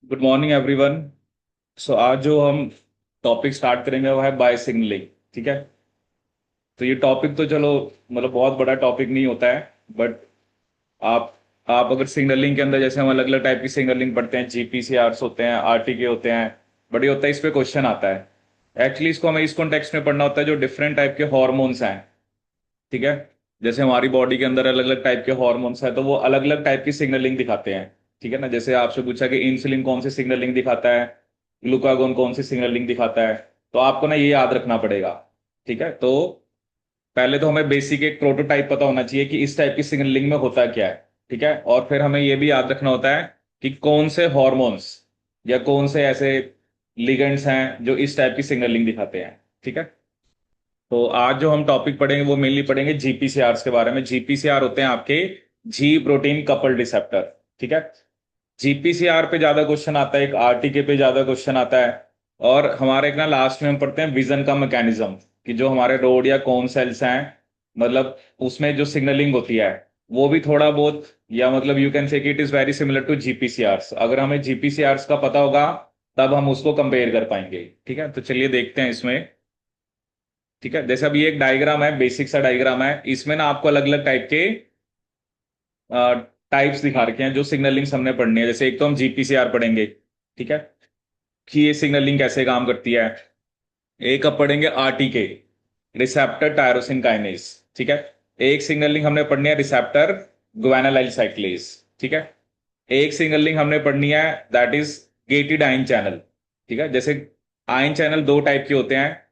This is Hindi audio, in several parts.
Good morning everyone. सो आज जो हम टॉपिक स्टार्ट करेंगे वो है बाय सिग्नलिंग। ठीक है। तो ये टॉपिक तो चलो मतलब बहुत बड़ा टॉपिक नहीं होता है, बट आप आप अगर सिग्नलिंग के अंदर जैसे हम अलग अलग टाइप की सिग्नलिंग पढ़ते हैं, जीपीसीआरस होते हैं, आरटीके होते हैं, बट ये होता है इस पे क्वेश्चन आता है। एक्चुअली इसको हमें इस कॉन्टेक्स्ट में पढ़ना होता है जो डिफरेंट टाइप के हॉर्मोन्स हैं। ठीक है। जैसे हमारी बॉडी के अंदर अलग अलग टाइप के हॉर्मोन्स हैं तो वो अलग अलग टाइप की सिग्नलिंग दिखाते हैं। ठीक है ना। जैसे आपसे पूछा कि इंसुलिन कौन सी सिग्नलिंग दिखाता है, ग्लूकागोन कौन सी सिग्नलिंग दिखाता है, तो आपको ना ये याद रखना पड़ेगा। ठीक है। तो पहले तो हमें बेसिक एक प्रोटोटाइप पता होना चाहिए कि इस टाइप की सिग्नलिंग में होता क्या है। ठीक है। और फिर हमें ये भी याद रखना होता है कि कौन से हॉर्मोन्स या कौन से ऐसे लिगेंड्स हैं जो इस टाइप की सिग्नलिंग दिखाते हैं। ठीक है। तो आज जो हम टॉपिक पढ़ेंगे वो मेनली पढ़ेंगे जीपीसीआर के बारे में। जीपीसीआर होते हैं आपके जी प्रोटीन कपल रिसेप्टर। ठीक है। जीपीसीआर पे ज्यादा क्वेश्चन आता है, एक आरटीके पे ज्यादा क्वेश्चन आता है। और हमारे एक ना लास्ट में हम पढ़ते हैं विजन का मैकेनिज्म, कि जो हमारे रोड या कौन सेल्स हैं, मतलब उसमें जो सिग्नलिंग होती है वो भी थोड़ा बहुत, या मतलब यू कैन से कि it is very similar to GPCR. अगर हमें जीपीसीआर का पता होगा तब हम उसको कंपेयर कर पाएंगे। ठीक है। तो चलिए देखते हैं इसमें। ठीक है। जैसे अभी एक डायग्राम है, बेसिक सा डायग्राम है, इसमें ना आपको अलग अलग टाइप के टाइप्स दिखा रखे हैं जो सिग्नलिंग हमने पढ़नी है। जैसे एक तो हम जीपीसीआर पढ़ेंगे। ठीक है, कि ये सिग्नलिंग कैसे काम करती है। एक अब पढ़ेंगे आरटीके, रिसेप्टर टायरोसिन काइनेज। ठीक है। एक सिग्नलिंग हमने पढ़नी है रिसेप्टर ग्वानालाइल साइक्लेज। ठीक है। एक सिग्नलिंग हमने पढ़नी है that is gated ion channel. ठीक है। जैसे आयन चैनल दो टाइप के होते हैं।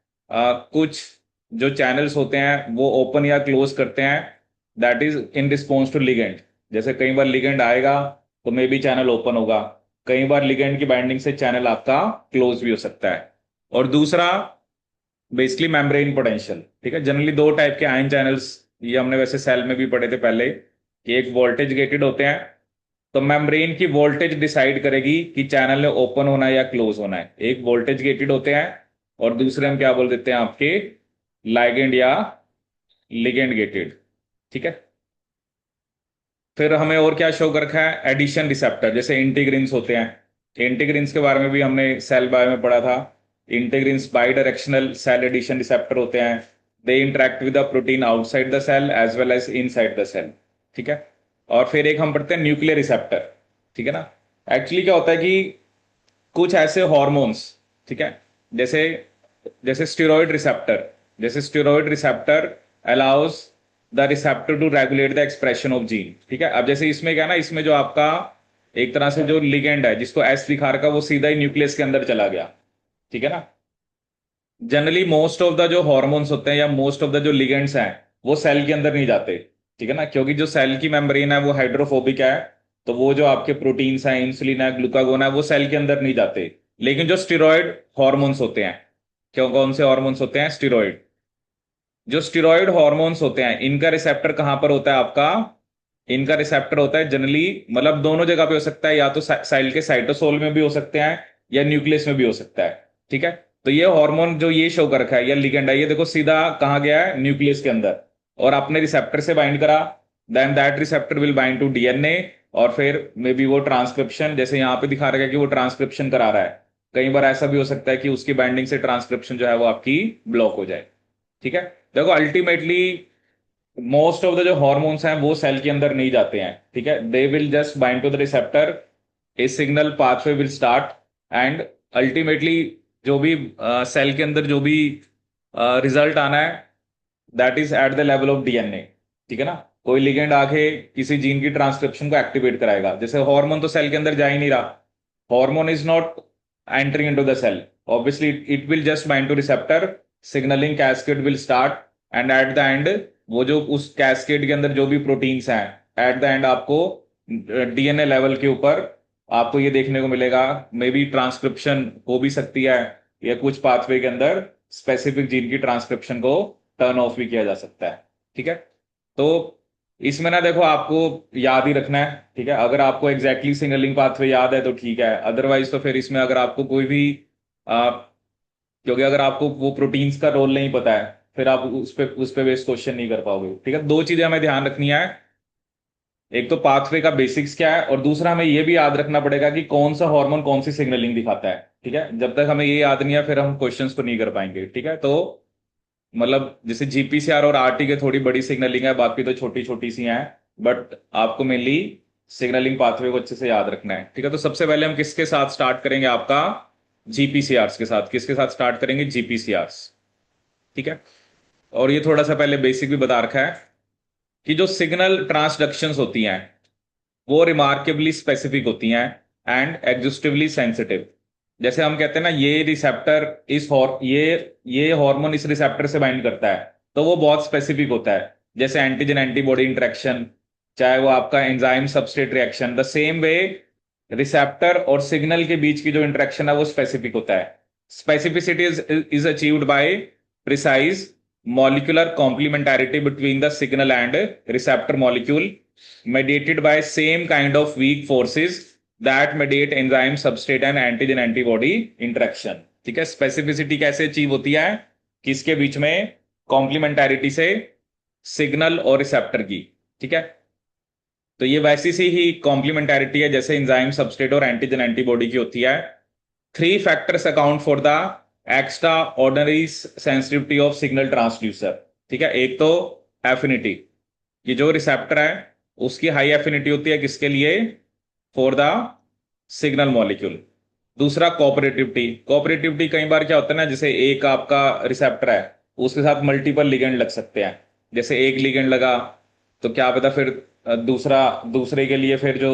कुछ जो चैनल्स होते हैं वो ओपन या क्लोज करते हैं, that is in response to ligand. जैसे कई बार लिगेंड आएगा तो मे बी चैनल ओपन होगा, कई बार लिगेंड की बाइंडिंग से चैनल आपका क्लोज भी हो सकता है। और दूसरा बेसिकली मेम्ब्रेन पोटेंशियल। ठीक है। जनरली दो टाइप के आयन चैनल्स, ये हमने वैसे सेल में भी पढ़े थे पहले, कि एक वोल्टेज गेटेड होते हैं। तो मेम्ब्रेन की वोल्टेज डिसाइड करेगी कि चैनल ने ओपन होना है या क्लोज होना है। एक वोल्टेज गेटेड होते हैं और दूसरे हम क्या बोल देते हैं आपके लाइगेंड या लिगेंड गेटेड। ठीक है। फिर हमें और क्या शो कर रखा है, एडिशन रिसेप्टर, जैसे इंटीग्रिन्स होते हैं। इंटीग्रिन्स के बारे में भी हमने सेल बायो में पढ़ा था। Integrins bidirectional cell adhesion receptor होते हैं। They interact with the protein outside the cell as well as inside the cell. ठीक है। और फिर एक हम पढ़ते हैं न्यूक्लियर रिसेप्टर। ठीक है ना। एक्चुअली क्या होता है कि कुछ ऐसे हॉर्मोन्स, ठीक है, जैसे जैसे स्टेरॉइड रिसेप्टर, जैसे steroid receptor allows the receptor to regulate the expression of gene. ठीक है। अब जैसे इसमें क्या है ना, इसमें जो आपका एक तरह से जो लिगेंड है जिसको एस दिखा रखा वो सीधा ही न्यूक्लियस के अंदर चला गया। ठीक है ना। जनरली मोस्ट ऑफ द जो हॉर्मोन्स होते हैं या मोस्ट ऑफ द जो लिगेंड्स हैं वो सेल के अंदर नहीं जाते। ठीक है ना, क्योंकि जो सेल की मेम्ब्रेन है वो हाइड्रोफोबिक है। तो वो जो आपके प्रोटीन्स हैं, इंसुलिन है, ग्लूकागोन है, वो सेल के अंदर नहीं जाते। लेकिन जो स्टेरॉइड हॉर्मोन्स होते हैं, क्यों कौन से हॉर्मोन्स होते हैं, स्टेरॉइड, जो स्टेरॉइड हॉर्मोन्स होते हैं इनका रिसेप्टर कहां पर होता है आपका, इनका रिसेप्टर होता है जनरली, मतलब दोनों जगह पे हो सकता है, या तो सेल के साइटोसोल में भी हो सकते हैं या न्यूक्लियस में भी हो सकता है। ठीक है। तो ये हार्मोन जो ये शो कर रखा है या लिगेंड है, ये देखो सीधा कहाँ गया है, न्यूक्लियस के अंदर, और अपने रिसेप्टर से बाइंड करा। Then that receptor will bind to DNA, और फिर मे बी वो ट्रांसक्रिप्शन, जैसे यहाँ पे दिखा रखा है कि वो ट्रांसक्रिप्शन करा रहा है। कई बार ऐसा भी हो सकता है कि उसकी बाइंडिंग से ट्रांसक्रिप्शन जो है वो आपकी ब्लॉक हो जाए। ठीक है। देखो अल्टीमेटली मोस्ट ऑफ द जो हॉर्मोन्स हैं वो सेल के अंदर नहीं जाते हैं। ठीक है। They will just bind to the receptor, a signal pathway will start, and ultimately जो भी सेल के अंदर जो भी रिजल्ट आना है that is at the level of DNA. ठीक है ना। कोई लिगेंड आके किसी जीन की ट्रांसक्रिप्शन को एक्टिवेट कराएगा, जैसे हार्मोन तो सेल के अंदर जा ही नहीं रहा, hormone is not entering into the cell, obviously it will just bind to receptor, signalling cascade will start, and at the end वो जो उस कैस्केड के अंदर जो भी प्रोटीन्स हैं, एट द एंड आपको डीएनए लेवल के ऊपर आपको ये देखने को मिलेगा, मे बी ट्रांसक्रिप्शन हो भी सकती है, या कुछ पाथवे के अंदर स्पेसिफिक जीन की ट्रांसक्रिप्शन को टर्न ऑफ भी किया जा सकता है। ठीक है। तो इसमें ना देखो आपको याद ही रखना है। ठीक है। अगर आपको एग्जैक्टली सिग्नलिंग पाथवे याद है तो ठीक है, अदरवाइज तो फिर इसमें अगर आपको कोई भी आ, क्योंकि अगर आपको वो प्रोटीन्स का रोल नहीं पता है फिर आप उस पे बेस्ड क्वेश्चन नहीं कर पाओगे। ठीक है। दो चीजें हमें ध्यान रखनी है। एक तो पाथवे का बेसिक्स क्या है, और दूसरा हमें ये भी याद रखना पड़ेगा कि कौन सा हार्मोन कौन सी सिग्नलिंग दिखाता है। ठीक है, जब तक हमें ये याद नहीं है फिर हम क्वेश्चंस को नहीं कर पाएंगे। ठीक है, तो मतलब जैसे जीपीसीआर और आरटी के थोड़ी बड़ी सिग्नलिंग है, बाकी तो छोटी छोटी सी हैं, बट आपको मेनली सिग्नलिंग पाथवे को अच्छे से याद रखना है। ठीक है, तो सबसे पहले हम किसके साथ स्टार्ट करेंगे, आपका जीपीसीआरस के साथ। किसके साथ स्टार्ट करेंगे, जीपीसीआरस। ठीक है, और ये थोड़ा सा पहले बेसिक भी बता रखा है कि जो सिग्नल ट्रांसडक्शंस होती हैं वो रिमार्केबली स्पेसिफिक होती हैं एंड एग्जॉस्टिवली सेंसिटिव। जैसे हम कहते हैं ना, ये रिसेप्टर इस हॉर ये हार्मोन इस रिसेप्टर से बाइंड करता है, तो वो बहुत स्पेसिफिक होता है। जैसे एंटीजन एंटीबॉडी इंटरेक्शन, चाहे वो आपका enzyme substrate reaction, the same way receptor और सिग्नल के बीच की जो इंटरेक्शन है वो स्पेसिफिक होता है। Specificity is achieved by precise molecular complementarity between the signal and receptor molecule mediated by same kind of weak forces that mediate enzyme substrate and antigen antibody interaction। ठीक है, स्पेसिफिसिटी कैसे अचीव होती है, किसके बीच में, कॉम्प्लीमेंटारिटी से सिग्नल और रिसेप्टर की। ठीक है, तो ये वैसी सी ही कॉम्प्लीमेंटारिटी है जैसे एंजाइम सबस्ट्रेट और एंटीजन एंटीबॉडी की होती है। Three factors account for the extra ordinary sensitivity of signal transducer. ठीक है, एक तो एफिनिटी, ये जो रिसेप्टर है उसकी हाई एफिनिटी होती है किसके लिए, फॉर द सिग्नल मॉलिक्यूल। दूसरा कोऑपरेटिविटी, कोऑपरेटिविटी कई बार क्या होता है ना, जैसे एक आपका रिसेप्टर है उसके साथ मल्टीपल लिगेंड लग सकते हैं। जैसे एक लिगेंड लगा तो क्या पता फिर दूसरे के लिए फिर जो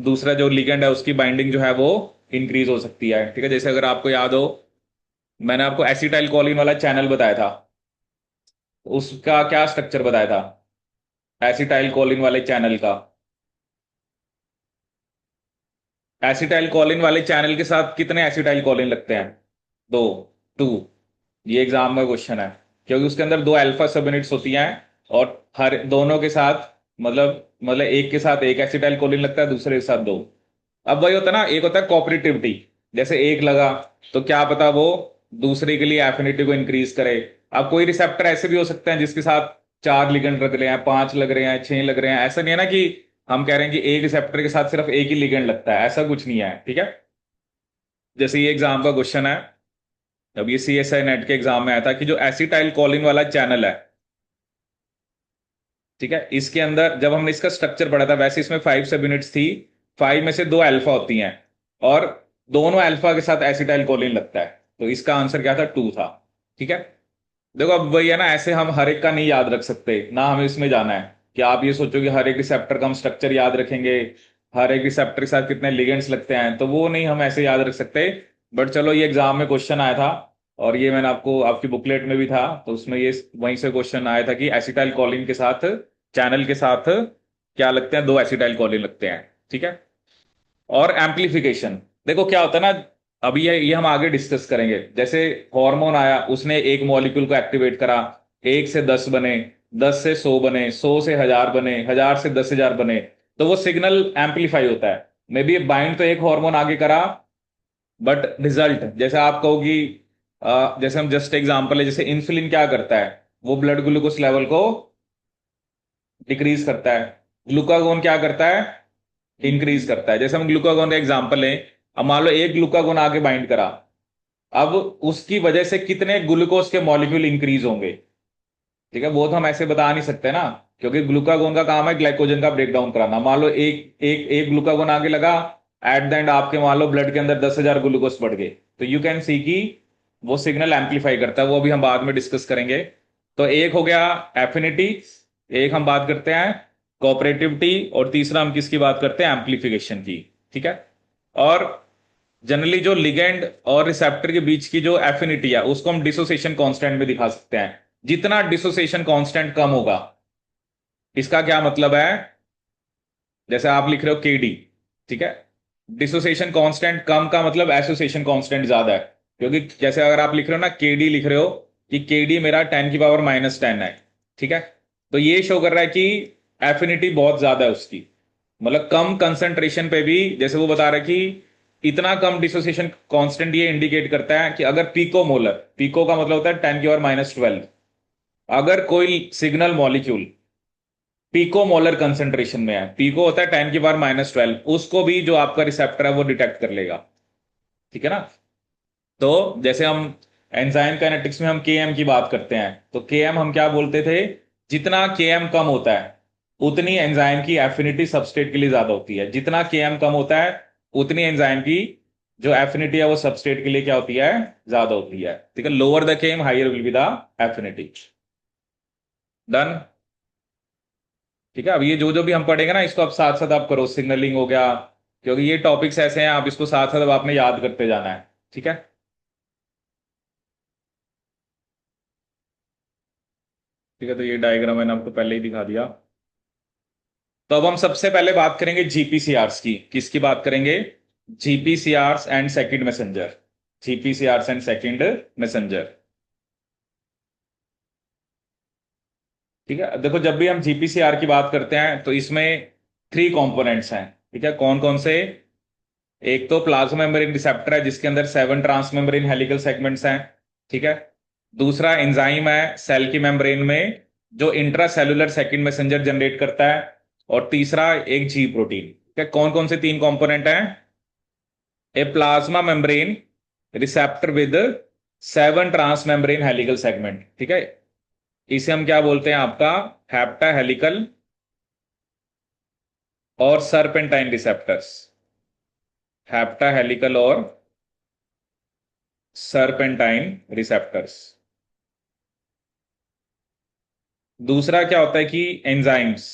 दूसरा जो लिगेंड है उसकी बाइंडिंग जो है वो इंक्रीज हो सकती है। ठीक है, जैसे अगर आपको याद हो, मैंने आपको एसिटाइल कोलिन वाला चैनल बताया था, उसका क्या स्ट्रक्चर बताया था एसिटाइल कोलिन वाले चैनल का। एसिटाइल कोलिन वाले चैनल के साथ कितने एसिटाइल कोलिन लगते हैं, दो, टू। ये एग्जाम में क्वेश्चन है, क्योंकि उसके अंदर दो अल्फा सब यूनिट्स होती हैं, और हर दोनों के साथ मतलब एक के साथ एक एसिटाइल कोलिन लगता है, दूसरे के साथ दो। अब वही होता है ना, एक होता है कोऑपरेटिविटी, जैसे एक लगा तो क्या पता वो दूसरे के लिए एफिनिटी को इंक्रीज करे। अब कोई रिसेप्टर ऐसे भी हो सकते हैं जिसके साथ चार लिगेंड लग रहे हैं, पांच लग रहे हैं, छह लग रहे हैं। ऐसा नहीं है ना कि हम कह रहे हैं कि एक रिसेप्टर के साथ सिर्फ एक ही लिगेंड लगता है, ऐसा कुछ नहीं है। ठीक है, जैसे ये एग्जाम का क्वेश्चन है, अब ये सीएसआई नेट के एग्जाम में आया था कि जो एसिटाइल कोलिन वाला चैनल है, ठीक है, इसके अंदर जब हमने इसका स्ट्रक्चर पढ़ा था, वैसे इसमें फाइव सब यूनिट्स थी, फाइव में से दो अल्फा होती हैं, और दोनों अल्फा के साथ एसिटाइल कोलिन लगता है, तो इसका आंसर क्या था, टू था। ठीक है, देखो अब वही है ना, ऐसे हम हर एक का नहीं याद रख सकते ना, हमें इसमें जाना है कि आप ये सोचो कि हर एक रिसेप्टर का हम स्ट्रक्चर याद रखेंगे, हर एक रिसेप्टर के साथ कितने लिगेंड्स लगते हैं, तो वो नहीं हम ऐसे याद रख सकते। बट चलो, ये एग्जाम में क्वेश्चन आया था, और ये मैंने आपको आपकी बुकलेट में भी था, तो उसमें ये वहीं से क्वेश्चन आया था कि एसिटाइल कोलिन के साथ, चैनल के साथ क्या लगते हैं, दो एसिटाइल कोलिन लगते हैं। ठीक है, और एम्पलीफिकेशन, देखो क्या होता है ना, अभी ये हम आगे डिस्कस करेंगे। जैसे हार्मोन आया, उसने एक मॉलिक्यूल को एक्टिवेट करा, एक से 10 बने, 10 से 100 बने, 100 से 1000 बने, 1000 से 10,000 बने, तो वो सिग्नल एम्पलीफाई होता है। मे बी बाइंड तो एक हार्मोन आगे करा, बट रिजल्ट जैसे आप कहोगी, जैसे हम जस्ट एग्जांपल है, जैसे इंसुलिन क्या करता है, वो ब्लड ग्लूकोज लेवल को डिक्रीज करता है, ग्लूकागोन क्या करता है, इंक्रीज करता है। जैसे हम ग्लूकागोन का एग्जांपल लें, अब मान लो एक ग्लूकागोन आगे बाइंड करा, अब उसकी वजह से कितने ग्लूकोज के मॉलिक्यूल इंक्रीज होंगे। ठीक है, वो तो हम ऐसे बता नहीं सकते ना, क्योंकि ग्लूकागोन का काम है ग्लाइकोजन का ब्रेक डाउन कराना। मान लो एक एक एक ग्लूकागोन आगे लगा, एट द एंड आपके मान लो ब्लड के अंदर 10,000 ग्लूकोज बढ़ गए, तो यू कैन सी की वो सिग्नल एम्पलीफाई करता है, वो भी हम बाद में डिस्कस करेंगे। तो एक हो गया एफिनिटी, एक हम बात करते हैं कोऑपरेटिविटी, और तीसरा हम किसकी बात करते हैं, एम्पलीफिकेशन की। ठीक है, और जनरली जो लिगेंड और रिसेप्टर के बीच की जो एफिनिटी है उसको हम डिसोसिएशन कांस्टेंट में दिखा सकते हैं। जितना डिसोसिएशन कांस्टेंट कम होगा, इसका क्या मतलब है, जैसे आप लिख रहे हो केडी, ठीक है, डिसोसिएशन कांस्टेंट कम का मतलब एसोसिएशन कांस्टेंट ज्यादा है। क्योंकि जैसे अगर आप लिख रहे हो ना केडी, लिख रहे हो कि केडी मेरा 10⁻⁻10 है, ठीक है, तो ये शो कर रहा है कि एफिनिटी बहुत ज्यादा है उसकी, मतलब कम कंसंट्रेशन पे भी, जैसे वो बता रहा है कि इतना कम डिसोसिएशन कांस्टेंट ये इंडिकेट करता है कि अगर पीको मोलर, पीको का मतलब होता है 10⁻⁻12, अगर कोई सिग्नल मॉलिक्यूल पिकोमोलर कंसेंट्रेशन में है, पिको होता है 10⁻⁻12, उसको भी जो आपका रिसेप्टर है वो डिटेक्ट कर लेगा। ठीक है ना। तो जैसे हम एंजाइम काइनेटिक्स में हम केएम की बात करते हैं, तो केएम हम क्या बोलते थे, जितना केएम कम होता है उतनी एंजाइम की एफिनिटी सबस्ट्रेट के लिए ज्यादा होती है, जितना केएम कम होता है उतनी एंजाइम की जो एफिनिटी है वो सबस्ट्रेट के लिए क्या होती है, ज्यादा होती है। ठीक है, lower the KM higher will be the affinity. Done. ठीक है, अब ये जो जो भी हम पढ़ेंगे ना इसको आप साथ साथ आप करो, सिग्नलिंग हो गया, क्योंकि ये टॉपिक्स ऐसे हैं आप इसको साथ साथ अब आपने याद करते जाना है। ठीक है। ठीक है, तो ये डायग्राम मैंने आपको पहले ही दिखा दिया। तो अब हम सबसे पहले बात करेंगे जीपीसीआरस की। किसकी बात करेंगे, GPCRs and second messenger. GPCRs and second messenger. ठीक है, देखो जब भी हम जीपीसीआर की बात करते हैं तो इसमें 3 कंपोनेंट्स हैं। ठीक है, कौन कौन से, एक तो प्लाज्मा मेम्ब्रेन रिसेप्टर है जिसके अंदर 7 ट्रांसमेम्ब्रेन हेलिकल सेगमेंट्स हैं। ठीक है। दूसरा एंजाइम है सेल की मेम्ब्रेन में जो intra cellular second messenger generate करता है। और तीसरा एक जी प्रोटीन। ठीक है, कौन कौन से 3 कंपोनेंट हैं, a plasma membrane receptor with 7 transmembrane helical segment. ठीक है, इसे हम क्या बोलते हैं आपका, हैप्टा हेलिकल और सरपेंटाइन रिसेप्टर्स। हैप्टा हेलिकल और सरपेंटाइन रिसेप्टर्स। दूसरा क्या होता है कि enzymes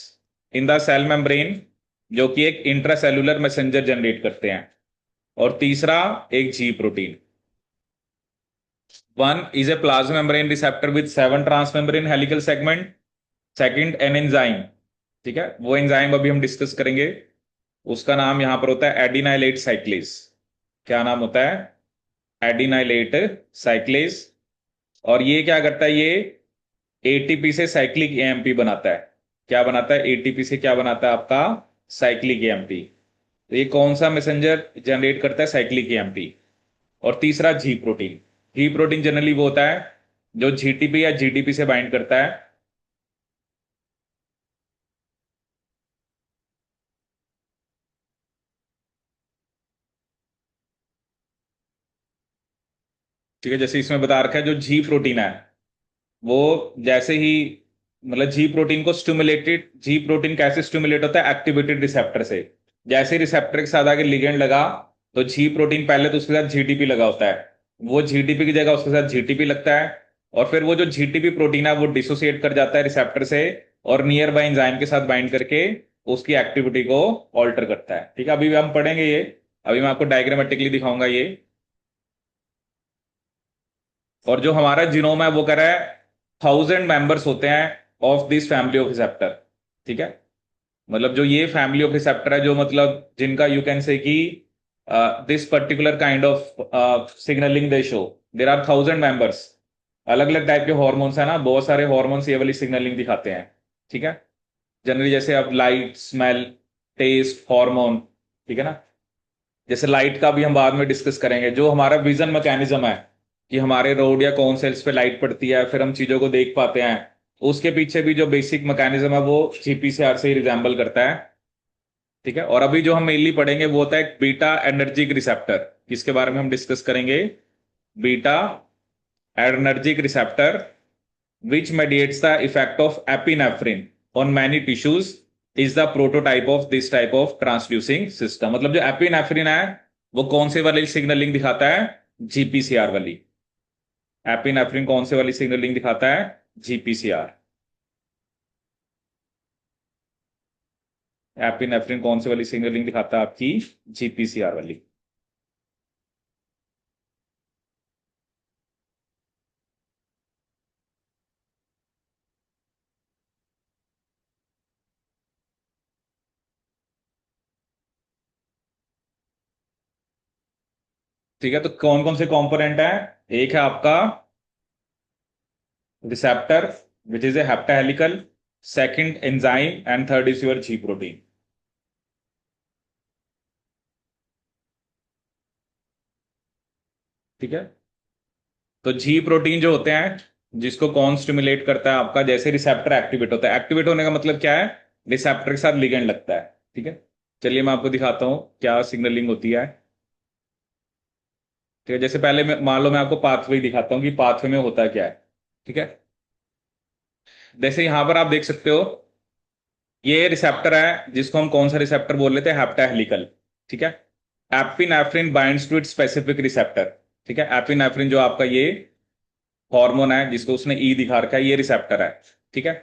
in the cell membrane जो कि एक इंट्रासेलुलर मैसेंजर जनरेट करते हैं। और तीसरा एक जी protein. One is a plasma membrane receptor with 7 transmembrane helical segment. Second an enzyme. ठीक है, वो एंजाइम अभी हम डिस्कस करेंगे, उसका नाम यहां पर होता है एडिनाइलेट साइक्लेज। क्या नाम होता है, एडिनाइलेट साइक्लेज। और ये क्या करता है, ये एटीपी से साइक्लिक एएमपी बनाता है। क्या बनाता है, एटीपी से क्या बनाता है आपका, साइक्लिक एएमपी। तो ये कौन सा मैसेंजर जनरेट करता है, साइक्लिक एएमपी। और तीसरा जी प्रोटीन। जी प्रोटीन जनरली वो होता है जो जीटीपी या जीडीपी से बाइंड करता है। ठीक है, जैसे इसमें बता रखा है जो जी प्रोटीन है वो जैसे ही, मतलब जी प्रोटीन को स्टिमुलेटेड, जी प्रोटीन कैसे स्टिमुलेट होता है, एक्टिवेटेड रिसेप्टर से। जैसे रिसेप्टर के साथ आगे लिगेंड लगा तो जी प्रोटीन पहले तो उसके साथ जीटीपी लगा होता है, वो जीटीपी की जगह उसके साथ जीटीपी लगता है। और फिर वो जो जीटीपी प्रोटीन है वो डिसोसिएट कर जाता है रिसेप्टर से और नियर बाय एंजाइम के साथ बाइंड करके उसकी एक्टिविटी को ऑल्टर करता है। ठीक है, अभी भी हम पढ़ेंगे ये, अभी मैं आपको डायग्रामेटिकली दिखाऊंगा ये। और जो हमारा जीनोम है वो कह रहा है 1000 मेंबर्स होते हैं of this family of receptor. ठीक है, मतलब जो ये फैमिली ऑफ रिसेप्टर है जो मतलब जिनका यू कैन से कि this particular kind of signalling they show, there are 1000 members. अलग अलग टाइप के हॉर्मोन्स है ना, बहुत सारे हॉर्मोन्स ये वाली सिग्नलिंग दिखाते हैं। ठीक है, जनरली जैसे अब लाइट, स्मेल, टेस्ट हॉर्मोन। ठीक है ना, जैसे लाइट का भी हम बाद में डिस्कस करेंगे, जो हमारा विजन मैकेनिज्म है कि हमारे रोड या कौन सेल्स पे लाइट पड़ती है फिर हम चीजों को देख पाते हैं, उसके पीछे भी जो बेसिक मैकेनिज्म है वो जीपीसीआर से ही रिजेंबल करता है। ठीक है, और अभी जो हम मेनली पढ़ेंगे वो होता है बीटा एनर्जिक रिसेप्टर। किसके बारे में हम डिस्कस करेंगे, beta adrenergic receptor which mediates the effect of epinephrine on many tissues is the prototype of this type of transducing system। मतलब जो एपिनेफ्रिन है वो कौन से वाली सिग्नलिंग दिखाता है, जीपीसीआर वाली। एपिनेफ्रिन कौन से वाली सिग्नलिंग दिखाता है, जीपीसीआर। एपिनेफ्रिन कौन से वाली सिग्नलिंग दिखाता है आपकी, जीपीसीआर वाली। ठीक है, तो कौन कौन से कंपोनेंट है, एक है आपका receptor which is a heptahelical, second enzyme and third is your G protein. ठीक है, तो जी प्रोटीन जो होते हैं जिसको कौन स्टिमुलेट करता है आपका, जैसे रिसेप्टर एक्टिवेट होता है, एक्टिवेट होने का मतलब क्या है, रिसेप्टर के साथ लिगेंड लगता है। ठीक है, चलिए मैं आपको दिखाता हूँ क्या सिग्नलिंग होती है। ठीक है, जैसे पहले मैं मान लो मैं आपको पाथवे दिखाता हूँ कि पाथवे में होता क्या है। ठीक है, जैसे यहां पर आप देख सकते हो ये रिसेप्टर है जिसको हम कौन सा रिसेप्टर बोल लेते हैं, हेप्टाहेलिकल। ठीक है, epinephrine binds to it specific receptor. ठीक है, एपिनेफ्रिन जो आपका ये हार्मोन है जिसको उसने ई दिखा रखा है, ये रिसेप्टर है। ठीक है,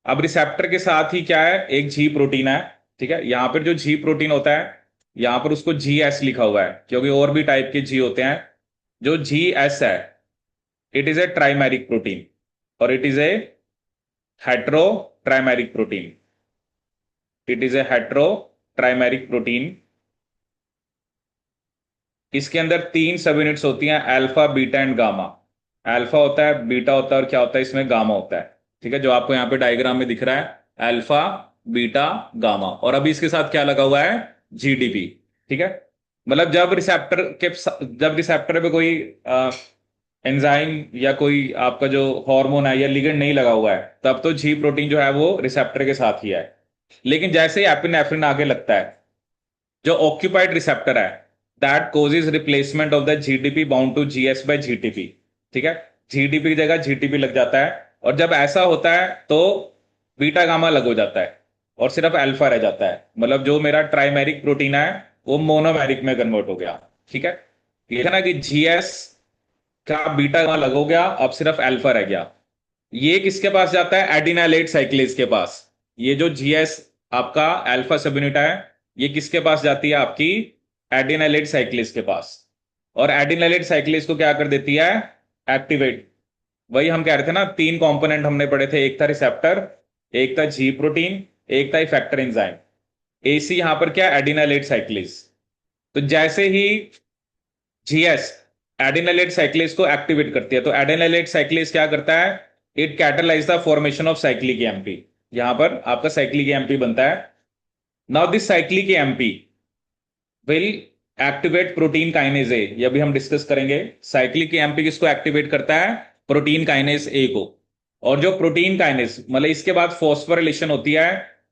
अब रिसेप्टर के साथ ही क्या है, एक जी प्रोटीन है। ठीक है, यहां पर जो जी प्रोटीन होता है यहां पर उसको जी एस लिखा हुआ है, क्योंकि और भी टाइप के जी होते हैं। जो जी एस है, it is a trimeric protein और it is a hetero trimeric protein. It is a hetero trimeric protein. इसके अंदर तीन सब यूनिट्स होती हैं, alpha beta and gamma. Alpha होता है, बीटा होता है और क्या होता है इसमें, गामा होता है। ठीक है, जो आपको यहाँ पे डायग्राम में दिख रहा है, अल्फा बीटा गामा। और अभी इसके साथ क्या लगा हुआ है, जीडीपी। ठीक है, मतलब जब रिसेप्टर पे कोई एंजाइम या कोई आपका जो हार्मोन है या लिगेंड नहीं लगा हुआ है, तब तो जी प्रोटीन जो है वो रिसेप्टर के साथ ही है। लेकिन जैसे ही एपिनेफ्रिन आगे लगता है, जो ऑक्यूपाइड रिसेप्टर है, that causes replacement of the GDP bound to GS by GTP. ठीक है, जीडीपी की जगह जीटीपी लग जाता है। और जब ऐसा होता है तो बीटा गामा लग हो जाता है और सिर्फ अल्फा रह जाता है। मतलब जो मेरा ट्राइमेरिक प्रोटीन है वो मोनोमेरिक में कन्वर्ट हो गया। ठीक है, ये है ना कि जीएस का बीटा गामा लग हो गया, अब सिर्फ अल्फा रह गया। ये किसके पास जाता है, एडिनाइलेट साइक्लेज के पास। ये जो जीएस आपका अल्फा सब यूनिट है, ये किसके पास जाती है, आपकी एडिनाइलेट साइक्लेज के पास। और एडिनाइलेट साइक्लेज को क्या कर देती है, एक्टिवेट। वही हम कह रहे थे ना, तीन कंपोनेंट हमने पढ़े थे, एक था रिसेप्टर, एक था जी प्रोटीन, एक था इफेक्टर एंजाइम। एसी यहां पर क्या, एडिनाइलेट साइक्लेज। तो जैसे ही जीएस एडिनाइलेट साइक्लेज को एक्टिवेट करती है, तो एडिनाइलेट साइक्लेज क्या करता है, it catalyse the formation of cyclic MP. यहां पर आपका साइक्लिक एमपी बनता है। Now this cyclic MP will activate protein kinase ए, ये भी हम डिस्कस करेंगे। साइक्लिक एमपी किसको एक्टिवेट करता है, प्रोटीन काइनेज ए को। और जो प्रोटीन काइनेज मतलब इसके बाद फॉस्फोरिलेशन होती है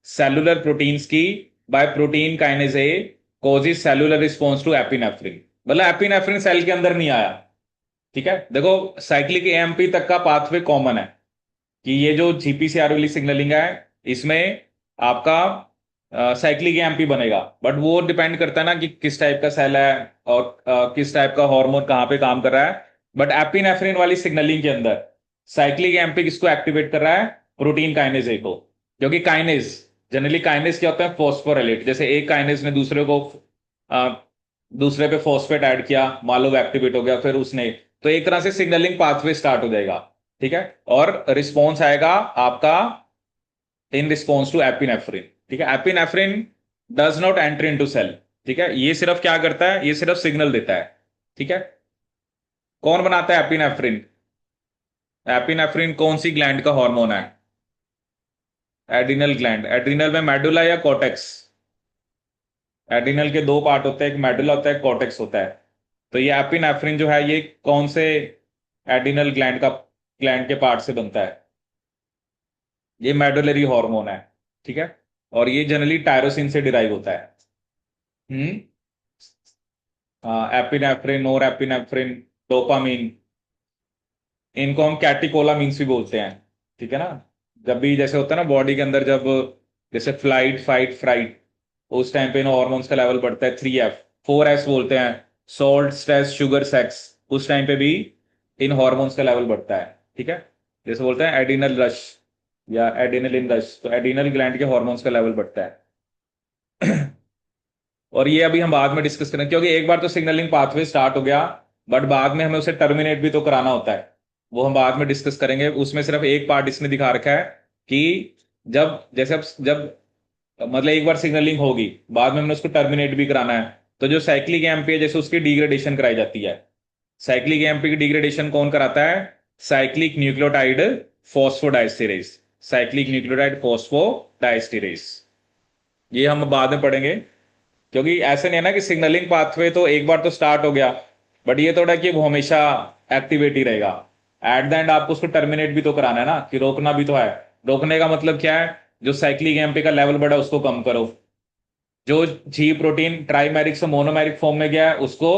सेलुलर प्रोटीन्स की by protein kinase A, causes cellular response to epinephrine. मतलब एपिनेफ्रिन सेल के अंदर नहीं आया। ठीक है, देखो साइक्लिक एएमपी तक का पाथवे कॉमन है कि ये जो जीपीसीआर वाली सिग्नलिंग है इसमें आपका साइक्लिक एएमपी बनेगा। बट वो डिपेंड करता है ना कि किस टाइप का सेल है और किस टाइप का हार्मोन कहाँ पे काम कर रहा है। बट एपिनेफ्रिन वाली सिग्नलिंग के अंदर साइक्लिक एएमपी किसको एक्टिवेट कर रहा है, प्रोटीन काइनेज ए को। क्योंकि काइनेज जनरली काइनेज क्या होता है, फॉस्फोराइलेट। जैसे एक काइनेज ने दूसरे पे फॉस्फेट ऐड किया, मान लो एक्टिवेट हो गया, फिर उसने, तो एक तरह से सिग्नलिंग पाथवे स्टार्ट हो जाएगा। ठीक है, और रिस्पॉन्स आएगा आपका इन रिस्पॉन्स टू एपिनेफ्रिन। ठीक है, epinephrine does not enter into cell. ठीक है, ये सिर्फ क्या करता है, ये सिर्फ सिग्नल देता है। ठीक है, कौन बनाता है एपिनेफ्रिन, एपिनेफ्रिन कौन सी ग्लैंड का हार्मोन है, एड्रिनल ग्लैंड। एड्रिनल में मेडुला या कॉर्टेक्स, एड्रिनल के दो पार्ट होते हैं, एक मेडुला होता है, कॉर्टेक्स होता है। तो ये एपिनेफ्रिन जो है ये कौन से एड्रिनल ग्लैंड के पार्ट से बनता है, ये मेडुलरी हार्मोन है। ठीक है, और ये जनरली टायरोसिन से डिराइव होता है। हम्म, एपिनेफ्रिन, नोर एपिनेफ्रिन, डोपामिन, इनको हम कैटिकोलामिन्स भी बोलते हैं। ठीक है ना, जब भी जैसे होता है ना बॉडी के अंदर, जब जैसे फ्लाइट फाइट फ्राइट, उस टाइम पे इन हॉर्मोन्स का लेवल बढ़ता है, 3F, 4S बोलते हैं, सॉल्ट स्ट्रेस शुगर सेक्स, उस टाइम पे भी इन हॉर्मोन्स का लेवल बढ़ता है। ठीक है, जैसे बोलते हैं एडिनल रश या एडिनलिन रश, तो एडिनल ग्लैंड के हॉर्मोन्स का लेवल बढ़ता है। और ये अभी हम बाद में डिस्कस करेंगे, क्योंकि एक बार तो सिग्नलिंग पाथवे स्टार्ट हो गया, बट बाद में हमें उसे टर्मिनेट भी तो कराना होता है। वो हम बाद में डिस्कस करेंगे। उसमें सिर्फ एक पार्ट इसने दिखा रखा है कि जब मतलब एक बार सिग्नलिंग होगी, बाद में हमने उसको टर्मिनेट भी कराना है। तो जो साइक्लिक एमपी है, जैसे उसकी डिग्रेडेशन कराई जाती है। साइक्लिक एमपी की डिग्रेडेशन कौन कराता है, cyclic nucleotide phosphodiesterase. Cyclic nucleotide फॉस्फोडाइस्टेरेस, ये हम बाद में पढ़ेंगे। क्योंकि ऐसे नहीं है ना कि सिग्नलिंग पाथवे तो एक बार तो स्टार्ट हो गया, बट ये थोड़ा कि वो हमेशा एक्टिवेट ही रहेगा। एट द एंड आपको उसको टर्मिनेट भी तो कराना है ना, कि रोकना भी तो है। रोकने का मतलब क्या है, जो साइक्लिक एमपी का लेवल बढ़ा उसको कम करो, जो जी प्रोटीन ट्राइमेरिक से मोनोमेरिक फॉर्म में गया है उसको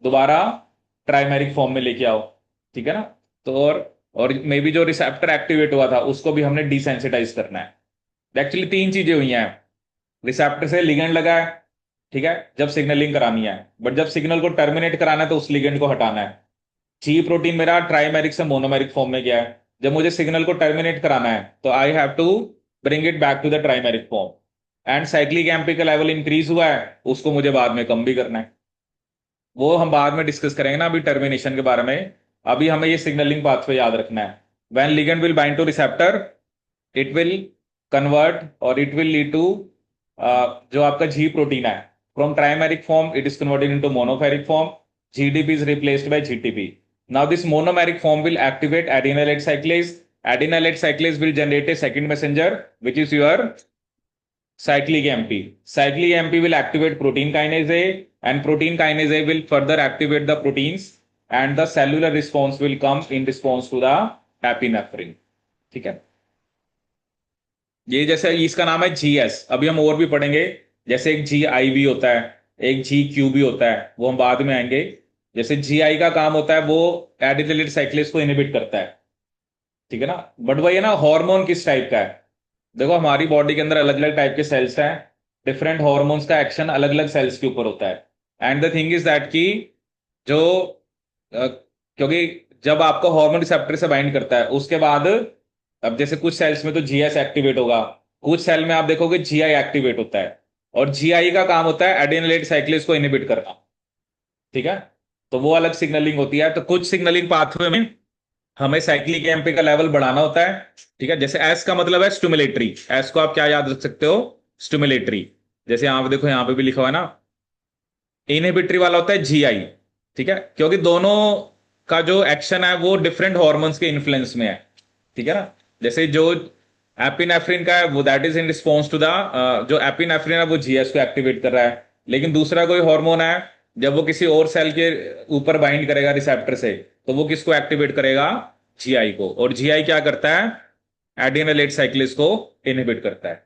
दोबारा ट्राइमेरिक फॉर्म में लेके आओ, ठीक है ना। तो और मे बी जो रिसेप्टर एक्टिवेट हुआ था उसको भी हमने डिसेंसिटाइज करना है। एक्चुअली तीन चीजें हुई हैं, रिसेप्टर से लिगेंड लगा है, ठीक है, जब सिग्नलिंग करानी है, बट जब सिग्नल को टर्मिनेट कराना है तो उस लिगेंड को हटाना है। जी प्रोटीन मेरा ट्राइमेरिक से मोनोमेरिक फॉर्म में गया है, जब मुझे सिग्नल को टर्मिनेट कराना है तो I have to bring it back to the trimeric form. And cyclic MP का लेवल इंक्रीज हुआ है, उसको मुझे बाद में कम भी करना है, वो हम बाद में डिस्कस करेंगे ना, अभी टर्मिनेशन के बारे में। अभी हमें ये सिग्नलिंग पाथवे याद रखना है। When ligand will bind to receptor, it will convert और इट विल लीड टू जो आपका जी प्रोटीन है, from trimeric form it is converted into monomeric form, GDP is replaced by GTP. Now this monomeric form will activate adenylate cyclase. Adenylate cyclase will generate a second messenger, which is your cyclic MP. Cyclic MP will activate protein kinase A, and protein kinase A will further activate the proteins, and the cellular response will come in response to the epinephrine. ठीक है, ये जैसे इसका नाम है GS, अभी हम और भी पढ़ेंगे, जैसे एक GI भी होता है, एक GQ भी होता है, वो हम बाद में आएंगे। जैसे GI का काम होता है वो एडिनिलाइट साइक्लेस को इनहिबिट करता है, ठीक है ना। बट वही है ना, हार्मोन किस टाइप का है, देखो हमारी बॉडी के अंदर अलग अलग टाइप के सेल्स हैं, डिफरेंट हार्मोन्स का एक्शन अलग अलग सेल्स के ऊपर होता है। And the thing is that कि जो क्योंकि जब आपको हार्मोन रिसेप्टर से बाइंड करता है उसके बाद, अब जैसे कुछ सेल्स में तो GS एक्टिवेट होगा, कुछ सेल में आप देखोगे GI एक्टिवेट होता है, और GI का काम होता है एडिनिलाइट साइक्लेस को इनहिबिट करना, ठीक है। तो वो अलग सिग्नलिंग होती है। तो कुछ सिग्नलिंग पाथवे में हमें साइक्लिक एमपी का लेवल बढ़ाना होता है, ठीक है। जैसे एस का मतलब है स्टिमुलेटरी, एस को आप क्या याद रख सकते हो, स्टिमुलेटरी। जैसे यहां पे देखो, यहां पे भी लिखा हुआ है ना। इनहिबिटरी वाला होता है GI, ठीक है, क्योंकि दोनों का जो एक्शन है वो डिफरेंट हॉर्मोन्स के इन्फ्लुएंस में है, ठीक है ना। जैसे जो एपिनेफ्रिन का है वो that is in response to the, जो एपिनेफ्रिन है वो GS को एक्टिवेट कर रहा है, लेकिन दूसरा कोई हार्मोन है जब वो किसी और सेल के ऊपर बाइंड करेगा रिसेप्टर से, तो वो किसको एक्टिवेट करेगा, GI को। और GI क्या करता है, एडिनिलाइट साइक्लेस को इनहिबिट करता है।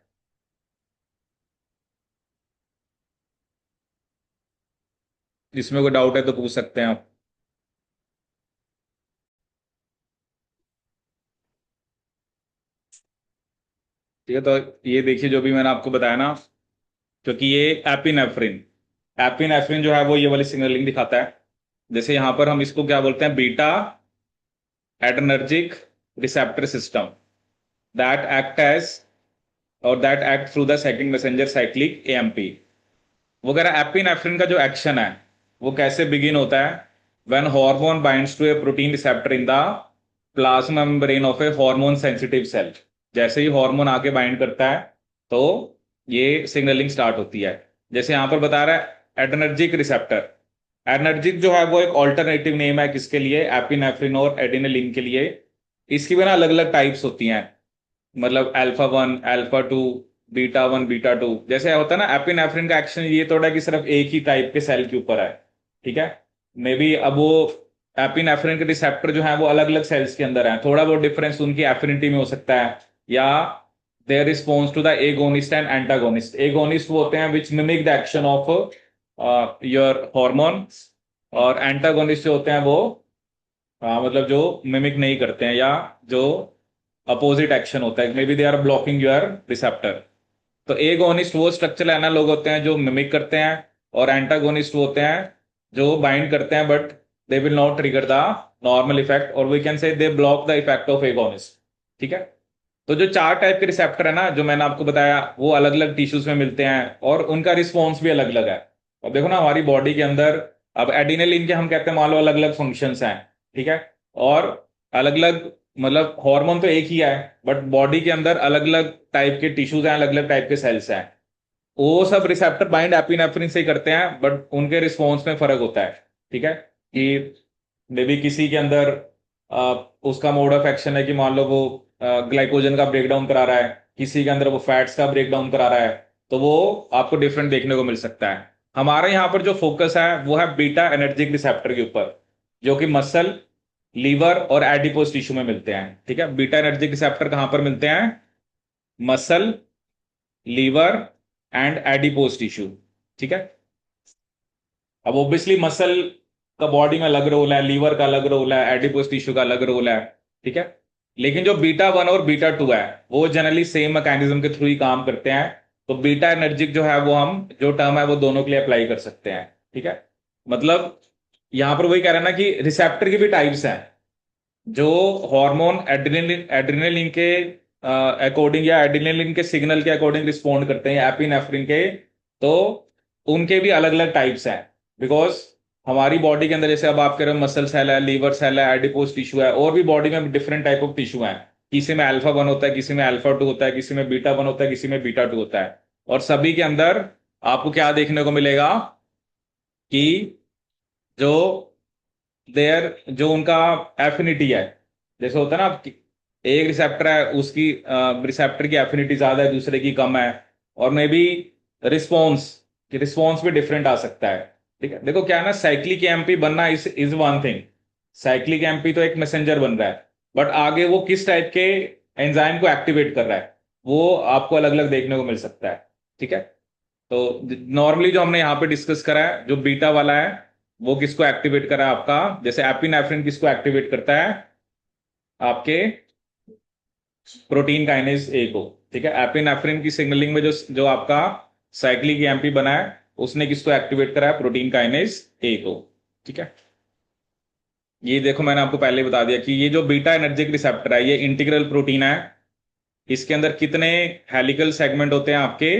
इसमें कोई डाउट है तो पूछ सकते हैं आप। ठीक है, तो ये देखिए जो भी मैंने आपको बताया ना, क्योंकि ये एपिनेफ्रिन, एपिनेफ्रिन जो है वो ये वाली सिग्नलिंग दिखाता है। जैसे यहां पर हम इसको क्या बोलते हैं, beta adrenergic receptor system, that act as और that act through the second messenger cyclic AMP। वो कह रहा है एपिनेफ्रिन का जो एक्शन है वो कैसे बिगिन होता है, when hormone binds to a protein receptor in the plasma membrane of a hormone sensitive cell. जैसे ही हार्मोन आके बाइंड करता है तो ये सिग्नलिंग स्टार्ट होती है। जैसे यहां पर बता रहा है एडर्नर्जिक रिसेप्टर, एडर्नर्जिक जो है वो एक ऑल्टरनेटिव नेम है किसके लिए, एपिनेफ्रिन और एडिनिलिन के लिए। इसकी भी ना अलग अलग टाइप्स होती हैं, मतलब अल्फा 1 अल्फा 2, बीटा 1 बीटा 2। जैसे होता है ना, एपिनेफ्रिन का एक्शन ये थोड़ा कि सिर्फ एक ही टाइप के सेल के ऊपर है, ठीक है। मे बी अब वो एपिनेफ्रिन के रिसेप्टर जो है वो अलग अलग सेल्स के अंदर है, थोड़ा बहुत डिफरेंस उनकी एफिनिटी में हो सकता है, या their response to the agonist and antagonist. Agonist वो होते हैं which mimic the action of your hormone, और एंटागोनिस्ट जो होते हैं वो मतलब जो मिमिक नहीं करते हैं, या जो अपोजिट एक्शन होता है, maybe they are blocking your receptor. तो एगोनिस्ट वो स्ट्रक्चरल एनालॉग होते हैं जो मिमिक करते हैं, और एंटागोनिस्ट वो होते हैं जो बाइंड करते हैं but they will not trigger the normal effect, और we can say they block the effect of agonist, ठीक है। तो जो चार टाइप के रिसेप्टर है ना जो मैंने आपको बताया, वो अलग अलग टिश्यूज में मिलते हैं और उनका रिस्पॉन्स भी अलग अलग है। अब देखो ना हमारी बॉडी के अंदर, अब एडिनेलिन के हम कहते हैं मान लो अलग अलग फंक्शंस हैं, ठीक है, और अलग अलग, मतलब हार्मोन तो एक ही है बट बॉडी के अंदर अलग अलग टाइप के टिश्यूज हैं, अलग अलग टाइप के सेल्स हैं। वो सब रिसेप्टर बाइंड एपिनेफ्रिन से ही करते हैं बट उनके रिस्पॉन्स में फर्क होता है, ठीक है। कि मे बी किसी के अंदर उसका मोड ऑफ एक्शन है कि मान लो वो ग्लाइकोजन का ब्रेकडाउन करा रहा है, किसी के अंदर वो फैट्स का ब्रेकडाउन करा रहा है, तो वो आपको डिफरेंट देखने को मिल सकता है। हमारे यहाँ पर जो फोकस है वो है बीटा एनर्जिक रिसेप्टर के ऊपर, जो कि मसल, लीवर और एडिपोज टिश्यू में मिलते हैं, ठीक है। बीटा एनर्जिक रिसेप्टर कहाँ पर मिलते हैं, muscle, liver and adipose tissue. ठीक है। अब ऑब्वियसली मसल का बॉडी में अलग रोल है, लीवर का अलग रोल है, एडिपोज टिश्यू का अलग रोल है। ठीक है। लेकिन जो बीटा वन और बीटा टू है वो जनरली सेम मैकेनिज्म के थ्रू ही काम करते हैं। तो बीटा एनर्जिक जो है वो हम जो टर्म है वो दोनों के लिए अप्लाई कर सकते हैं। ठीक है। मतलब यहां पर वही कह रहा है ना कि रिसेप्टर की भी टाइप्स हैं। जो हार्मोन एड्रेनलिन एड्रेनलिन के अकॉर्डिंग या एड्रेनलिन के सिग्नल के अकॉर्डिंग रिस्पॉन्ड करते हैं एपिनेफ्रिन के। तो उनके भी अलग अलग टाइप्स हैं। बिकॉज हमारी बॉडी के अंदर जैसे अब आप कह रहे हो मसल सेल है, लीवर सेल है, एडिपोज टिश्यू है, और भी बॉडी में डिफरेंट टाइप ऑफ टिश्यू हैं। किसी में अल्फा वन होता है, किसी में अल्फा टू होता है, किसी में बीटा वन होता है, किसी में बीटा टू होता है। और सभी के अंदर आपको क्या देखने को मिलेगा कि जो देयर जो उनका एफिनिटी है, जैसे होता है ना कि एक रिसेप्टर है उसकी रिसेप्टर की एफिनिटी ज्यादा है, दूसरे की कम है। और मे बी रिस्पॉन्स रिस्पॉन्स भी डिफरेंट आ सकता है। ठीक है। देखो क्या है ना, साइक्लिक एमपी बनना is one thing. Cyclic MP तो एक मैसेंजर बन रहा है, बट आगे वो किस टाइप के एंजाइम को एक्टिवेट कर रहा है वो आपको अलग अलग देखने को मिल सकता है। ठीक है। तो नॉर्मली जो हमने यहाँ पे डिस्कस करा है, जो बीटा वाला है वो किसको एक्टिवेट करा है आपका, जैसे एपिनेफ्रिन किसको एक्टिवेट करता है, आपके प्रोटीन काइनेज ए को। ठीक है। एपिनेफ्रिन की सिग्नलिंग में जो जो आपका साइक्लिक एमपी बना है उसने किसको एक्टिवेट करा है, प्रोटीन काइनेज ए को। ठीक है। ये देखो मैंने आपको पहले ही बता दिया कि ये जो बीटा एनर्जिक रिसेप्टर है ये इंटीग्रल प्रोटीन है। इसके अंदर कितने हेलिकल सेगमेंट होते हैं आपके,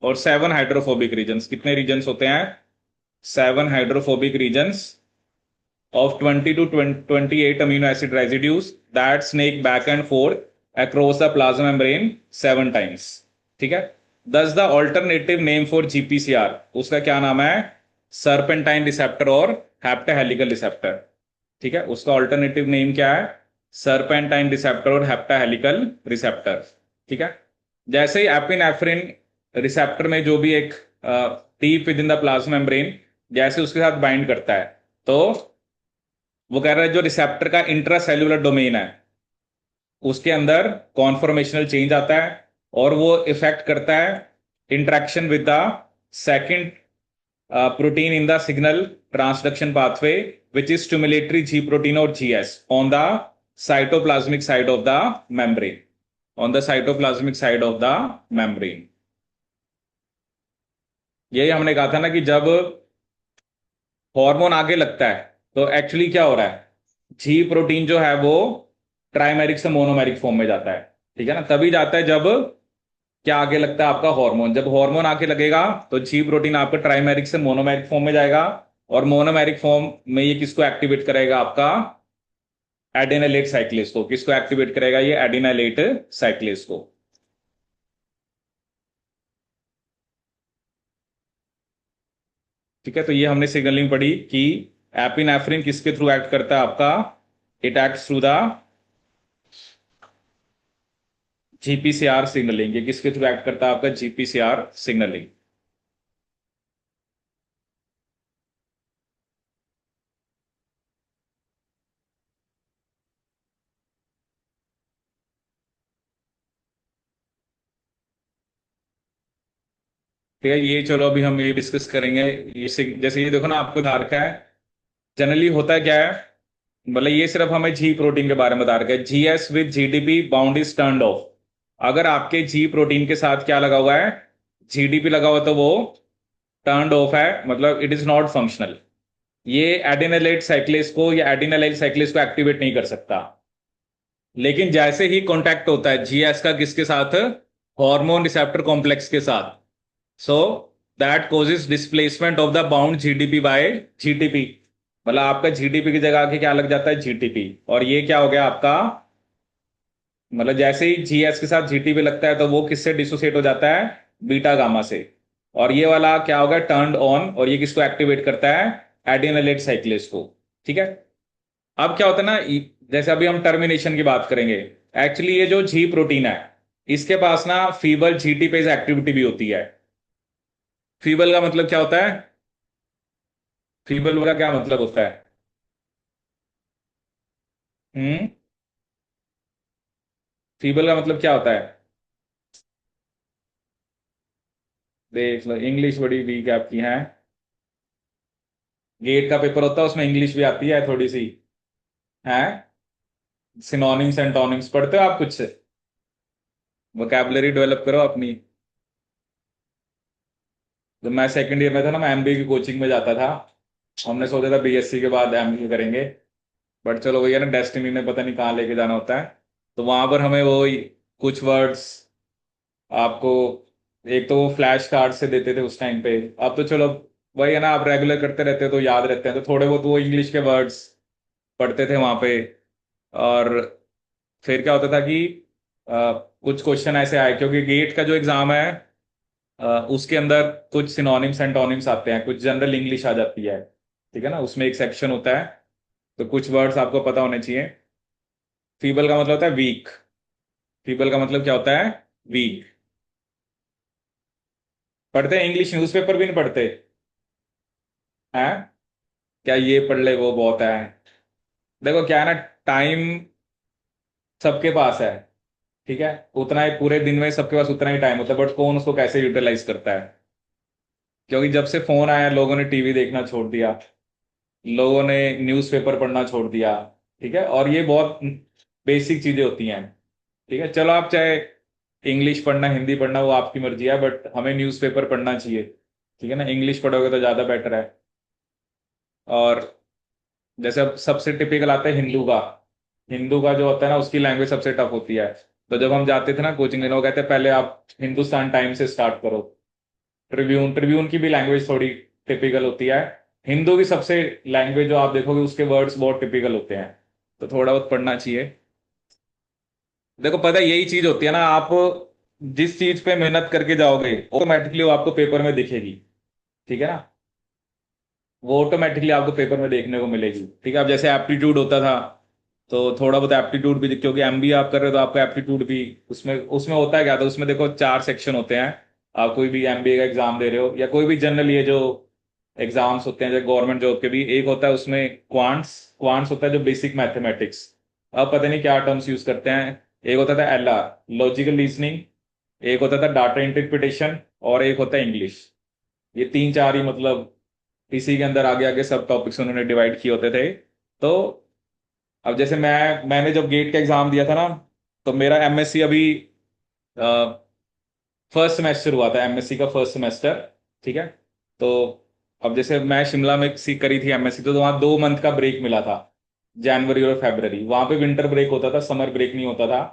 और 7 हाइड्रोफोबिक रीजन्स। कितने रीजन्स होते हैं, 7 hydrophobic regions of 20 to 28 amino acid residues that snake back and forth across the plasma membrane 7 times। ठीक है। Thus the alternative name for GPCR उसका क्या नाम है, serpentine receptor और heptahelical receptor। ठीक है। उसका ऑल्टरनेटिव नेम क्या है, serpentine receptor और heptahelical receptor। ठीक है। जैसे ही एपिनेफ्रिन रिसेप्टर में जो भी एक deep with in the plasma membrane जैसे उसके साथ बाइंड करता है, तो वो कह रहा है जो रिसेप्टर का इंट्रासेल्यूलर डोमेन है उसके अंदर कॉन्फॉर्मेशनल चेंज आता है, और वो इफेक्ट करता है interaction with the second protein in the signal transduction pathway which is stimulatory G protein और GS on the cytoplasmic side of the membrane, on the cytoplasmic side of the membrane. यही हमने कहा था ना कि जब हार्मोन आगे लगता है तो एक्चुअली क्या हो रहा है, जी प्रोटीन जो है वो ट्राइमेरिक से मोनोमेरिक फॉर्म में जाता है। ठीक है ना, तभी जाता है जब क्या आगे लगता है आपका हार्मोन। जब हार्मोन आगे लगेगा तो जी प्रोटीन आपका ट्राइमेरिक से मोनोमेरिक फॉर्म में जाएगा, और मोनोमेरिक फॉर्म में ये किसको एक्टिवेट करेगा, आपका एडिनाइलेट साइक्लेस को। किसको एक्टिवेट करेगा, ये एडिनाइलेट साइक्लेस को। ठीक है। तो ये हमने सिग्नलिंग पढ़ी कि एपिनेफ्रिन किसके थ्रू एक्ट करता है आपका, it acts through the GPCR signalling. ये किसके थ्रू एक्ट करता है आपका, जीपीसीआर सिग्नलिंग। ठीक है। ये चलो अभी हम ये डिस्कस करेंगे। ये जैसे ये देखो ना आपको बता रखा है, जनरली होता क्या है, मतलब ये सिर्फ हमें जी प्रोटीन के बारे में बता रखा है, GS with GDP bound is turned of. अगर आपके जी प्रोटीन के साथ क्या लगा हुआ है, जीडीपी लगा हुआ, तो वो टर्न्ड ऑफ है, मतलब इट इज नॉट फंक्शनल। ये एडिनाइलेट साइक्लेस को या एडिनाइल साइक्लेस को एक्टिवेट नहीं कर सकता। लेकिन जैसे ही कांटेक्ट होता है जीएस का किसके साथ, हार्मोन रिसेप्टर कॉम्प्लेक्स के साथ, so that causes displacement of the bound GDP bye GTP. मतलब आपका जीडीपी की जगह आके क्या लग जाता है, जीटीपी। और ये क्या हो गया आपका, मतलब जैसे ही जीएस के साथ जीटीपी लगता है तो वो किससे डिसोसिएट हो जाता है, बीटा गामा से। और ये वाला क्या होगा, टर्न्ड ऑन, और ये किसको एक्टिवेट करता है, एडिनाइलेट साइक्लेस को। ठीक है। अब क्या होता है ना, जैसे अभी हम टर्मिनेशन की बात करेंगे, एक्चुअली ये जो जी प्रोटीन है इसके पास ना फीबल जीटी पेज एक्टिविटी भी होती है। फीबल का मतलब क्या होता है, फीबल का क्या मतलब होता है, हम्म, फीबल का मतलब क्या होता है, देख लो, इंग्लिश बड़ी वीक है आपकी है। गेट का पेपर होता है, उसमें इंग्लिश भी आती है थोड़ी सी। है, सिनोनिम्स एंटोनिम्स पढ़ते हो आप कुछ? वोकैबुलरी डेवलप करो अपनी। जब मैं सेकंड ईयर में था ना, मैं एमबीए की कोचिंग में जाता था। हमने सोचा था बीएससी के बाद एमबीए करेंगे, बट चलो भैया ना, डेस्टिनी ने पता नहीं कहाँ लेके जाना होता है। तो वहां पर हमें वो कुछ वर्ड्स आपको, एक तो वो फ्लैश कार्ड से देते थे उस टाइम पे। अब तो चलो वही है ना, आप रेगुलर करते रहते हो तो याद रहते हैं, तो थोड़े बहुत वो इंग्लिश के वर्ड्स पढ़ते थे वहां पे। और फिर क्या होता था कि कुछ क्वेश्चन ऐसे आए, क्योंकि गेट का जो एग्जाम है उसके अंदर कुछ सिनोनिम्स एंटोनिम्स आते हैं, कुछ जनरल इंग्लिश आ जाती है। ठीक है ना, उसमें एक सेक्शन होता है। तो कुछ वर्ड्स आपको पता होने चाहिए। फीबल का मतलब होता है वीक। फीबल का मतलब क्या होता है? वीक। पढ़ते हैं इंग्लिश न्यूज़पेपर भी नहीं पढ़ते हैं? क्या ये पढ़ ले वो बहुत है? देखो क्या है ना, टाइम सबके पास है। ठीक है, उतना ही पूरे दिन में सबके पास उतना ही टाइम होता है, बट कौन उसको कैसे यूटिलाइज करता है। क्योंकि जब से फोन आया, लोगों ने टीवी देखना छोड़ दिया, लोगों ने न्यूज़पेपर पढ़ना छोड़ दिया। ठीक है, और ये बहुत बेसिक चीजें होती हैं। ठीक है, चलो आप चाहे इंग्लिश पढ़ना हिंदी पढ़ना वो आपकी मर्जी है, बट हमें न्यूज़पेपर पढ़ना चाहिए। ठीक है ना, इंग्लिश पढ़ोगे तो ज्यादा बेटर है। और जैसे अब सबसे टिपिकल आता है हिंदू का। हिंदू का जो होता है ना, उसकी लैंग्वेज सबसे टफ होती है। तो जब हम जाते थे ना कोचिंग लेने, वो कहते हैं पहले आप हिंदुस्तान टाइम से स्टार्ट करो। ट्रिब्यून ट्रिब्यून की भी लैंग्वेज थोड़ी टिपिकल होती है। हिंदू की सबसे लैंग्वेज जो आप देखोगे, उसके वर्ड्स बहुत टिपिकल होते हैं। तो थोड़ा बहुत पढ़ना चाहिए। देखो पता है, यही चीज होती है ना, आप जिस चीज पे मेहनत करके जाओगे ऑटोमेटिकली वो आपको पेपर में दिखेगी। ठीक है ना, वो ऑटोमेटिकली आपको पेपर में देखने को मिलेगी। ठीक है, अब जैसे एप्टीट्यूड होता था, तो थोड़ा बहुत एप्टीट्यूड भी, क्योंकि एमबीए आप कर रहे हो तो आपका एप्टीट्यूड भी उसमें उसमें होता है क्या था, उसमें देखो 4 सेक्शन होते हैं। आप कोई भी एमबीए का एग्जाम दे रहे हो या कोई भी जनरल ये जो एग्जाम्स होते हैं जैसे गवर्नमेंट जॉब के भी, एक होता है उसमें क्वांट्स। क्वांट्स होता है जो बेसिक मैथमेटिक्स। अब पता नहीं क्या टर्म्स यूज करते हैं। एक होता था एलआर, लॉजिकल रीजनिंग। एक होता था डाटा इंटरप्रिटेशन। और एक होता है इंग्लिश। ये तीन चार ही मतलब इसी के अंदर आगे आगे सब टॉपिक्स उन्होंने डिवाइड किए होते थे। तो अब जैसे मैंने जब गेट का एग्जाम दिया था ना, तो मेरा एमएससी अभी फर्स्ट सेमेस्टर हुआ था, एमएससी का फर्स्ट सेमेस्टर। ठीक है, तो अब जैसे मैं शिमला में सी करी थी एमएससी, तो वहाँ 2 मंथ का ब्रेक मिला था, जनवरी और फरवरी। वहाँ पे विंटर ब्रेक होता था, समर ब्रेक नहीं होता था।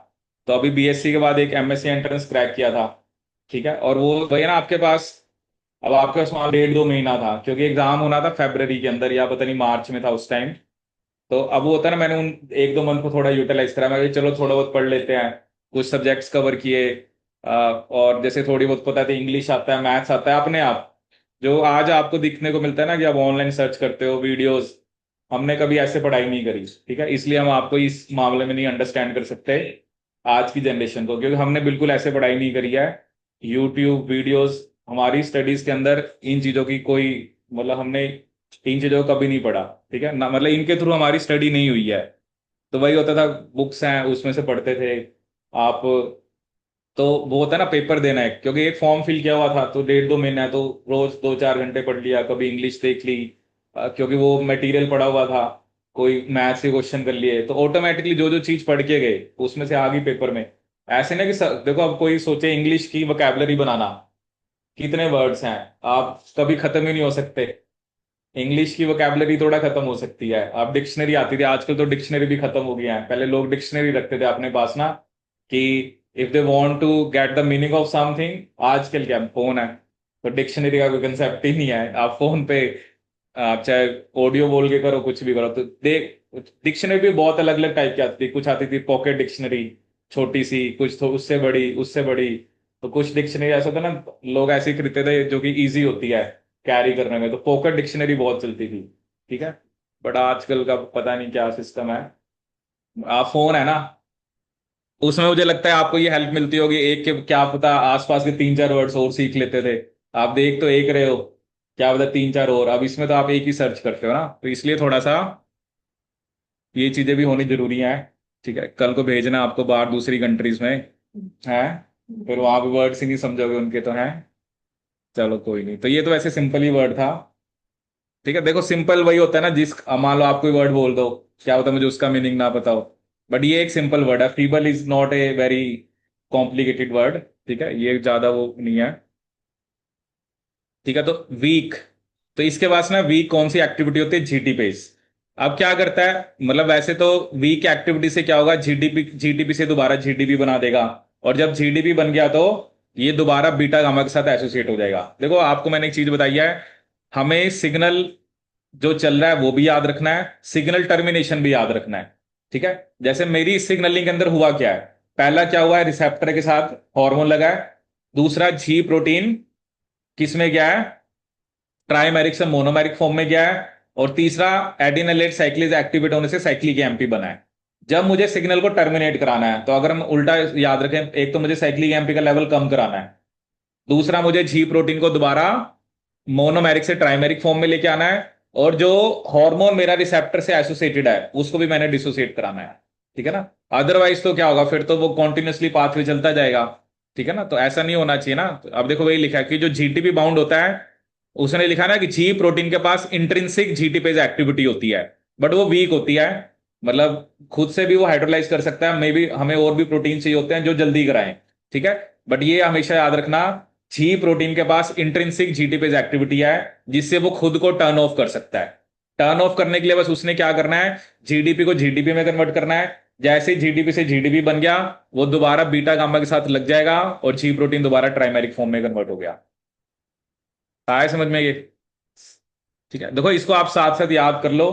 तो अभी बीएससी के बाद एक एमएससी एंट्रेंस क्रैक किया था। ठीक है, और वो वही ना आपके पास, अब आपके पास वहाँ 1.5 2 महीना था, क्योंकि एग्जाम होना था फरवरी के अंदर या पता नहीं मार्च में था उस टाइम। तो अब वो होता है ना, मैंने उन 1 2 मंथ को थोड़ा यूटिलाइज करा। मैं कहा, चलो थोड़ा बहुत पढ़ लेते हैं। कुछ सब्जेक्ट्स कवर किए। और जैसे थोड़ी बहुत पता थी, इंग्लिश आता है, मैथ्स आता है अपने आप। जो आज आपको दिखने को मिलता है ना कि आप ऑनलाइन सर्च करते हो वीडियोस, हमने कभी ऐसे पढ़ाई नहीं करी। ठीक है, इसलिए हम आपको इस मामले में नहीं अंडरस्टैंड कर सकते आज की जनरेशन को, क्योंकि हमने बिल्कुल ऐसे पढ़ाई नहीं करी है। यूट्यूब वीडियोस, हमारी स्टडीज के अंदर इन चीजों की कोई, मतलब हमने इन चीजों को कभी नहीं पढ़ा। ठीक है ना, मतलब इनके थ्रू हमारी स्टडी नहीं हुई है। तो वही होता था, बुक्स हैं उसमें से पढ़ते थे आप। तो वो होता है ना, पेपर देना है, क्योंकि एक फॉर्म फिल किया हुआ था तो 1.5 2 महीना है, तो रोज 2 4 घंटे पढ़ लिया, कभी इंग्लिश देख ली, क्योंकि वो मटेरियल पढ़ा हुआ था। कोई मैथ्स के क्वेश्चन कर लिए, तो ऑटोमेटिकली जो जो चीज पढ़ के गए उसमें से आ गई पेपर में। ऐसे ना कि देखो, अब कोई सोचे इंग्लिश की वोकैबुलरी बनाना, कितने वर्ड्स हैं, आप कभी खत्म ही नहीं हो सकते। इंग्लिश की वोकैबुलरी थोड़ा खत्म हो सकती है। अब डिक्शनरी आती थी, आजकल तो डिक्शनरी भी खत्म हो गई है। पहले लोग डिक्शनरी रखते थे अपने पास ना, कि if they want to get the meaning of something. आजकल क्या, फोन है, तो डिक्शनरी का कोई कंसेप्ट ही नहीं है। आप फोन पे आप चाहे ऑडियो बोल के करो, कुछ भी करो, तो देख, डिक्शनरी भी बहुत अलग अलग टाइप की आती थी। कुछ आती थी पॉकेट डिक्शनरी, छोटी सी, कुछ तो उससे बड़ी, उससे बड़ी। तो कुछ डिक्शनरी ऐसा था ना, लोग ऐसे ही खरीदते थे जो कि इजी होती है कैरी करने में, तो पॉकेट डिक्शनरी बहुत चलती थी। ठीक है, बट आजकल का पता नहीं क्या सिस्टम है। आप फोन है ना, उसमें मुझे लगता है आपको ये हेल्प मिलती होगी, एक के क्या पता आसपास के 3 4 वर्ड्स और सीख लेते थे। आप देख तो एक रहे हो, क्या पता 3 4 और। अब इसमें तो आप एक ही सर्च करते हो ना, तो इसलिए थोड़ा सा ये चीजें भी होनी जरूरी है। ठीक है, कल को भेजना आपको बाहर दूसरी कंट्रीज में है, फिर वहां पे वर्ड्स ही नहीं समझोगे उनके, तो है। चलो कोई नहीं, तो ये तो वैसे सिंपल ही वर्ड था। ठीक है, देखो सिंपल वही होता है ना, जिस मान लो आप कोई वर्ड बोल दो, क्या होता है मुझे उसका मीनिंग ना पता हो। बट ये एक सिंपल वर्ड है, feeble is not a very complicated word. ठीक है, ये ज्यादा वो नहीं है। ठीक है, तो वीक, तो इसके पास ना वीक कौन सी एक्टिविटी होती है, जीटी पेज। अब क्या करता है, मतलब वैसे तो वीक एक्टिविटी से क्या होगा, जीडीपी जीडीपी से दोबारा जीडीपी बना देगा। और जब जीडीपी बन गया तो ये दोबारा बीटा गामा के साथ एसोसिएट हो जाएगा। देखो आपको मैंने एक चीज बताई है, हमें सिग्नल जो चल रहा है वो भी याद रखना है, सिग्नल टर्मिनेशन भी याद रखना है। ठीक है, जैसे मेरी सिग्नलिंग के अंदर हुआ क्या है, पहला क्या हुआ है, रिसेप्टर के साथ हार्मोन लगा है। दूसरा जी प्रोटीन किस में गया है, ट्राइमेरिक से मोनोमेरिक फॉर्म में गया है। और तीसरा एडिनोलेट साइक्लेज एक्टिवेट होने से साइक्लिक एमपी बना है। जब मुझे सिग्नल को टर्मिनेट कराना है, तो अगर हम उल्टा याद रखें, एक तो मुझे साइक्लिक एमपी का लेवल कम कराना है, दूसरा मुझे जी प्रोटीन को दोबारा मोनोमेरिक से ट्राइमेरिक फॉर्म में लेके आना है, और जो हार्मोन मेरा रिसेप्टर से एसोसिएटेड है उसको भी मैंने डिसोसिएट कराना है। ठीक है ना, अदरवाइज तो क्या होगा, फिर तो वो कॉन्टिन्यूसली पाथवे चलता जाएगा। ठीक है ना, तो ऐसा नहीं होना चाहिए ना। तो अब देखो वही लिखा है कि जो जीटीपी बाउंड होता है, उसने लिखा ना कि जी प्रोटीन के पास इंट्रिंसिक जीटीपेज एक्टिविटी होती है, बट वो वीक होती है। मतलब खुद से भी वो हाइड्रोलाइज कर सकता है, मे बी हमें और भी प्रोटीन चाहिए होते हैं जो जल्दी कराएं। ठीक है, बट ये हमेशा याद रखना, जी प्रोटीन के पास इंट्रिंसिक जीटीपेज एक्टिविटी है, जिससे वो खुद को टर्न ऑफ कर सकता है। टर्न ऑफ करने के लिए बस उसने क्या करना है, जीडीपी को जीडीपी में कन्वर्ट करना है। जैसे जीडीपी से जीडीपी बन गया, वो दोबारा बीटा गामा के साथ लग जाएगा, और जी प्रोटीन दोबारा ट्राइमेरिक फॉर्म में कन्वर्ट हो गया। आया समझ में ये। ठीक है, देखो इसको आप साथ साथ याद कर लो,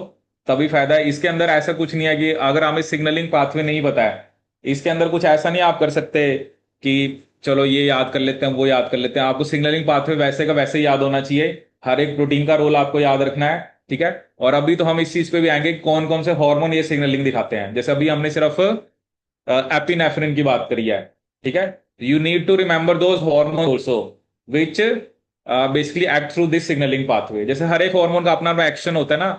तभी फायदा है। इसके अंदर ऐसा कुछ नहीं है कि अगर हमें सिग्नलिंग पाथवे नहीं पता है, इसके अंदर कुछ ऐसा नहीं आप कर सकते कि चलो ये याद कर लेते हैं वो याद कर लेते हैं। आपको सिग्नलिंग पाथवे वैसे का वैसे ही याद होना चाहिए, हर एक प्रोटीन का रोल आपको याद रखना है। ठीक है, और अभी तो हम इस चीज पे भी आएंगे कि कौन कौन से हार्मोन ये सिग्नलिंग दिखाते हैं। जैसे अभी हमने सिर्फ एपिनेफ्रिन की बात करी है। ठीक है, you need to remember those hormone also which basically act through this signalling pathway. जैसे हर एक हार्मोन का अपना एक्शन होता है ना,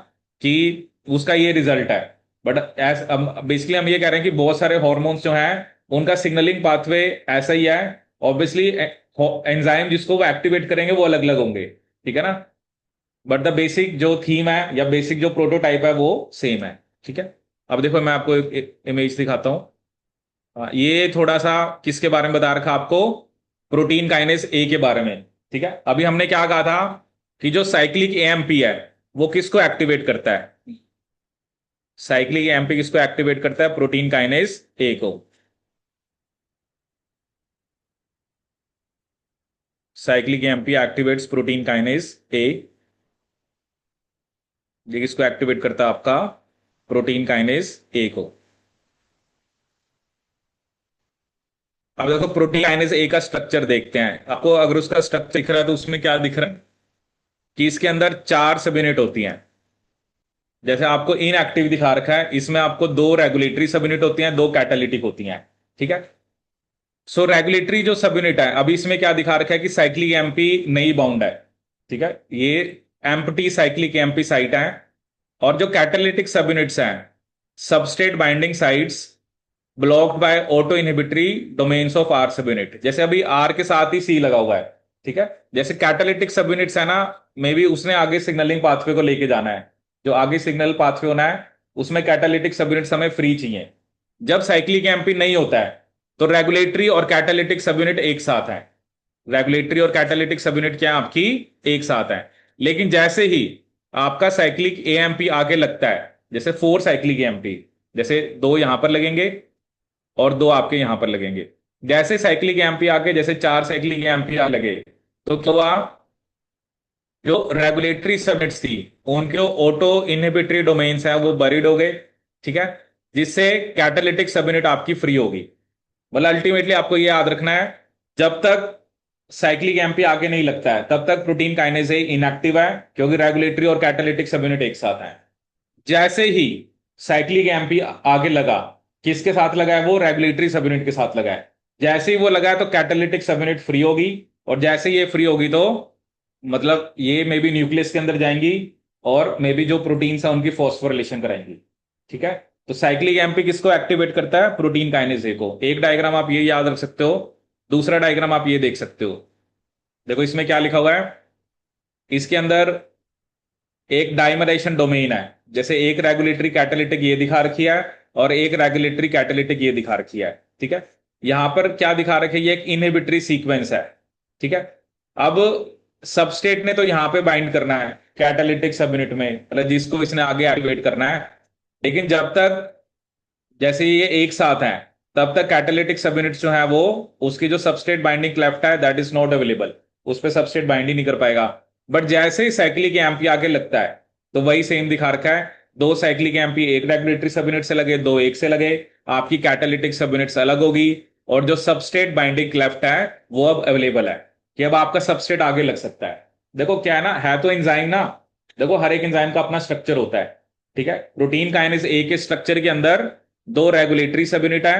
कि उसका ये रिजल्ट है। बट एज बेसिकली हम ये कह रहे हैं कि बहुत सारे हॉर्मोन्स जो हैं उनका सिग्नलिंग पाथवे ऐसा ही है। ऑब्वियसली एंजाइम जिसको वो एक्टिवेट करेंगे वो अलग अलग होंगे। ठीक है ना, बट द बेसिक जो थीम है या बेसिक जो प्रोटोटाइप है वो सेम है। ठीक है, अब देखो मैं आपको एक इमेज दिखाता हूँ। ये थोड़ा सा किसके बारे में बता रखा आपको, प्रोटीन काइनेज ए के बारे में। ठीक है, अभी हमने क्या कहा था कि जो साइक्लिक एएमपी है वो किसको एक्टिवेट करता है, साइक्लिक एएमपी किसको एक्टिवेट करता है, प्रोटीन काइनेज ए को। Cyclic AMP activates protein kinase ए। ये किसको एक्टिवेट करता है, आपका प्रोटीन काइनेज ए को। अब देखो प्रोटीन काइनेज ए का स्ट्रक्चर देखते हैं, आपको अगर उसका स्ट्रक्चर दिख रहा है तो उसमें क्या दिख रहा है कि इसके अंदर 4 सब यूनिट होती हैं। जैसे आपको इनएक्टिव दिखा रखा है, इसमें आपको 2 रेगुलेटरी सब यूनिट होती हैं, 2 कैटालिटिक होती हैं। ठीक है, सो रेगुलेटरी जो सब यूनिट है, अभी इसमें क्या दिखा रखा है कि साइक्लिक एमपी नई बाउंड है। ठीक है, ये एम्प्टी साइक्लिक एमपी साइट है। और जो कैटालिटिक सब यूनिट्स हैं, substrate binding sites blocked by autoinhibitory domains of R subunit. जैसे अभी आर के साथ ही सी लगा हुआ है। ठीक है, जैसे कैटालिटिक सब यूनिट्स है ना, मे बी उसने आगे सिग्नलिंग पाथवे को लेके जाना है, जो आगे सिग्नल पाथवे होना है उसमें कैटालिटिक सब यूनिट्स हमें फ्री चाहिए। जब साइक्लिक एमपी नहीं होता है, तो रेगुलेटरी और कैटालिटिक सब यूनिट एक साथ है। रेगुलेटरी और कैटालिटिक सब यूनिट क्या है आपकी, एक साथ है। लेकिन जैसे ही आपका साइक्लिक एएमपी आगे लगता है, जैसे 4 साइक्लिक एएमपी, जैसे 2 यहां पर लगेंगे और 2 आपके यहां पर लगेंगे। जैसे साइक्लिक एएमपी आके जैसे 4 साइक्लिक एएमपी आ लगे, तो क्या हुआ, जो रेगुलेटरी सबनेट्स थी उनके ऑटो इनहिबिटरी डोमेन्स है वो बरीड हो गए। ठीक है, जिससे कैटालिटिक सबयूनिट आपकी फ्री होगी। मतलब अल्टीमेटली आपको ये याद रखना है, जब तक साइक्लिक एमपी आगे नहीं लगता है तब तक प्रोटीन काइनेज इनएक्टिव है, क्योंकि रेगुलेटरी और कैटालिटिक सबयूनिट एक साथ है। जैसे ही साइक्लिक एमपी आगे लगा, किसके साथ लगा है, वो रेगुलेटरी सबयूनिट के साथ लगा है। जैसे ही वो लगा है तो कैटालिटिक सबयूनिट फ्री होगी, और जैसे ही ये फ्री होगी तो मतलब ये मे बी न्यूक्लियस के अंदर जाएंगी, और मे बी जो प्रोटीन्स है उनकी फॉस्फोरिलेशन कराएंगी। ठीक है, तो साइक्लिक एमपी किसको एक्टिवेट करता है, प्रोटीन काइनेज ए को। एक डायग्राम आप ये याद रख सकते हो, दूसरा डायग्राम आप ये देख सकते हो। देखो इसमें क्या लिखा हुआ है, इसके अंदर एक डाइमरेशन डोमेन है, जैसे एक रेगुलेटरी कैटालिटिक ये दिखा रखी है और एक रेगुलेटरी कैटालिटिक ये दिखा रखी है, ठीक है। यहां पर क्या दिखा रखी है, ये एक इनहिबिटरी सीक्वेंस है, ठीक है। अब सबस्टेट ने तो यहां पे बाइंड करना है कैटालिटिक सबयूनिट में, मतलब जिसको इसने आगे एक्टिवेट करना है, लेकिन जब तक जैसे ये एक साथ हैं तब तक कैटालिटिक सबयूनिट्स जो है वो, उसकी जो सबस्ट्रेट बाइंडिंग क्लेफ्ट है दैट इज नॉट अवेलेबल, उस पर सबस्ट्रेट बाइंड ही नहीं कर पाएगा। बट जैसे ही साइक्लिक एम्पी आगे लगता है तो वही सेम दिखा रखा है, दो साइक्लिक एम्पी एक रेगुलेटरी सबयूनिट से लगे, दो एक से लगे, आपकी कैटालिटिक सबयूनिट्स अलग होगी, और जो सबस्ट्रेट बाइंडिंग क्लेफ्ट है वो अब अवेलेबल है कि अब आपका सबस्ट्रेट आगे लग सकता है। देखो क्या है ना, है तो एंजाइम ना, देखो हर एक एंजाइम का अपना स्ट्रक्चर होता है, ठीक है। प्रोटीन काइनेज ए के स्ट्रक्चर के अंदर दो रेगुलेटरी सब यूनिट है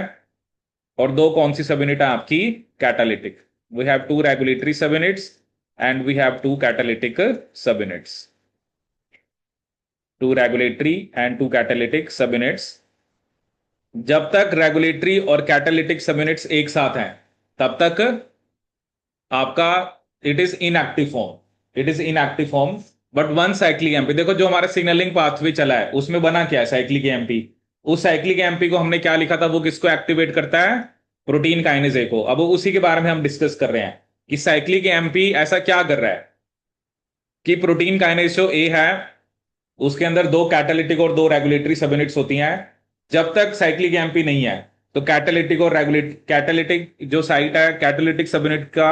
और दो कौन सी सब यूनिट है आपकी, catalytic. We have two regulatory subunits and we have two catalytic subunits, two regulatory and two catalytic subunits. जब तक रेगुलेटरी और कैटालिटिक सब यूनिट्स एक साथ हैं तब तक आपका it is inactive form, it is inactive form. But one cyclic MP, देखो जो हमारा सिग्नलिंग पाथवे चला है उसमें बना क्या है, साइक्लिक एमपी। उस साइक्लिक एमपी को हमने क्या लिखा था, वो किसको एक्टिवेट करता है, प्रोटीन काइनेज ए को। अब उसी के बारे में हम डिस्कस कर रहे हैं कि साइक्लिक एमपी ऐसा क्या कर रहा है कि प्रोटीन काइनेज जो ए है उसके अंदर दो कैटालिटिक और दो रेगुलेटरी सब यूनिट्स होती हैं। जब तक साइक्लिक एमपी नहीं है तो कैटालिटिक और रेगुलेट कैटालिटिक जो साइट है कैटालिटिक सब यूनिट का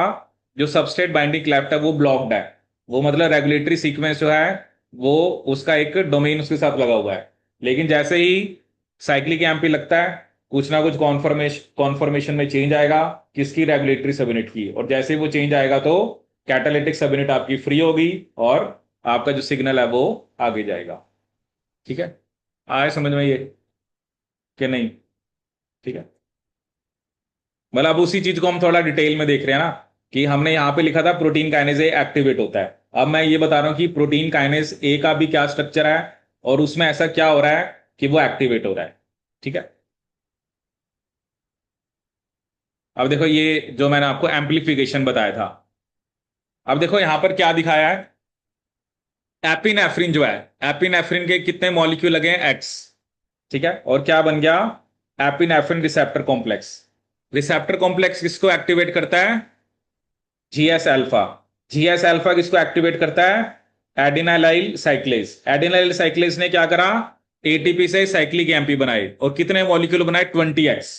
जो सबस्ट्रेट बाइंडिंग क्लेफ्ट है वो ब्लॉक्ड है, वो मतलब रेगुलेटरी सीक्वेंस जो है वो उसका एक डोमेन उसके साथ लगा हुआ है। लेकिन जैसे ही साइक्लिक एमपी लगता है कुछ ना कुछ कॉन्फर्मेशन में चेंज आएगा किसकी, रेगुलेटरी सब यूनिट की, और जैसे ही वो चेंज आएगा तो कैटालिटिक सब यूनिट आपकी फ्री होगी और आपका जो सिग्नल है वो आगे जाएगा, ठीक है। आए समझ में ये कि नहीं, ठीक है। मतलब अब उसी चीज को हम थोड़ा डिटेल में देख रहे हैं ना, कि हमने यहां पे लिखा था प्रोटीन काइनेज ए एक्टिवेट होता है, अब मैं ये बता रहा हूं कि प्रोटीन काइनेज ए का भी क्या स्ट्रक्चर है और उसमें ऐसा क्या हो रहा है कि वो एक्टिवेट हो रहा है, ठीक है। अब देखो ये जो मैंने आपको एम्पलीफिकेशन बताया था, अब देखो यहां पर क्या दिखाया है, एपिनेफ्रिन जो है, एपिनेफ्रिन के कितने मॉलिक्यूल लगे हैं, एक्स, ठीक है। और क्या बन गया, epinephrine receptor complex. Receptor complex किसको एक्टिवेट करता है, जीएस अल्फा। जीएस अल्फा किसको एक्टिवेट करता है, एडिनाइलाइल साइक्लेज। एडिनाइल साइक्लेज ने क्या करा, एटीपी से साइक्लिक एमपी बनाए और कितने मॉलिक्यूल बनाए, 20x।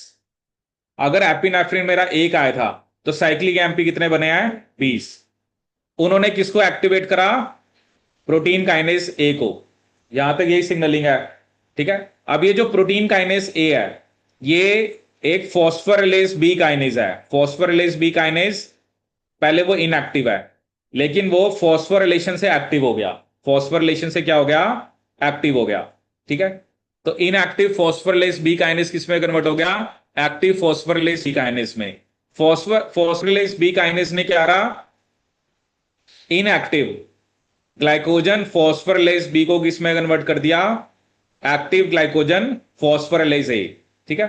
अगर एपिनेफ्रिन मेरा एक आया था तो साइक्लिक एमपी कितने बने हैं, 20। उन्होंने किसको एक्टिवेट करा, प्रोटीन काइनेज ए को। यहां तक यही सिग्नलिंग है, ठीक है। अब ये जो प्रोटीन काइनेज ए है ये एक फॉस्फोरिलेज बी काइनेज है। फॉस्फोरिलेज बी काइनेज पहले वो इनएक्टिव है लेकिन वो फॉस्फोरिलेशन से एक्टिव हो गया, फॉस्फोरिलेशन से क्या हो गया, एक्टिव हो गया, ठीक है। तो इनएक्टिव फॉस्फोरिलेज बी काइनेज किस में कन्वर्ट हो गया, एक्टिव फॉस्फोरिलेज बी काइनेज में। फॉस्फोरिलेज बी काइनेज ने क्या करा, इनएक्टिव ग्लाइकोजन फॉस्फोरिलेज बी को किस में कन्वर्ट कर दिया, एक्टिव ग्लाइकोजन फॉस्फोरिलेज ए, ठीक है।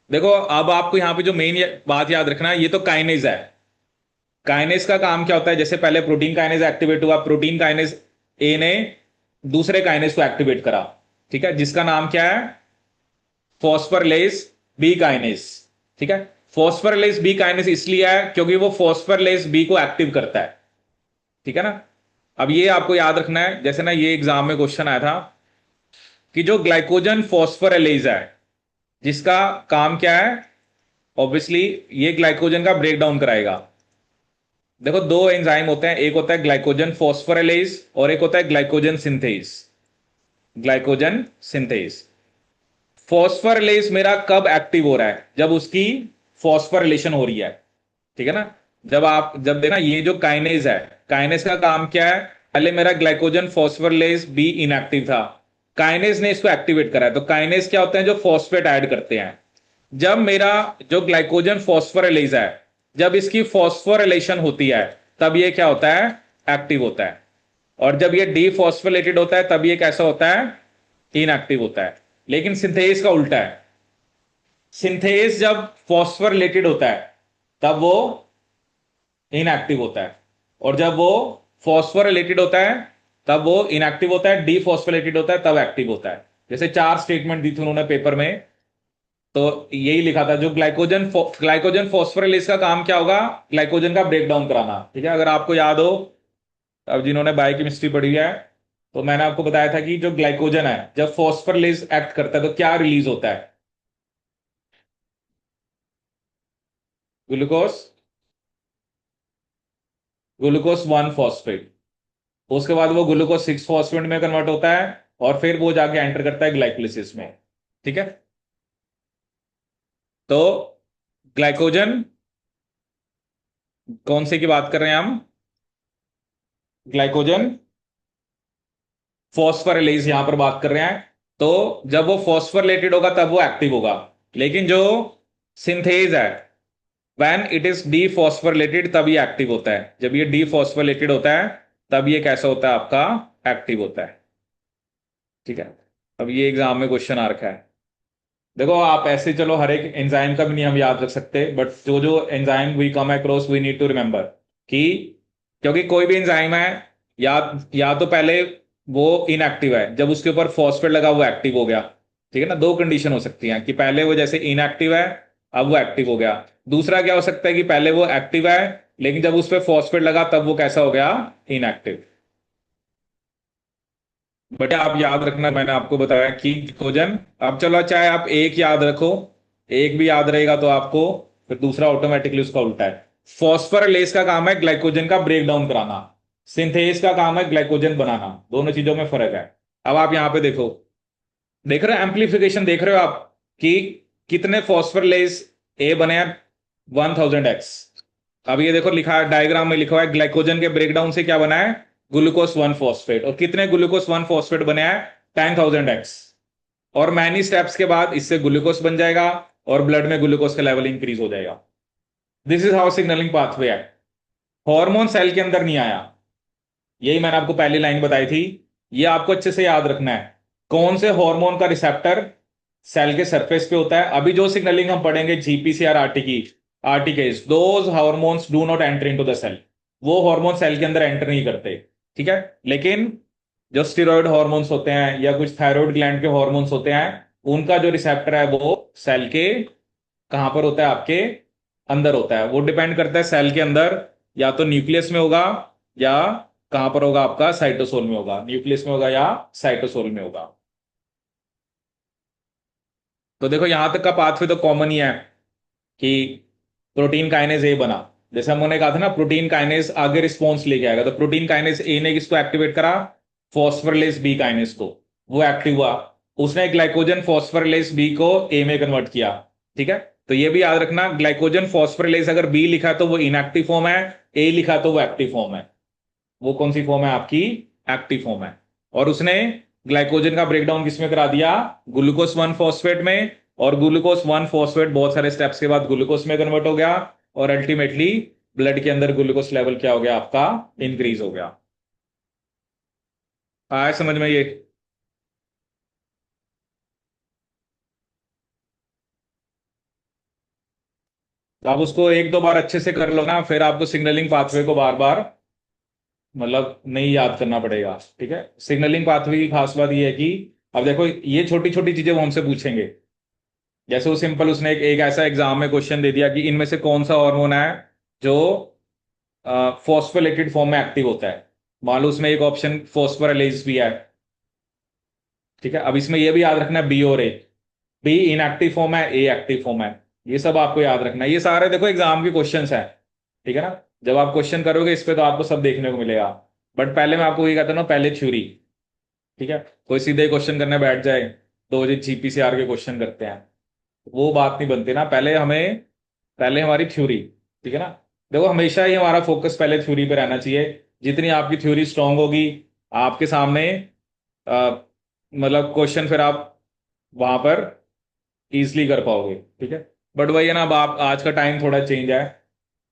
देखो अब आपको यहां पे जो मेन बात याद रखना है, ये तो काइनेज है। काइनेज का काम क्या होता है, जैसे पहले प्रोटीन काइनेज एक्टिवेट हुआ, प्रोटीन काइनेज ए ने दूसरे काइनेज को एक्टिवेट करा, ठीक है, जिसका नाम क्या है, फॉस्फोरिलेज बी काइनेज, ठीक है। फॉस्फोरिलेज बी काइनेज इसलिए है क्योंकि वो फॉस्फोरिलेज बी को एक्टिव करता है, ठीक है ना। अब ये आपको याद रखना है, जैसे ना ये एग्जाम में क्वेश्चन आया था कि जो ग्लाइकोजन फॉस्फोरिलेज है जिसका काम क्या है, ऑब्वियसली ये ग्लाइकोजन का ब्रेक डाउन कराएगा। देखो दो एंजाइम होते हैं, एक होता है ग्लाइकोजन फॉस्फोरिलेज और एक होता है ग्लाइकोजन सिंथेज। ग्लाइकोजन सिंथेज, फॉस्फोरिलेज मेरा कब एक्टिव हो रहा है, जब उसकी फॉस्फोरिलेशन हो रही है, ठीक है ना। जब देखना ये जो काइनेज है, काइनेज का काम क्या है, पहले मेरा ग्लाइकोजन फॉस्फोरिलेज बी इनएक्टिव था, काइनेज ने इसको एक्टिवेट करा है। तो काइनेज क्या होते हैं, जो फॉस्फेट ऐड करते हैं। जब मेरा जो ग्लाइकोजन फॉस्फोरिलेज है जब इसकी फॉस्फोरिलेशन होती है तब ये क्या होता है, एक्टिव होता है। और जब ये डीफॉस्फोलेटेड होता है तब ये कैसा होता है, इनएक्टिव होता है। लेकिन सिंथेज का उल्टा है, सिंथेज जब फॉस्फोरिलेटेड होता है तब वो इनएक्टिव होता है। और जब वो फॉस्फोरिलेटेड होता है तब वो इनएक्टिव होता है, डीफॉस्फोरिलेटेड होता है तब एक्टिव होता है। जैसे चार स्टेटमेंट दी थी उन्होंने पेपर में, तो यही लिखा था जो ग्लाइकोजन फॉस्फोरिलेज का काम क्या होगा, ग्लाइकोजन का ब्रेकडाउन कराना। ठीक है, अगर आपको याद हो, अब जिन्होंने बायोकेमिस्ट्री पढ़ी है, तो मैंने आपको बताया था कि जो ग्लाइकोजन है जब फॉस्फोरिलेज एक्ट करता है तो क्या रिलीज होता है, ग्लूकोज, ग्लूकोज 1 फॉस्फेट। उसके बाद वो ग्लूकोज 6 फॉस्फेट में कन्वर्ट होता है और फिर वो जाके एंटर करता है ग्लाइकोलिसिस में। ठीक है, तो ग्लाइकोजन, कौन से की बात कर रहे हैं हम, ग्लाइकोजन फॉस्फोरिलेज यहां पर बात कर रहे हैं। तो जब वो फॉस्फोरिलेटेड होगा तब वो एक्टिव होगा, लेकिन जो सिंथेज है व्हेन इट इज डीफॉस्फोरिलेटेड तब ये एक्टिव होता है। जब ये डीफॉस्फोरिलेटेड होता है तब ये कैसा होता है आपका, एक्टिव होता है। ठीक है, अब ये एग्जाम में क्वेश्चन आ रखा है। देखो आप ऐसे, चलो हर एक एंजाइम का भी नहीं हम याद रख सकते, बट जो जो enzyme we come across we need to remember कि, क्योंकि कोई भी एंजाइम है, या या तो पहले वो इनएक्टिव है, जब उसके ऊपर फॉस्फेट लगा वो एक्टिव हो गया। ठीक है ना, दो कंडीशन हो सकती हैं कि पहले वो जैसे इनएक्टिव है अब वो एक्टिव हो गया। दूसरा क्या हो सकता है कि पहले वो एक्टिव है लेकिन जब उस पर फॉस्फेट लगा तब वो कैसा हो गया, इनएक्टिव। बट आप याद रखना, मैंने आपको बताया कि ग्लाइकोजन, अब चलो चाहे आप एक याद रखो, एक भी याद रहेगा तो आपको फिर दूसरा ऑटोमेटिकली उसका उल्टा है। फॉस्फोरिलेज का काम है ग्लाइकोजन का ब्रेक डाउन कराना, सिंथेज का काम है ग्लाइकोजन बनाना, दोनों चीजों में फर्क है। अब आप यहां पे देखो, देख रहे हो एम्पलीफिकेशन, देख रहे हो आप कि कितने फॉस्फोरिलेज ए बने हैं, 1000x। अब ये देखो लिखा है डायग्राम में, लिखा हुआ है ग्लाइकोजन के ब्रेकडाउन से क्या बना है, ग्लूकोज 1 फॉस्फेट। और कितने ग्लूकोज 1 फॉस्फेट बने हैं, 10,000x। और मैनी स्टेप्स के बाद इससे ग्लूकोज बन जाएगा और ब्लड में ग्लूकोज का लेवल इंक्रीज हो जाएगा। This is how signalling pathway है। हार्मोन सेल के अंदर नहीं आया, यही मैंने आपको पहली लाइन बताई थी। ये आपको अच्छे से याद रखना है, कौन से हार्मोन का रिसेप्टर सेल के सरफेस पे होता है। अभी जो सिग्नलिंग हम पढ़ेंगे जीपीसीआर आरटी की, RTKs, those hormones do not enter into the cell. वो हार्मोन सेल के अंदर एंटर नहीं करते। ठीक है, लेकिन जो स्टेरॉइड हार्मोन्स होते हैं या कुछ थायराइड ग्लैंड के हार्मोन्स होते हैं, उनका जो रिसेप्टर है वो सेल के कहां पर होता है, आपके अंदर होता है। वो डिपेंड करता है सेल के अंदर, या तो न्यूक्लियस में होगा या कहां पर होगा, आपका साइटोसोल में होगा, न्यूक्लियस में होगा या साइटोसोल में होगा। तो देखो यहां तक का पाथवे तो कॉमन ही है कि प्रोटीन काइनेज ए बना। जैसे हमने कहा था ना, प्रोटीन काइनेज आगे रिस्पॉन्स लेके आएगा, तो प्रोटीन काइनेज ए ने किसको एक्टिवेट करा, फॉस्फोरिलेज बी काइनेज को, वो एक्टिव हुआ, उसने ग्लाइकोजन फॉस्फोरिलेज बी को ए में कन्वर्ट किया। ठीक है, तो ये भी याद रखना, ग्लाइकोजन फॉस्फोरिलेज अगर बी लिखा तो वो इनएक्टिव फॉर्म है, ए लिखा तो वो एक्टिव फॉर्म है। वो कौन सी फॉर्म है आपकी, एक्टिव फॉर्म है। और उसने ग्लाइकोजन का ब्रेकडाउन किसमें करा दिया, ग्लूकोज 1 फॉस्फेट में। और ग्लूकोज 1 फॉस्फेट बहुत सारे स्टेप्स के बाद ग्लूकोज में कन्वर्ट हो गया, और अल्टीमेटली ब्लड के अंदर ग्लूकोज लेवल क्या हो गया आपका, इंक्रीज हो गया। आया समझ में ये। तो आप उसको एक दो बार अच्छे से कर लो ना, फिर आपको सिग्नलिंग पाथवे को बार बार मतलब नहीं याद करना पड़ेगा। ठीक है, सिग्नलिंग पाथवे की खास बात ये है कि अब देखो ये छोटी छोटी चीजें वो हमसे पूछेंगे। जैसे वो सिंपल उसने एक ऐसा एग्जाम में क्वेश्चन दे दिया कि इनमें से कौन सा हार्मोन है जो फॉस्फोलिपिड फॉर्म में एक्टिव होता है। मान लो उसमें एक ऑप्शन फॉस्फोराइलेज भी है। ठीक है, अब इसमें यह भी याद रखना है बी और ए, बी इनएक्टिव फॉर्म है, ए एक्टिव फॉर्म है। ये सब आपको याद रखना है, ये सारे देखो एग्जाम के क्वेश्चंस हैं। ठीक है ना, जब आप क्वेश्चन करोगे इस पे तो आपको सब देखने को मिलेगा। बट पहले मैं आपको ये कहता हूँ ना, पहले थ्योरी। ठीक है, कोई सीधे क्वेश्चन करने बैठ जाए तो जो जीपीसीआर के क्वेश्चन करते हैं, वो बात नहीं बनती ना, पहले हमें, पहले हमारी थ्योरी। ठीक है ना, देखो हमेशा ही हमारा फोकस पहले थ्योरी पे रहना चाहिए। जितनी आपकी थ्योरी स्ट्रांग होगी, आपके सामने अ, मतलब क्वेश्चन फिर आप वहां पर इजिली कर पाओगे। ठीक है, बट वही है ना, अब आप आज का टाइम थोड़ा चेंज है।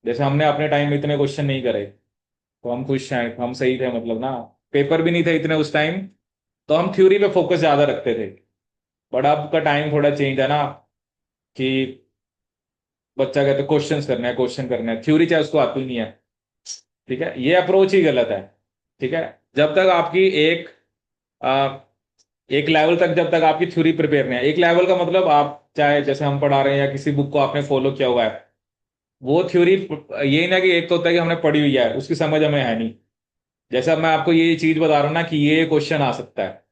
जैसे हमने अपने टाइम में इतने क्वेश्चन नहीं करे, तो हम खुश हैं, हम सही थे मतलब ना, पेपर भी नहीं थे इतने उस टाइम, तो हम थ्योरी पे फोकस ज्यादा रखते थे। बट अब का टाइम थोड़ा चेंज है ना, कि बच्चा कहते क्वेश्चंस करने हैं, क्वेश्चन करने हैं, थ्योरी चाहे उसको आती ही नहीं है। ठीक है, ये अप्रोच ही गलत है। ठीक है, जब तक आपकी आ, एक लेवल तक, जब तक आपकी थ्योरी प्रिपेयर नहीं है, एक लेवल का मतलब आप चाहे जैसे हम पढ़ा रहे हैं या किसी बुक को आपने फॉलो किया हुआ है, वो थ्योरी, ये ना कि एक तो होता है कि हमने पढ़ी हुई है उसकी समझ हमें है नहीं। जैसे अब मैं आपको ये चीज बता रहा हूँ ना कि ये क्वेश्चन आ सकता है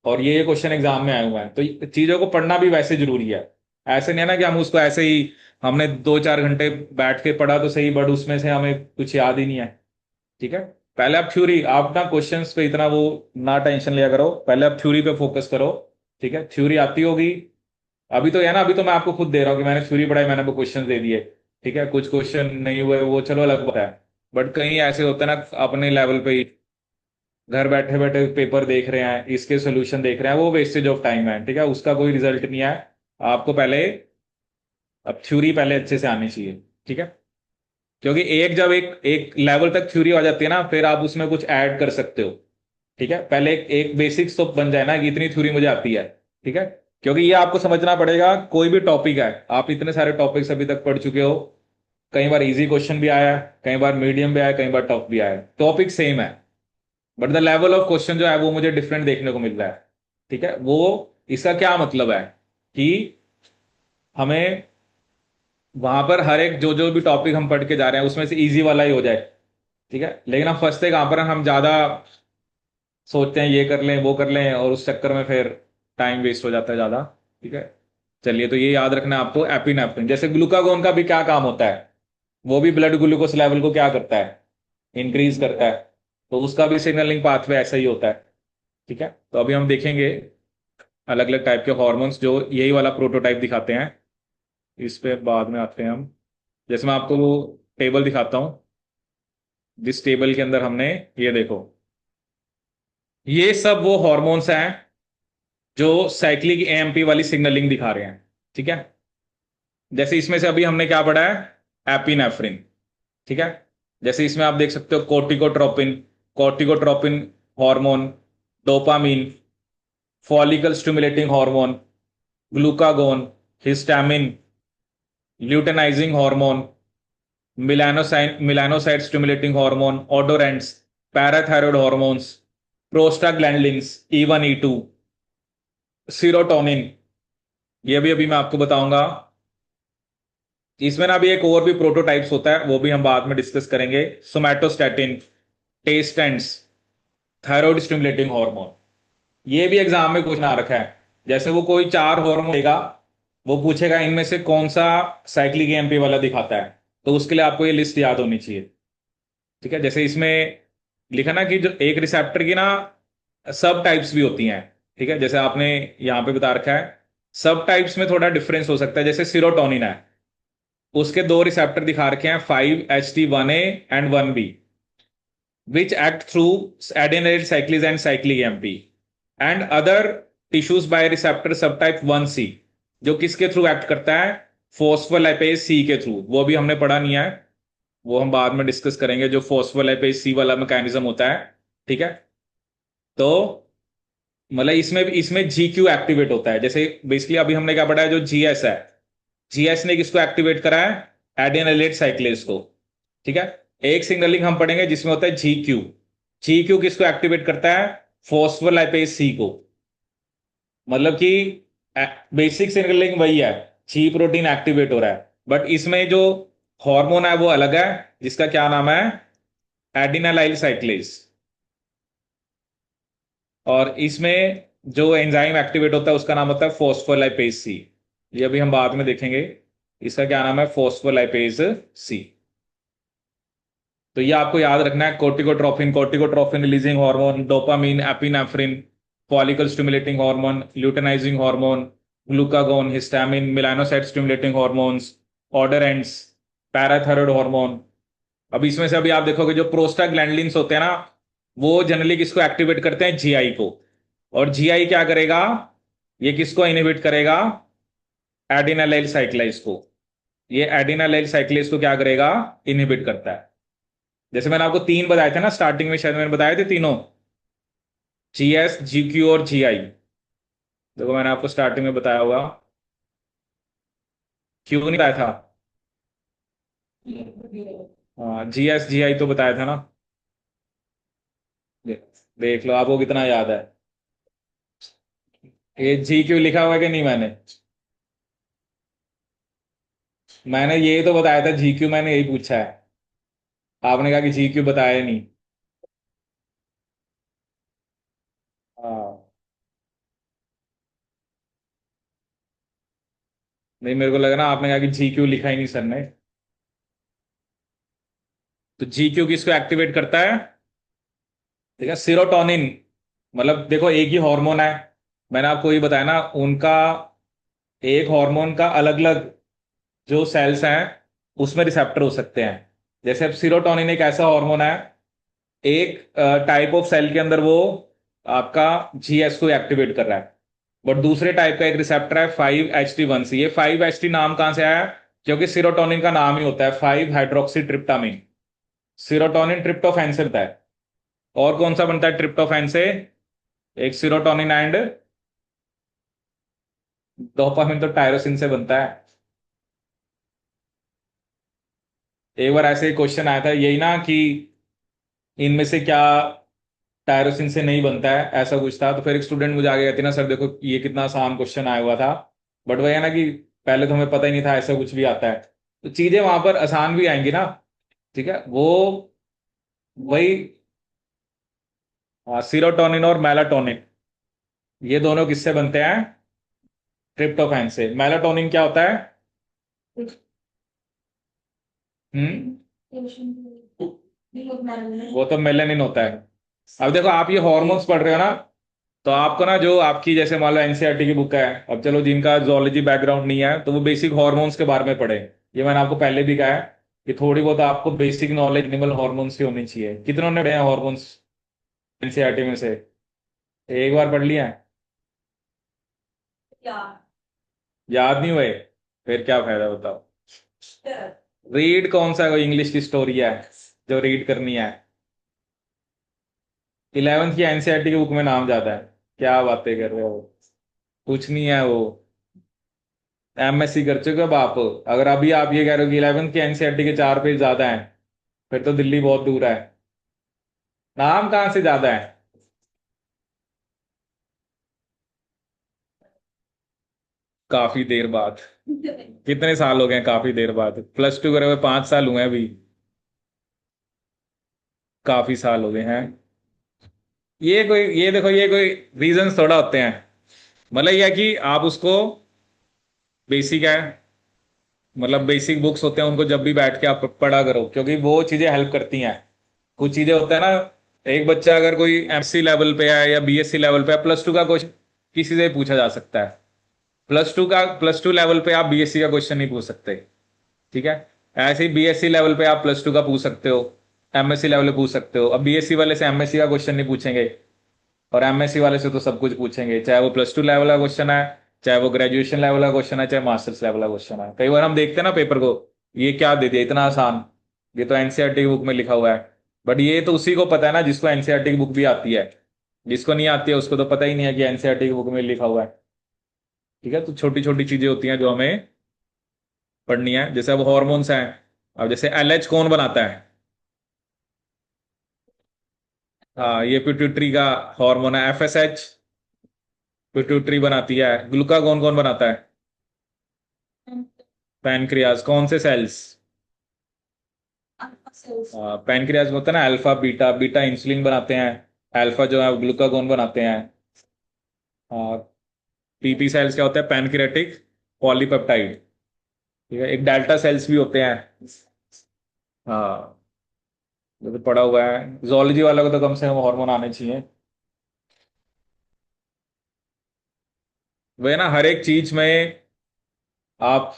और ये क्वेश्चन एग्जाम में आए हुए हैं, तो चीजों को पढ़ना भी वैसे जरूरी है। ऐसे नहीं है ना कि हम उसको ऐसे ही, हमने 2-4 घंटे बैठ के पढ़ा तो सही, बट उसमें से हमें कुछ याद ही नहीं है। ठीक है, पहले आप थ्योरी, आप ना क्वेश्चंस पे इतना वो ना टेंशन लिया करो, पहले आप थ्योरी पे फोकस करो। ठीक है, थ्योरी आती होगी। अभी तो है ना, अभी तो मैं आपको खुद दे रहा हूँ कि मैंने थ्योरी पढ़ाई, मैंने वो क्वेश्चन दे दिए। ठीक है, कुछ क्वेश्चन नहीं हुए वो चलो अलग बात है, बट कहीं ऐसे होते हैं ना अपने लेवल पे ही, घर बैठे बैठे पेपर देख रहे हैं, इसके सोल्यूशन देख रहे हैं, वो वेस्टेज ऑफ टाइम है। ठीक है, उसका कोई रिजल्ट नहीं है। आपको पहले, अब थ्योरी पहले अच्छे से आनी चाहिए। ठीक है, क्योंकि एक जब एक एक लेवल तक थ्योरी आ जाती है ना, फिर आप उसमें कुछ ऐड कर सकते हो। ठीक है, पहले एक बेसिक्स तो बन जाए ना कि इतनी थ्योरी मुझे आती है। ठीक है, क्योंकि ये आपको समझना पड़ेगा, कोई भी टॉपिक है, आप इतने सारे टॉपिक्स अभी तक पढ़ चुके हो, कई बार इजी क्वेश्चन भी आया है, कई बार मीडियम भी आया है, कई बार टफ भी आया है, टॉपिक सेम है, but the level of question जो है वो मुझे डिफरेंट देखने को मिल रहा है। ठीक है, वो, इसका क्या मतलब है कि हमें वहां पर हर एक जो जो भी टॉपिक हम पढ़ के जा रहे हैं उसमें से इजी वाला ही हो जाए। ठीक है, लेकिन हम फंसते कहाँ पर हैं? हम ज्यादा सोचते हैं ये कर लें वो कर लें, और उस चक्कर में फिर टाइम वेस्ट हो जाता है ज्यादा। ठीक है, चलिए, तो ये याद रखना है आपको, एपिनेफ्रिन, जैसे ग्लूकागोन का भी क्या काम होता है, वो भी ब्लड ग्लूकोज लेवल को क्या करता है, इंक्रीज करता है। तो उसका भी सिग्नलिंग पाथवे ऐसा ही होता है। ठीक है, तो अभी हम देखेंगे अलग अलग टाइप के हॉर्मोन्स जो यही वाला प्रोटोटाइप दिखाते हैं। इस पे बाद में आते हैं हम। जैसे मैं आपको वो टेबल दिखाता हूँ, जिस टेबल के अंदर हमने, ये देखो, ये सब वो हॉर्मोन्स हैं जो साइक्लिक एएमपी वाली सिग्नलिंग दिखा रहे हैं। ठीक है, जैसे इसमें से अभी हमने क्या पढ़ा है, एपिनेफ्रिन। ठीक है, जैसे इसमें आप देख सकते हो corticotropin, corticotropin hormone, dopamine, follicle stimulating hormone, glucagon, histamine, luteinizing hormone, melanocyte stimulating hormone, odorants, parathyroid hormones, prostaglandins, E1 E2, serotonin, ये भी अभी मैं आपको बताऊंगा। इसमें ना भी एक और भी प्रोटोटाइप्स होता है, वो भी हम बाद में डिस्कस करेंगे। सोमैटोस्टैटिन, टेस्टेंट्स, थायराइड स्टिमुलेटिंग हार्मोन, ये भी एग्जाम में कुछ ना रखा है। जैसे वो कोई 4 हार्मोन देगा, वो पूछेगा इनमें से कौन सा साइक्लिक एमपी वाला दिखाता है, तो उसके लिए आपको ये लिस्ट याद होनी चाहिए। ठीक है, जैसे इसमें लिखा ना कि जो एक रिसेप्टर की ना सब टाइप्स भी होती हैं। ठीक है, जैसे आपने यहाँ पे बता रखा है, सब टाइप्स में थोड़ा डिफरेंस हो सकता है। जैसे सीरोटोनिन है, उसके 2 रिसेप्टर दिखा रखे हैं, 5-HT1A and 1B, which act through adenylyl cyclase and cyclic AMP and other tissues by receptor subtype 1C, जो किसके थ्रू एक्ट करता है, फोस्फोलाइपेज सी के थ्रू। वो भी हमने पढ़ा नहीं है, वो हम बाद में डिस्कस करेंगे, जो फोस्फोलाइपेज सी वाला मैकेनिज्म होता है। ठीक है, तो मतलब इसमें GQ एक्टिवेट होता है। जैसे बेसिकली अभी हमने क्या पढ़ा है, जो GS है, GS ने किसको एक्टिवेट करा है, एडेनोलेट साइक्लेज को। ठीक है, एक सिग्नलिंग हम पढ़ेंगे जिसमें होता है GQ। GQ किसको एक्टिवेट करता है, फोस्फोलाइपेज सी को। मतलब कि बेसिक सिग्नलिंग वही है, जी प्रोटीन एक्टिवेट हो रहा है, बट इसमें जो हार्मोन है वो अलग है, जिसका क्या नाम है, एडिनालाइल साइक्लेज। और इसमें जो एंजाइम एक्टिवेट होता है उसका नाम होता है फोस्फोलाइपेज सी। ये अभी हम बाद में देखेंगे, इसका क्या नाम है, फोस्फोलाइपेज सी। तो ये आपको याद रखना है, corticotropin, corticotropin releasing hormone, dopamine, epinephrine, follicle stimulating hormone, luteinizing hormone, glucagon, histamine, melanocyte stimulating hormones, odorants, parathyroid hormone. अब इसमें से अभी आप देखोगे जो प्रोस्टाग्लैंडिन्स होते हैं ना, वो जनरली किसको एक्टिवेट करते हैं, जीआई को। और जीआई क्या करेगा, ये किसको इनहिबिट करेगा, एडिनालाइल साइक्लेज को। ये एडिनालाइल साइक्लेज को क्या करेगा, इनहिबिट करता है। जैसे मैंने आपको 3 बताए थे ना स्टार्टिंग में, शायद मैंने बताए थे तीनों, GS, GQ और GI। देखो मैंने आपको स्टार्टिंग में बताया होगा, क्यों नहीं बताया था, हाँ, जीएस जीआई तो बताया था ना। दे, देख लो आपको कितना याद है। ये जी क्यों लिखा हुआ है कि नहीं मैंने? मैंने ये तो बताया था जी क्यू, मैंने यही पूछा है। आपने कहा कि जी क्यू बताया नहीं। हाँ। नहीं, मेरे को लगा ना आपने कहा कि जी क्यू लिखा ही नहीं सर ने। तो जी क्यू किसको एक्टिवेट करता है? ठीक है, सीरोटोनिन। मतलब देखो एक ही हार्मोन है, मैंने आपको ये बताया ना उनका, एक हार्मोन का अलग अलग जो सेल्स हैं उसमें रिसेप्टर हो सकते हैं। जैसे अब सीरोटोनिन एक ऐसा हार्मोन है, एक टाइप ऑफ सेल के अंदर वो आपका जीएस को एक्टिवेट कर रहा है। बट दूसरे टाइप का एक रिसेप्टर है 5-HT1C। ये 5-HT नाम कहां से आया? क्योंकि सीरोटोनिन का नाम ही होता है 5 हाइड्रोक्सी ट्रिप्टामिन। सीरोटोनिन ट्रिप्टोफैन से बनता है। और कौन सा बनता है ट्रिप्टोफैन से? एक सीरोटोनिन एंड डोपामिन तो टायरोसिन से बनता है। एक बार ऐसे क्वेश्चन आया था यही ना कि इनमें से क्या टायरोसिन से नहीं बनता है, ऐसा कुछ था। तो फिर एक स्टूडेंट मुझे आगे कहती ना सर देखो ये कितना आसान क्वेश्चन आया हुआ था। बट वही है ना कि पहले तो हमें पता ही नहीं था ऐसा कुछ भी आता है। तो चीजें वहां पर आसान भी आएंगी ना। ठीक है वो वही। सीरोटोनिन और मेलाटोनिन ये दोनों किससे बनते हैं? ट्रिप्टोफैन से। मेलाटोनिन क्या होता है? हम्म। वो तो मेलेनिन होता है। अब देखो आप ये हॉर्मोन्स पढ़ रहे हो ना, तो आपको ना जो आपकी जैसे मान लो एनसीईआरटी की बुक है, अब चलो जिनका जोलॉजी बैकग्राउंड नहीं है तो वो बेसिक हॉर्मोन्स के बारे में पढ़े। ये मैंने आपको पहले भी कहा है कि थोड़ी बहुत आपको बेसिक नॉलेज एनिमल हॉर्मोन्स की होनी चाहिए। कितनों ने पढ़े हैं हॉर्मोन्स एनसीईआरटी में से? एक बार पढ़ लिया है? याद नहीं हुए? फिर क्या फायदा बताओ। रीड कौन सा कोई इंग्लिश की स्टोरी है जो रीड करनी है? 11th की एनसीईआरटी की बुक में नाम ज्यादा है। क्या बातें कर रहे हो? कुछ नहीं है वो। एमएससी कर चुके हो अब आप। अगर अभी आप ये कह रहे हो कि 11th की एनसीईआरटी के 4 पेज ज्यादा हैं, फिर तो दिल्ली बहुत दूर है। नाम कहाँ से ज्यादा है? काफी देर बाद? कितने साल हो गए हैं काफी देर बाद? +2 करे हुए 5 साल हुए हैं अभी। काफी साल हो गए हैं। ये देखो ये कोई रीजंस थोड़ा होते हैं। मतलब यह है कि आप उसको बेसिक है, मतलब बेसिक बुक्स होते हैं उनको जब भी बैठ के आप पढ़ा करो क्योंकि वो चीजें हेल्प करती हैं। कुछ चीजें होता है ना, एक बच्चा अगर कोई एमएससी लेवल पे है या बीएससी लेवल पे है, +2 का क्वेश्चन किसी से भी पूछा जा सकता है। +2 लेवल पे आप बीएससी का क्वेश्चन नहीं पूछ सकते। ठीक है। ऐसे ही बीएससी लेवल पे आप +2 का पूछ सकते हो, एमएससी लेवल पे पूछ सकते हो। अब बीएससी वाले से एमएससी का क्वेश्चन नहीं पूछेंगे, और एमएससी वाले से तो सब कुछ पूछेंगे, चाहे वो +2 लेवल का क्वेश्चन है, चाहे वो ग्रेजुएशन लेवल का क्वेश्चन है, चाहे मास्टर्स लेवल का क्वेश्चन है। कई बार हम देखते हैं ना पेपर को, ये क्या दे दिया इतना आसान, ये तो एनसीईआरटी की बुक में लिखा हुआ है। बट ये तो उसी को पता है ना जिसको एनसीईआरटी की बुक भी आती है। जिसको नहीं आती है उसको तो पता ही नहीं है कि एनसीईआरटी की बुक में लिखा हुआ है। ठीक है, तो छोटी छोटी चीजें होती हैं जो हमें पढ़नी है। जैसे अब हॉर्मोन्स हैं, अब जैसे एलएच कौन बनाता है? हाँ, ये पिट्यूटरी का हार्मोन है। एफएसएच पिट्यूटरी बनाती है। ग्लूकागोन कौन बनाता है? पैनक्रियाज। कौन से सेल्स? पैनक्रियाज में होता है ना अल्फा बीटा, बीटा इंसुलिन बनाते हैं, अल्फा जो है ग्लूकागोन बनाते हैं। और पीपी सेल्स क्या होता है? Pancreatic polypeptide. ठीक है, एक डेल्टा सेल्स भी होते हैं। हाँ, ये तो पढ़ा हुआ है। जोलॉजी वालों को तो कम से कम हार्मोन आने चाहिए। वे ना हर एक चीज में आप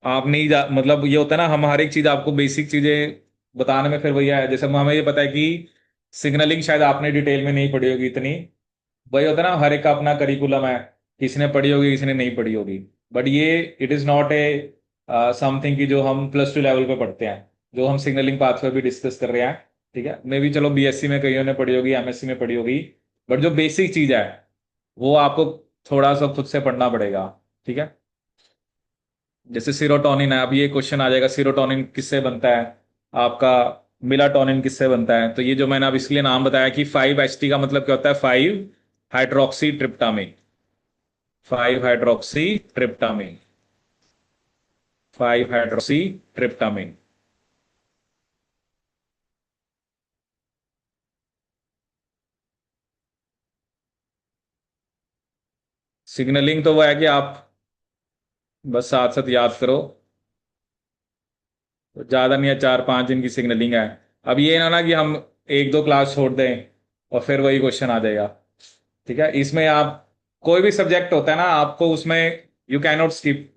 आप नहीं जा, मतलब ये होता है ना, हम हर एक चीज आपको बेसिक चीजें बताने में फिर वही है। जैसे हमें ये पता है कि सिग्नलिंग शायद आपने डिटेल में नहीं पढ़ी होगी इतनी। वही होता है ना, हर एक का अपना करिकुलम है, किसी ने पढ़ी होगी किसी ने नहीं पढ़ी होगी। बट ये it is not a something की जो हम +2 लेवल पे पढ़ते हैं, जो हम सिग्नलिंग पाथवे भी डिस्कस कर रहे हैं। ठीक है, मे भी चलो बीएससी में कईयों ने पढ़ी होगी, एमएससी में पढ़ी होगी, बट जो बेसिक चीज है वो आपको थोड़ा सा खुद से पढ़ना पड़ेगा। ठीक है। जैसे सीरोटोनिन है, अब ये क्वेश्चन आ जाएगा सीरोटोनिन किससे बनता है? आपका मिलाटोनिन किससे बनता है? तो ये जो मैंने अब इसलिए नाम बताया कि 5-HT का मतलब क्या होता है? 5 hydroxy tryptamine. 5 hydroxy tryptamine. 5 hydroxy tryptamine. Signalling तो वो है कि आप बस साथ साथ याद करो, तो ज्यादा नहीं है, 4-5 दिन की सिग्नलिंग है। अब ये ना कि हम एक दो क्लास छोड़ दें और फिर वही क्वेश्चन आ जाएगा। ठीक है, इसमें आप कोई भी सब्जेक्ट होता है ना, आपको उसमें यू कैन नॉट स्किप।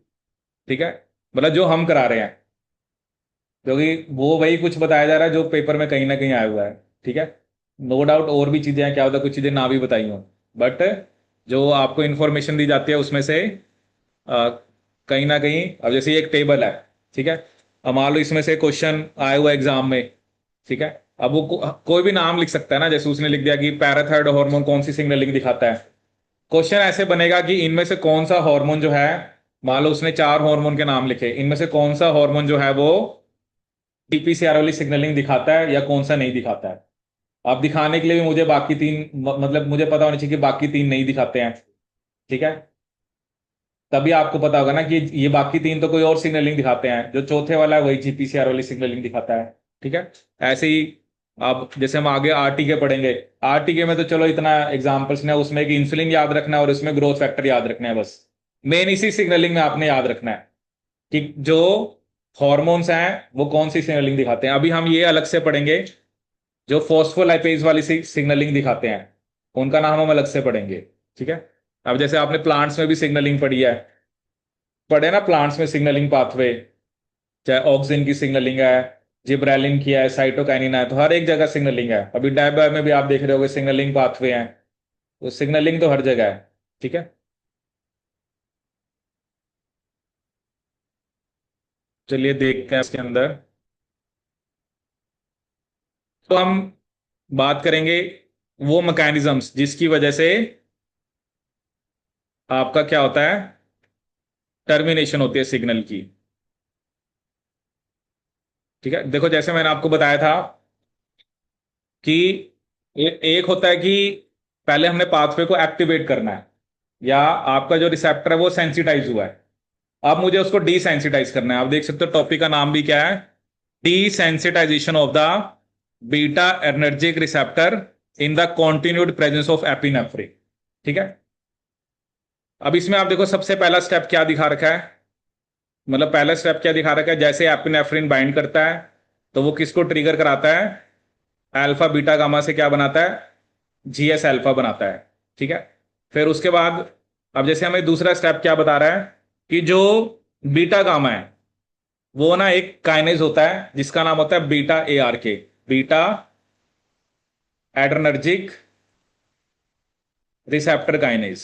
ठीक है, मतलब जो हम करा रहे हैं, क्योंकि वो वही कुछ बताया जा रहा है जो पेपर में कहीं ना कहीं आया हुआ है। ठीक है, नो डाउट और भी चीजें हैं, क्या होता है कुछ चीजें ना भी बताई हों, बट जो आपको इंफॉर्मेशन दी जाती है उसमें से अ, कहीं ना कहीं, अब जैसे ये एक टेबल है, ठीक है, अब मान लो इसमें से क्वेश्चन आया हुआ एग्जाम में। ठीक है, अब वो कोई भी नाम लिख सकता है ना, जैसे उसने लिख दिया कि पैराथायरॉयड हार्मोन कौन सी सिग्नलिंग दिखाता है। क्वेश्चन ऐसे बनेगा कि इनमें से कौन सा हार्मोन जो है, मान लो उसने 4 हार्मोन के नाम लिखे, इनमें से कौन सा हार्मोन जो है वो टीपीसीआर वाली सिग्नलिंग दिखाता है या कौन सा नहीं दिखाता है। अब दिखाने के लिए भी मुझे बाकी तीन मतलब मुझे पता होना चाहिए कि बाकी तीन नहीं दिखाते हैं। ठीक है, तभी आपको पता होगा ना कि ये बाकी तीन तो कोई और सिग्नलिंग दिखाते हैं, जो चौथे वाला है वही जीपीसीआर वाली सिग्नलिंग दिखाता है। ठीक है, ऐसे ही अब जैसे हम आगे आरटीके पढ़ेंगे, आरटीके में तो चलो इतना एग्जांपल्स ने, उसमें कि इंसुलिन याद रखना है और उसमें ग्रोथ फैक्टर याद रखना है बस। मेन इसी सिग्नलिंग में आपने याद रखना है कि जो हॉर्मोन्स हैं वो कौन सी सिग्नलिंग दिखाते हैं। अभी हम ये अलग से पढ़ेंगे, जो फॉस्फोलाइपेज वाली सिग्नलिंग दिखाते हैं उनका नाम हम अलग से पढ़ेंगे। ठीक है, अब जैसे आपने प्लांट्स में भी सिग्नलिंग पढ़ी है, पढ़े ना प्लांट्स में सिग्नलिंग पाथवे, चाहे ऑक्सिन की सिग्नलिंग है, जिब्रेलिन की है, साइटोकाइनिन है, तो हर एक जगह सिग्नलिंग है। अभी डायबायो में भी आप देख रहे होगे सिग्नलिंग पाथवे हैं, तो सिग्नलिंग तो हर जगह है। ठीक है, चलिए देखते हैं इसके अंदर। तो हम बात करेंगे वो मैकेनिज्म्स जिसकी वजह से आपका क्या होता है, टर्मिनेशन होती है सिग्नल की। ठीक है, देखो जैसे मैंने आपको बताया था कि एक होता है कि पहले हमने पाथवे को एक्टिवेट करना है, या आपका जो रिसेप्टर है वो सेंसिटाइज हुआ है, अब मुझे उसको डीसेंसिटाइज करना है। आप देख सकते हो टॉपिक का नाम भी क्या है, desensitization of the beta adrenergic receptor in the continued presence of epinephrine. ठीक है, अब इसमें आप देखो सबसे पहला स्टेप क्या दिखा रखा है, मतलब पहला स्टेप क्या दिखा रखा है, जैसे एपिनेफ्रिन बाइंड करता है तो वो किसको ट्रिगर कराता है, अल्फा बीटा गामा से क्या बनाता है, जीएस अल्फा बनाता है। ठीक है, फिर उसके बाद अब जैसे हमें दूसरा स्टेप क्या बता रहा है कि जो बीटा गामा है वो ना एक काइनेज होता है जिसका नाम होता है बीटा ए आर के, beta adrenergic receptor kinase,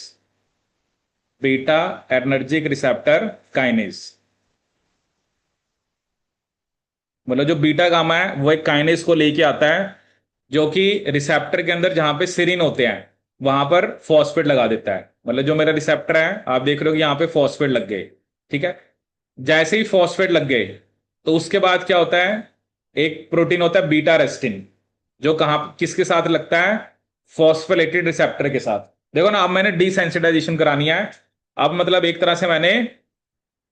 beta adrenergic receptor kinase. मतलब जो बीटा गामा है वो एक काइनेज को लेके आता है जो कि रिसेप्टर के अंदर जहां पे सिरिन होते हैं वहां पर फॉस्फेट लगा देता है। मतलब जो मेरा रिसेप्टर है आप देख रहे हो कि यहाँ पे फॉस्फेट लग गए। ठीक है, जैसे ही फॉस्फेट लग गए तो उसके बाद क्या होता है, एक प्रोटीन होता है बीटा रेस्टिन, जो कहां किसके साथ लगता है, फॉस्फोलेटेड रिसेप्टर के साथ। देखो ना, अब मैंने डिसेंसिटाइजेशन करानी है। अब मतलब एक तरह से मैंने,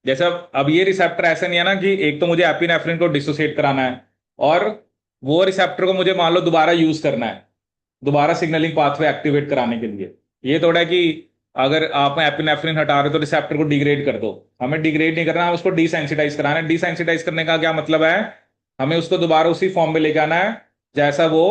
जैसे अब ये रिसेप्टर ऐसा नहीं है ना कि एक तो मुझे एपिनेफ्रिन को डिसोसिएट कराना है और वो रिसेप्टर को मुझे मान लो दोबारा यूज करना है, दोबारा सिग्नलिंग पाथवे एक्टिवेट कराने के लिए। ये थोड़ा है कि अगर आप एपिनेफ्रिन हटा रहे हो तो रिसेप्टर को डिग्रेड कर दो। हमें डिग्रेड नहीं करना है, उसको डिसेंसिटाइज कराना है। डिसेंसिटाइज करने का क्या मतलब है, हमें उसको दोबारा उसी फॉर्म में लेके आना है जैसा वो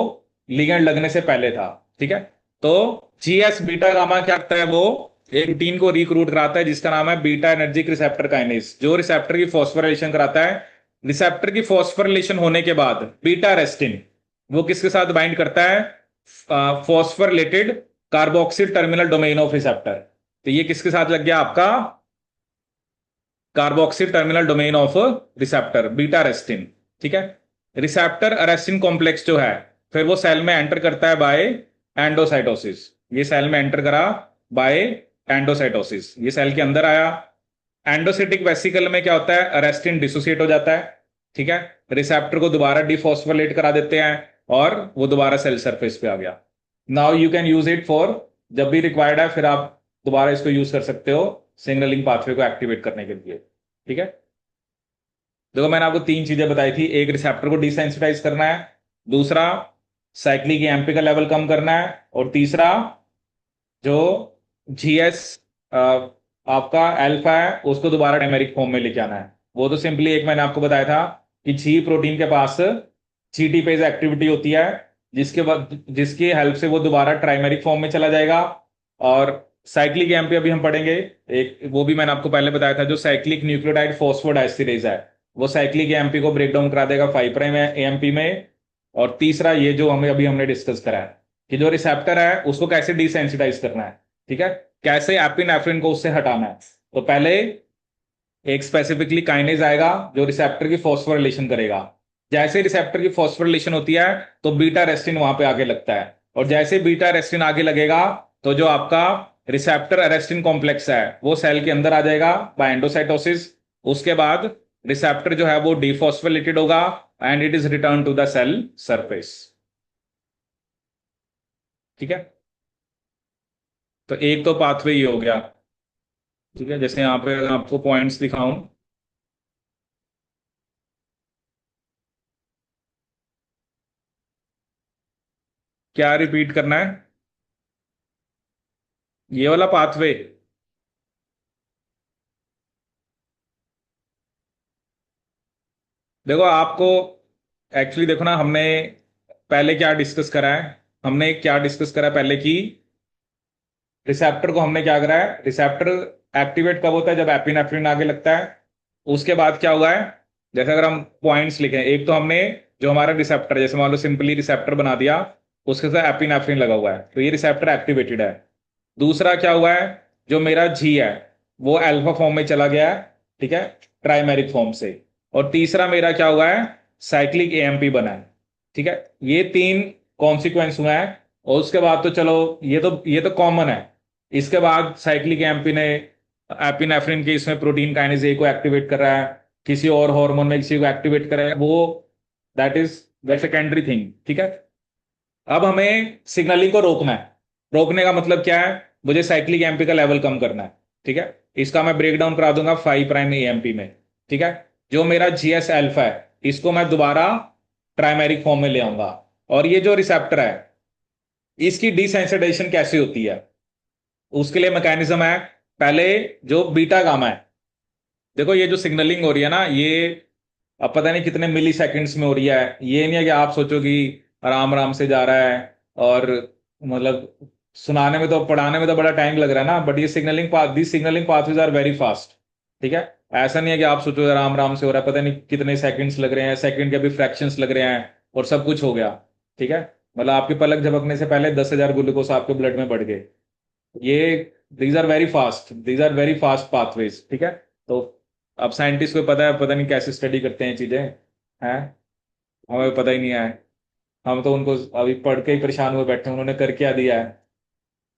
लिगेंड लगने से पहले था। ठीक है, तो जीएस बीटा गामा क्या करता है, वो एक प्रोटीन को रिक्रूट कराता है जिसका नाम है बीटा एनर्जिक रिसेप्टर काइनेज, जो रिसेप्टर की फॉस्फोराइलेशन कराता है। रिसेप्टर की फॉस्फोराइलेशन होने के बाद बीटा रेस्टिन वो किसके साथ बाइंड करता है, phosphorylated carboxyl terminal domain of receptor. तो ये किसके साथ लग गया आपका, carboxyl terminal domain of receptor beta arrestin. ठीक है, रिसेप्टर अरेस्टिन कॉम्प्लेक्स जो है फिर वो सेल में एंटर करता है बाय एंडोसाइटोसिस। ये सेल में एंटर करा बाय एंडोसाइटोसिस, ये सेल के अंदर आया। एंडोसिटिक वेसिकल में क्या होता है, अरेस्टिन डिसोसिएट हो जाता है। ठीक है, रिसेप्टर को दोबारा डिफॉस्फोरिलेट करा देते हैं और वो दोबारा सेल सरफेस पे आ गया। Now you can use it for, जब भी रिक्वायर्ड है फिर आप दोबारा इसको यूज कर सकते हो सिग्नलिंग पाथवे को एक्टिवेट करने के लिए। ठीक है, देखो मैंने आपको तीन चीजें बताई थी, एक रिसेप्टर को डिसेंसिटाइज करना है, दूसरा साइक्लिक एएमपी का लेवल कम करना है, और तीसरा जो जीएस आपका अल्फा है उसको दोबारा डायमेरिक फॉर्म में लेके आना है। वो तो सिंपली एक मैंने आपको बताया था कि जी प्रोटीन के पास जीटी पेज एक्टिविटी होती है, जिसके बाद जिसकी हेल्प से वो दोबारा ट्राइमेरिक फॉर्म में चला जाएगा। और साइक्लिक एएमपी अभी हम पढ़ेंगे, एक वो भी मैंने आपको पहले बताया था, जो साइक्लिक न्यूक्लियोटाइड फॉस्फोडाइस्टरेज है वो साइक्लिक एएमपी को ब्रेक डाउन करा देगा 5 प्राइम एएमपी में। और तीसरा ये जो हमें अभी हमने डिस्कस करा है कि जो रिसेप्टर है उसको कैसे डिसेंसिटाइज करना है, ठीक है, कैसे एपिनेफ्रिन को उससे हटाना है। तो पहले एक स्पेसिफिकली काइनेज आएगा जो रिसेप्टर की फॉस्फोरिलेशन करेगा। जैसे रिसेप्टर की फॉस्फोरिलेशन होती है तो बीटा रेस्टिन वहां पे आगे लगता है, और जैसे बीटा रेस्टिन आगे लगेगा तो जो आपका रिसेप्टर अरेस्टिन कॉम्प्लेक्स है वो सेल के अंदर आ जाएगा बाय एंडोसाइटोसिस। उसके बाद रिसेप्टर जो है वो डिफॉस्फोरिलेटेड होगा and it is return to the cell surface. ठीक है, तो एक तो पाथवे ही हो गया। ठीक है, जैसे यहाँ पे अगर आपको पॉइंट्स दिखाऊं, क्या रिपीट करना है, ये वाला पाथवे। देखो आपको एक्चुअली देखो ना, हमने पहले क्या डिस्कस करा है, हमने क्या डिस्कस करा है पहले की, रिसेप्टर को हमने क्या करा है, रिसेप्टर एक्टिवेट कब होता है, जब एपिनेफ्रिन आगे लगता है। उसके बाद क्या हुआ है, जैसे अगर हम पॉइंट्स लिखें, एक तो हमने जो हमारा रिसेप्टर, जैसे मान लो सिंपली रिसेप्टर बना दिया, उसके साथ एपिनेफ्रिन लगा हुआ है तो ये रिसेप्टर एक्टिवेटेड है। दूसरा क्या हुआ है, जो मेरा जी है वो अल्फा फॉर्म में चला गया है, ठीक है, ट्राइमेरिक फॉर्म से। और तीसरा मेरा क्या हुआ है, साइक्लिक एएमपी बना है। ठीक है, ये तीन कॉन्सिक्वेंस हुए हैं। और उसके बाद तो चलो ये तो कॉमन है। इसके बाद साइक्लिक एएमपी ने एपिनेफ्रिन के इसमें प्रोटीन काइनेज ए को एक्टिवेट कर रहा है, किसी और हार्मोन में किसी को एक्टिवेट कर रहा है, वो that is the secondary thing. ठीक है, अब हमें सिग्नलिंग को रोकना है। रोकने का मतलब क्या है, मुझे साइक्लिक एमपी का लेवल कम करना है। ठीक है, इसका मैं ब्रेक डाउन करा दूंगा 5 प्राइम एएमपी में। ठीक है, जो मेरा जीएस अल्फा है इसको मैं दोबारा ट्राइमेरिक फॉर्म में ले आऊंगा। और ये जो रिसेप्टर है इसकी डिसेंसिटाइजेशन कैसे होती है, उसके लिए मैकेनिज्म है। पहले जो बीटा गामा है, देखो ये जो सिग्नलिंग हो रही है ना, ये अब पता नहीं कितने मिली सेकेंड्स में हो रही है। ये नहीं है कि आप सोचो कि आराम आराम से जा रहा है, और मतलब सुनाने में तो पढ़ाने में तो बड़ा टाइम लग रहा है ना, बट ये signalling pathways are very fast. ठीक है, ऐसा नहीं है कि आप सोचो आराम आराम से हो रहा है, पता नहीं कितने सेकंड्स लग रहे हैं, सेकंड के भी फ्रैक्शंस लग रहे हैं और सब कुछ हो गया। ठीक है, मतलब आपकी पलक झपकने से पहले 10,000 ग्लूकोस आपके ब्लड में बढ़ गए। ये these are very fast pathways. ठीक है, तो अब साइंटिस्ट को पता है, पता नहीं कैसे स्टडी करते हैं चीजें हैं, हमें पता ही नहीं है। हम तो उनको अभी पढ़ के ही परेशान हुए बैठे हैं, उन्होंने कर क्या दिया है।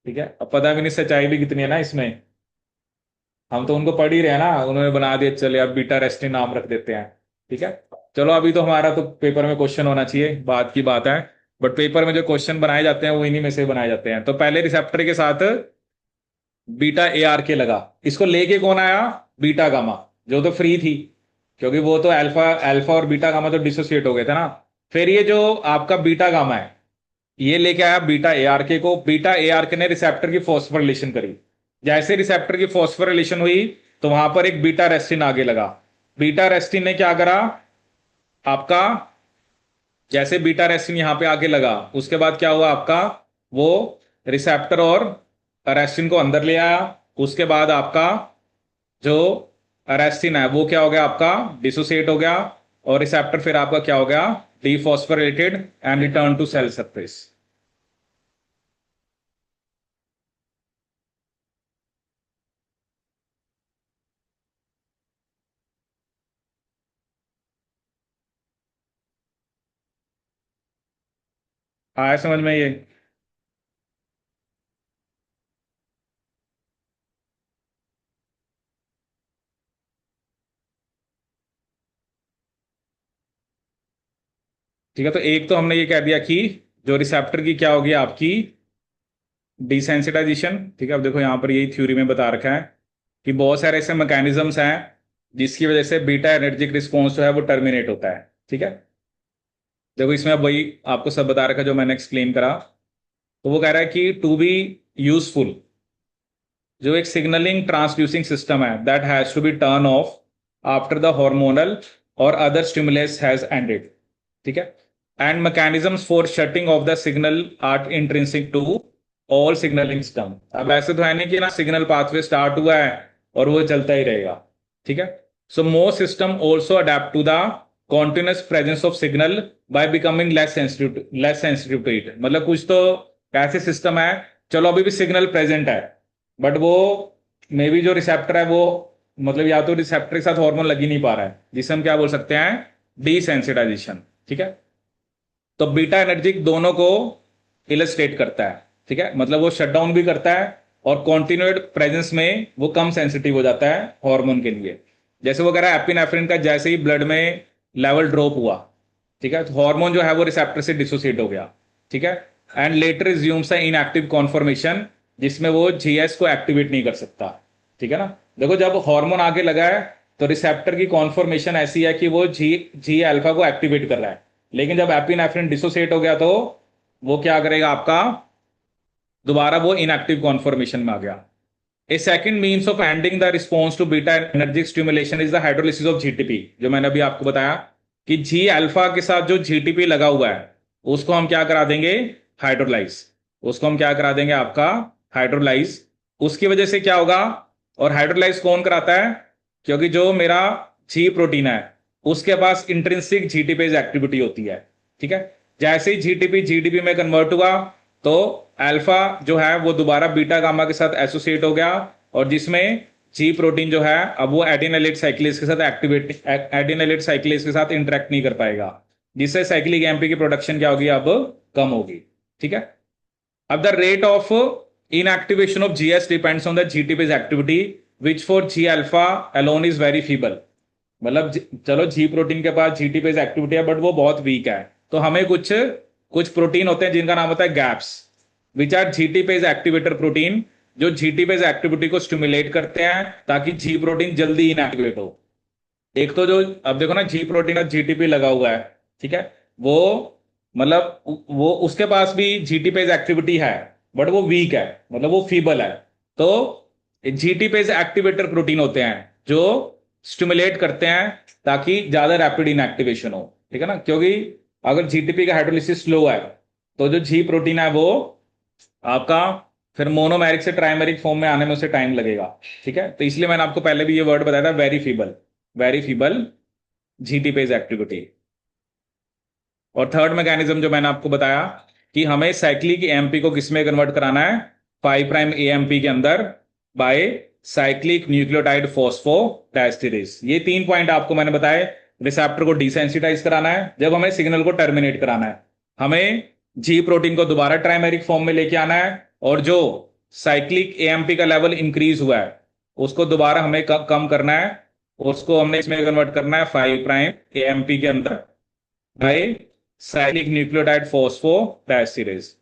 ठीक है, अब पता भी नहीं सच्चाई भी कितनी है ना इसमें। हम तो उनको पढ़ ही रहे हैं ना, उन्होंने बना दिया, चले अब बीटा रेस्टिन नाम रख देते हैं। ठीक है, चलो अभी तो हमारा तो पेपर में क्वेश्चन होना चाहिए, बात की बात है। बट पेपर में जो क्वेश्चन बनाए जाते हैं वो इन्हीं में से बनाए जाते हैं। तो पहले रिसेप्टर के साथ बीटा ए आर के लगा, इसको लेके कौन आया, बीटा गामा, जो तो फ्री थी, क्योंकि वो तो अल्फा अल्फा और बीटा गामा तो डिसोसिएट हो गए थे ना। फिर ये जो आपका बीटा गामा है ये लेके आया बीटा ए आर के को, बीटा ए आर के ने रिसेप्टर की फॉस्फोरिलेशन करी। जैसे रिसेप्टर की फॉस्फोरिलेशन हुई तो वहां पर एक बीटा रेस्टिन आगे लगा। बीटा रेस्टिन ने क्या करा आपका, जैसे बीटा रेस्टिन यहां पे आके लगा उसके बाद क्या हुआ आपका, वो रिसेप्टर और रेस्टिन को अंदर ले आया। उसके बाद आपका जो रेस्टिन है वो क्या हो गया आपका, डिसोसिएट हो गया, और रिसेप्टर फिर आपका क्या हो गया, dephosphorylated and return to cell surface. आया समझ में ये। ठीक है, तो एक तो हमने ये कह दिया कि जो रिसेप्टर की क्या होगी आपकी डिसेंसिटाइजेशन। ठीक है, अब देखो यहाँ पर यही थ्योरी में बता रखा है कि बहुत सारे ऐसे मैकेनिज्म्स हैं जिसकी वजह से बीटा एनर्जिक रिस्पॉन्स जो है वो टर्मिनेट होता है। ठीक है, देखो इसमें अब वही आपको सब बता रखा है जो मैंने एक्सप्लेन करा। तो वो कह रहा है कि टू बी यूजफुल, जो एक सिग्नलिंग ट्रांसड्यूसिंग सिस्टम है, that has to be turn off after the hormonal और अदर स्टिमुलस हैज एंडेड। ठीक है, and mechanisms for shutting off the signal are intrinsic to all signalling system. अब ऐसे तो है नहीं कि ना सिग्नल पाथवे स्टार्ट हुआ है और वो चलता ही रहेगा। ठीक है, so most system also adapt to the continuous presence of signal by becoming less sensitive to it. मतलब कुछ तो ऐसे सिस्टम है, चलो अभी भी सिग्नल प्रेजेंट है, बट वो मे बी जो रिसेप्टर है वो मतलब या तो रिसेप्टर के साथ हार्मोन लग ही नहीं पा रहा है, जिसे हम क्या बोल सकते हैं, डिसेंसिटाइजेशन। ठीक है, तो बीटा एनर्जिक दोनों को इलस्ट्रेट करता है। ठीक है, मतलब वो शट डाउन भी करता है और कॉन्टिन्यूड प्रेजेंस में वो कम सेंसिटिव हो जाता है हार्मोन के लिए। जैसे वो कह रहा है एपिनेफ्रिन का जैसे ही ब्लड में लेवल ड्रॉप हुआ, ठीक है, तो हार्मोन जो है वो रिसेप्टर से डिसोसिएट हो गया। ठीक है, and later resumes inactive conformation, जिसमें वो जीएस को एक्टिवेट नहीं कर सकता। ठीक है ना, देखो जब हार्मोन आगे लगा है तो रिसेप्टर की कॉन्फर्मेशन ऐसी है कि वो जी जी अल्फा को एक्टिवेट कर रहा है, लेकिन जब एपिनेफ्रिन डिसोसिएट हो गया तो वो क्या करेगा आपका, दोबारा वो इनएक्टिव कॉन्फर्मेशन में आ गया। A second means of ending the response to beta adrenergic stimulation is the hydrolysis of GTP, जो मैंने अभी आपको बताया कि जी अल्फा के साथ जो जीटीपी लगा हुआ है उसको हम क्या करा देंगे, हाइड्रोलाइज। उसको हम क्या करा देंगे आपका, हाइड्रोलाइज। उसकी वजह से क्या होगा, और हाइड्रोलाइज कौन कराता है, क्योंकि जो मेरा जी प्रोटीन है उसके पास इंट्रिंसिक जीटीपेज एक्टिविटी होती है। ठीक है, जैसे ही जीटीपी जीडीपी में कन्वर्ट हुआ तो अल्फा जो है वो दोबारा बीटा गामा के साथ एसोसिएट हो गया, और जिसमें जी प्रोटीन जो है अब वो एडिनाइलेट साइक्लेज के साथ एडिनाइलेट साइक्लेज के साथ इंटरेक्ट नहीं कर पाएगा, जिससे साइक्लिक एमपी की प्रोडक्शन क्या होगी, अब कम होगी। ठीक है, अब the rate of inactivation of GS depends on the GTPase activity which for G alpha alone is very feeble. मतलब चलो जी प्रोटीन के पास जीटीपेज एक्टिविटी है बट वो बहुत वीक है, तो हमें कुछ कुछ प्रोटीन होते हैं जिनका नाम होता है GAPs, which are GTPase activator protein, जो जीटीपेज एक्टिविटी को स्टिमुलेट करते हैं ताकि जी प्रोटीन जल्दी इनएक्टिवेट हो। एक तो जो अब देखो ना जी प्रोटीन का जीटीपी लगा हुआ है, ठीक है, वो मतलब वो उसके पास भी जीटीपेज एक्टिविटी है बट वो वीक है, मतलब वो फीबल है। तो जीटीपेज एक्टिवेटर प्रोटीन होते हैं जो स्टिमुलेट करते हैं ताकि ज्यादा रैपिड इनएक्टिवेशन हो। ठीक है ना, क्योंकि अगर जीटीपी का हाइड्रोलिसिस स्लो है तो जो जी प्रोटीन है वो आपका फिर मोनोमेरिक से ट्राइमेरिक फॉर्म में आने में उसे टाइम लगेगा। ठीक है, तो इसलिए मैंने आपको पहले भी ये वर्ड बताया था, very feeble, very feeble GTPase activity. और थर्ड मैकेनिज्म जो मैंने आपको बताया कि हमें साइक्लिक एएमपी को किस में कन्वर्ट कराना है, 5 प्राइम एएमपी के अंदर बाय साइक्लिक न्यूक्लियोटाइड फॉस्फोडाइस्टेरेस। ये 3 पॉइंट आपको मैंने बताए। रिसेप्टर को डिसेंसिटाइज कराना है जब हमें सिग्नल को टर्मिनेट कराना है, हमें जी प्रोटीन को दोबारा ट्राइमेरिक फॉर्म में लेके आना है, और जो साइक्लिक एएमपी का लेवल इंक्रीज हुआ है उसको दोबारा हमें कम करना है, उसको हमने इसमें कन्वर्ट करना है 5 प्राइम एएमपी के अंदर by cyclic nucleotide phosphodiesterase.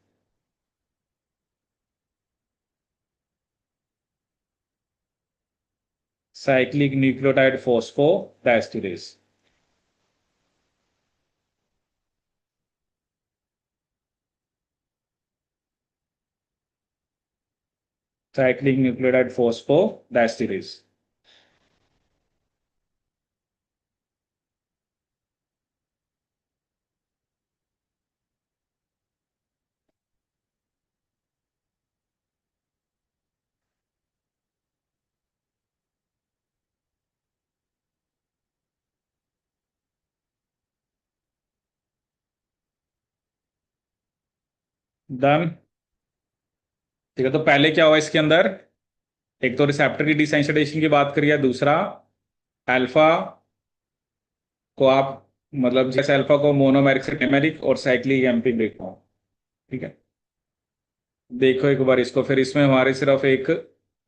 Cyclic nucleotide phosphodiesterase. Cyclic nucleotide phosphodiesterase. Done. ठीक है, तो पहले क्या हुआ इसके अंदर, एक तो रिसेप्टर की डिसेंसिटाइजेशन की बात करिए, दूसरा अल्फा को आप मतलब जैसे अल्फा को मोनोमेरिक से टेमेरिक और साइक्लिक एमपी देखो। ठीक है, देखो एक बार इसको, फिर इसमें हमारे सिर्फ एक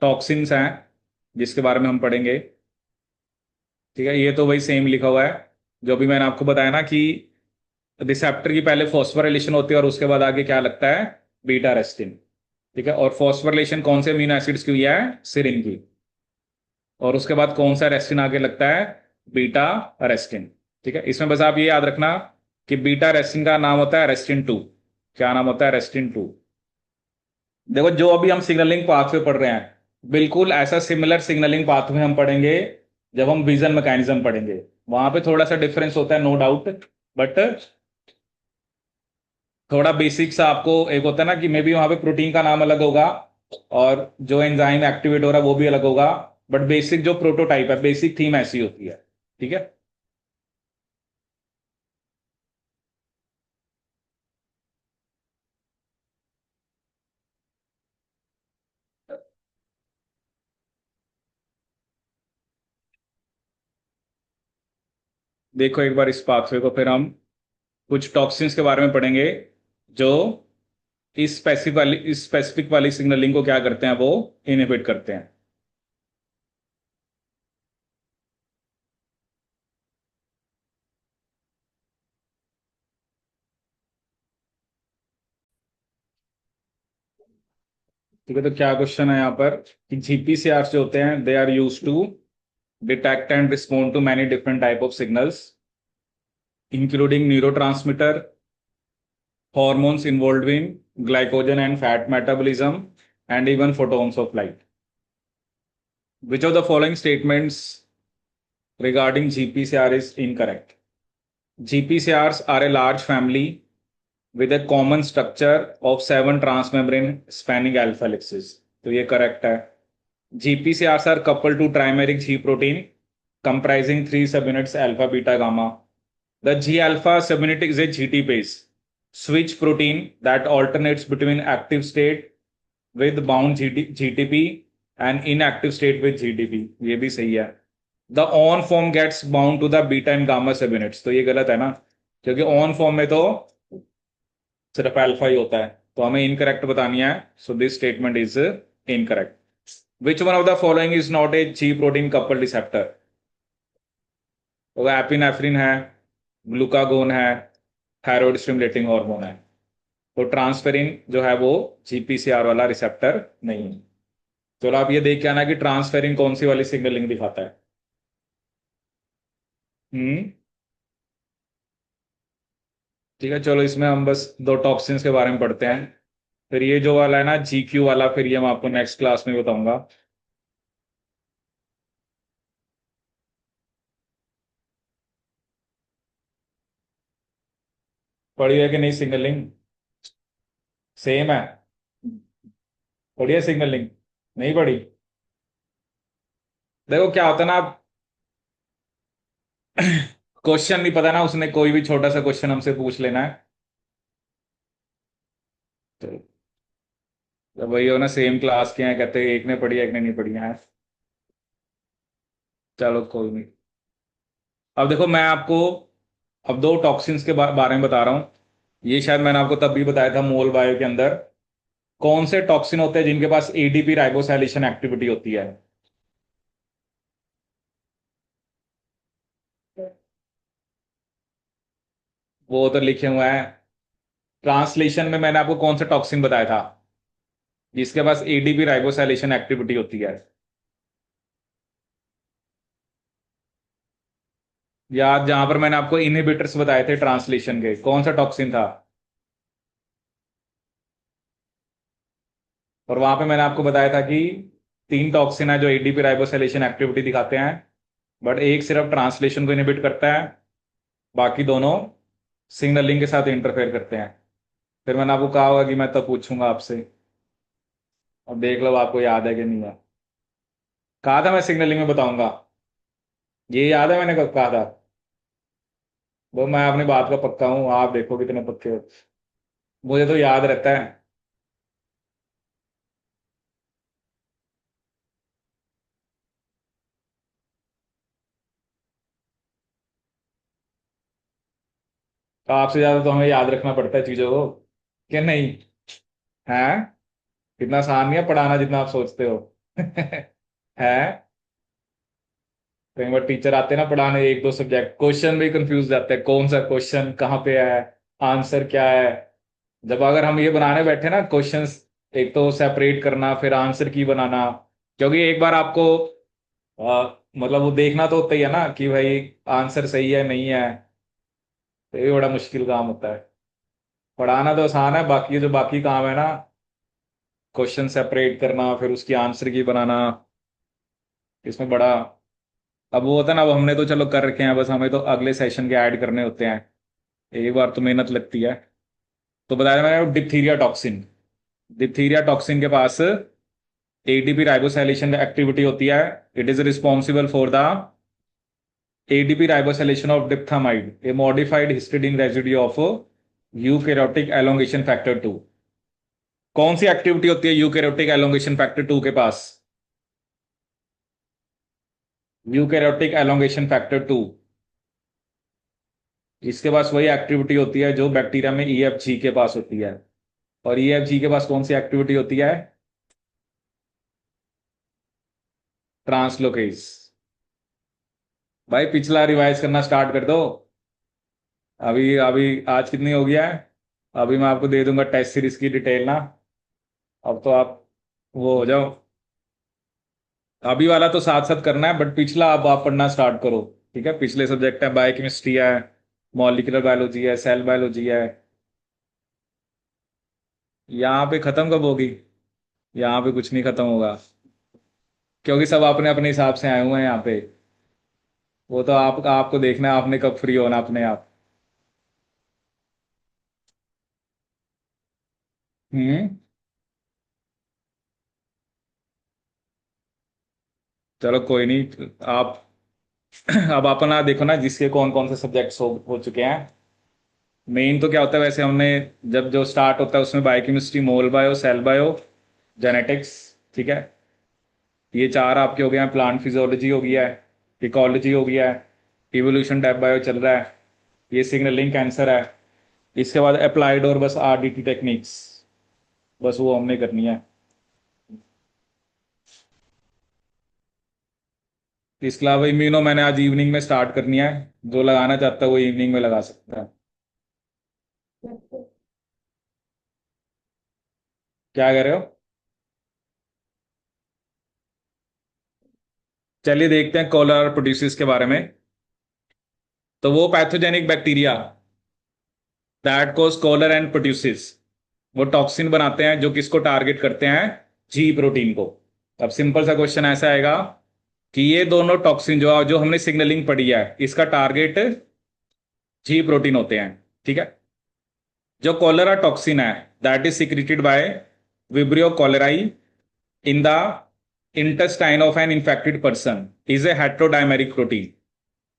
टॉक्सिन्स हैं जिसके बारे में हम पढ़ेंगे। ठीक है, ये तो वही सेम लिखा हुआ है जो अभी मैंने आपको बताया ना कि रिसेप्टर की पहले फॉस्फोराइलेशन होती है और उसके बाद आगे क्या लगता है, बीटा रेस्टिन। ठीक है, और फॉस्फोराइलेशन कौन से अमीनो एसिड्स की हुई है, सिरिन की। और उसके बाद कौन सा रेस्टिन आगे लगता है, बीटा रेस्टिन। ठीक है, इसमें बस आप ये याद रखना कि बीटा रेस्टिन का नाम होता है रेस्टिन टू। क्या नाम होता है, रेस्टिन टू। देखो जो अभी हम सिग्नलिंग पाथवे पढ़ रहे हैं, बिल्कुल ऐसा सिमिलर सिग्नलिंग पाथवे हम पढ़ेंगे जब हम विजन मैकेनिज्म पढ़ेंगे। वहां पे थोड़ा सा डिफरेंस होता है, नो डाउट, बट थोड़ा बेसिक सा आपको एक होता है ना कि मे बी वहां पे प्रोटीन का नाम अलग होगा और जो एंजाइम एक्टिवेट हो रहा है वो भी अलग होगा, बट बेसिक जो प्रोटोटाइप है, बेसिक थीम ऐसी होती है। ठीक है। देखो एक बार इस पाथवे को फिर हम कुछ टॉक्सिन्स के बारे में पढ़ेंगे जो इस स्पेसिफिक वाली सिग्नलिंग को क्या करते हैं, वो इनहिबिट करते हैं। ठीक है, तो क्या क्वेश्चन है यहाँ पर कि जीपीसीआर जो होते हैं, they are use to detect and respond to many different type of signals including neurotransmitter, hormones involved in glycogen and fat metabolism, and even photons of light. Which of the following statements regarding GPCR is incorrect? GPCRs are a large family with a common structure of 7 transmembrane spanning alpha helices. तो ये correct है. GPCRs are coupled to trimeric G protein comprising 3 subunits alpha, beta, gamma. The G alpha subunit is a GT base switch protein that alternates between active state with bound GTP and inactive state with GTP. ये भी सही है. The on form gets bound to the beta and gamma subunits. तो ये गलत है ना, क्योंकि ऑन फॉर्म में तो सिर्फ अल्फा ही होता है, तो हमें इनकरेक्ट बतानी है. So this statement is incorrect. Which one of the following is not a ji protein couple receptor? तो एपिनेफ्रिन है, ग्लूकागोन है, थायराइड स्टिमुलेटिंग हार्मोन है. तो ट्रांसफेरिन जो है वो जीपीसीआर वाला रिसेप्टर नहीं है. चलो आप ये देख के आना कि ट्रांसफेरिन कौन सी वाली सिग्नलिंग दिखाता है. हम्म. ठीक है, चलो इसमें हम बस दो टॉक्सिन्स के बारे में पढ़ते हैं. फिर ये जो वाला है ना जीक्यू वाला, फिर ये मैं आपको नेक्स्ट क्लास में बताऊंगा. पढ़ी है कि नहीं सिग्नलिंग? सेम है. पढ़ी है सिग्नलिंग? नहीं पढ़ी? देखो क्या होता है ना, आप क्वेश्चन नहीं पता ना, उसने कोई भी छोटा सा क्वेश्चन हमसे पूछ लेना है. तो वही हो ना, सेम क्लास के हैं, कहते हैं एक ने पढ़ी है एक ने नहीं पढ़ी है. चलो कोई नहीं. अब देखो मैं आपको अब दो टॉक्सिन्स के बारे में बता रहा हूँ. ये शायद मैंने आपको तब भी बताया था मोल बायो के अंदर. कौन से टॉक्सिन होते हैं जिनके पास एडीपी राइबोसाइलेशन एक्टिविटी होती है? वो तो लिखे हुए हैं. ट्रांसलेशन में मैंने आपको कौन सा टॉक्सिन बताया था जिसके पास एडीपी राइबोसाइलेशन एक्टिविटी होती है? या जहां पर मैंने आपको इनहिबिटर्स बताए थे ट्रांसलेशन के, कौन सा टॉक्सिन था? और वहां पे मैंने आपको बताया था कि 3 टॉक्सिन है जो एडीपी राइबोसाइलेशन एक्टिविटी दिखाते हैं, बट एक सिर्फ ट्रांसलेशन को इनहिबिट करता है, बाकी दोनों सिग्नलिंग के साथ इंटरफेयर करते हैं. फिर मैंने आपको कहा होगा कि मैं तब पूछूंगा आपसे. अब देख लो आपको याद है कि नहीं है. कहा था मैं सिग्नलिंग में बताऊंगा. ये याद है मैंने कब कहा था? वो मैं अपनी बात का पक्का हूँ, आप देखो कितने पक्के हो. मुझे तो याद रहता है. तो आपसे ज्यादा तो हमें याद रखना पड़ता है चीजों को, कि नहीं? है. इतना आसान नहीं है पढ़ाना जितना आप सोचते हो. है. कई बार टीचर आते हैं ना पढ़ाने, एक दो सब्जेक्ट क्वेश्चन भी कंफ्यूज जाते हैं, कौन सा क्वेश्चन कहाँ पे है, आंसर क्या है। जब अगर हम ये बनाने बैठे ना क्वेश्चंस, एक तो सेपरेट करना फिर आंसर की बनाना, क्योंकि एक बार आपको मतलब वो देखना तो होता ही है ना कि भाई आंसर सही है नहीं है। तो ये बड़ा मुश्किल काम होता है। पढ़ाना तो आसान है, बाकी जो बाकी काम है ना, क्वेश्चन सेपरेट करना फिर उसकी आंसर की बनाना, इसमें बड़ा। अब वो होता है ना, अब हमने तो चलो कर रखे हैं, बस हमें तो अगले सेशन के ऐड करने होते हैं। एक बार तो मेहनत लगती है। तो बताया मैंने डिप्थीरिया टॉक्सिन। डिप्थीरिया टॉक्सिन के पास एडीपी राइबोसाइलेशन एक्टिविटी होती है। It is responsible for the ADP ribosylation of diphthamide, a modified histidine residue of eukaryotic elongation factor 2। कौन सी एक्टिविटी होती है यूकैरियोटिक एलोंगेशन फैक्टर 2 के पास? यूकैरियोटिक एलोंगेशन फैक्टर 2, इसके पास वही एक्टिविटी होती है जो बैक्टीरिया में ईएफजी के पास होती है। और ईएफजी के पास कौन सी एक्टिविटी होती है? ट्रांसलोकेज। भाई पिछला रिवाइज करना स्टार्ट कर दो। अभी अभी आज कितनी हो गया है? अभी मैं आपको दे दूंगा टेस्ट सीरीज की डिटेल ना। अब तो आप वो हो जाओ। अभी वाला तो साथ साथ करना है, बट पिछला अब आप पढ़ना स्टार्ट करो। ठीक है, पिछले सब्जेक्ट है बायोकेमिस्ट्री है, मॉलिक्यूलर बायोलॉजी है, सेल बायोलॉजी है। यहाँ पे खत्म कब होगी? यहाँ पे कुछ नहीं खत्म होगा, क्योंकि सब अपने अपने हिसाब से आए हुए हैं यहाँ पे। वो तो आपको देखना है आपने कब फ्री होना अपने आप। हम्म। चलो कोई नहीं। आप अब अपना देखो ना, जिसके कौन कौन से सब्जेक्ट्स हो चुके हैं। मेन तो क्या होता है वैसे, हमने जब जो स्टार्ट होता है उसमें बायोकेमिस्ट्री, मोल बायो, सेल बायो, जेनेटिक्स। ठीक है, ये चार आपके हो गए हैं। प्लांट फिजियोलॉजी हो गया है, इकोलॉजी हो गया है, इवोल्यूशन टाइप बायो चल रहा है, ये सिग्नलिंग कैंसर है। इसके बाद अप्लाइड और बस आरडीटी टेक्निक्स, बस वो हमने करनी है। इसके अलावा इम्यूनो मैंने आज इवनिंग में स्टार्ट करनी है। जो लगाना चाहता है वो इवनिंग में लगा सकता है। क्या कह रहे हो? चलिए देखते हैं कॉलर प्रोड्यूसिस के बारे में। तो वो pathogenic bacteria that cause cholera and produces, वो टॉक्सिन बनाते हैं जो किसको टारगेट करते हैं? जी प्रोटीन को। अब सिंपल सा क्वेश्चन ऐसा आएगा कि ये दोनों टॉक्सिन जो जो हमने सिग्नलिंग पढ़ी है, इसका टारगेट जी प्रोटीन होते हैं। ठीक है, जो कॉलरा टॉक्सिन है that is secreted by Vibrio cholerae in the intestine of an infected person, is a heterodimeric protein.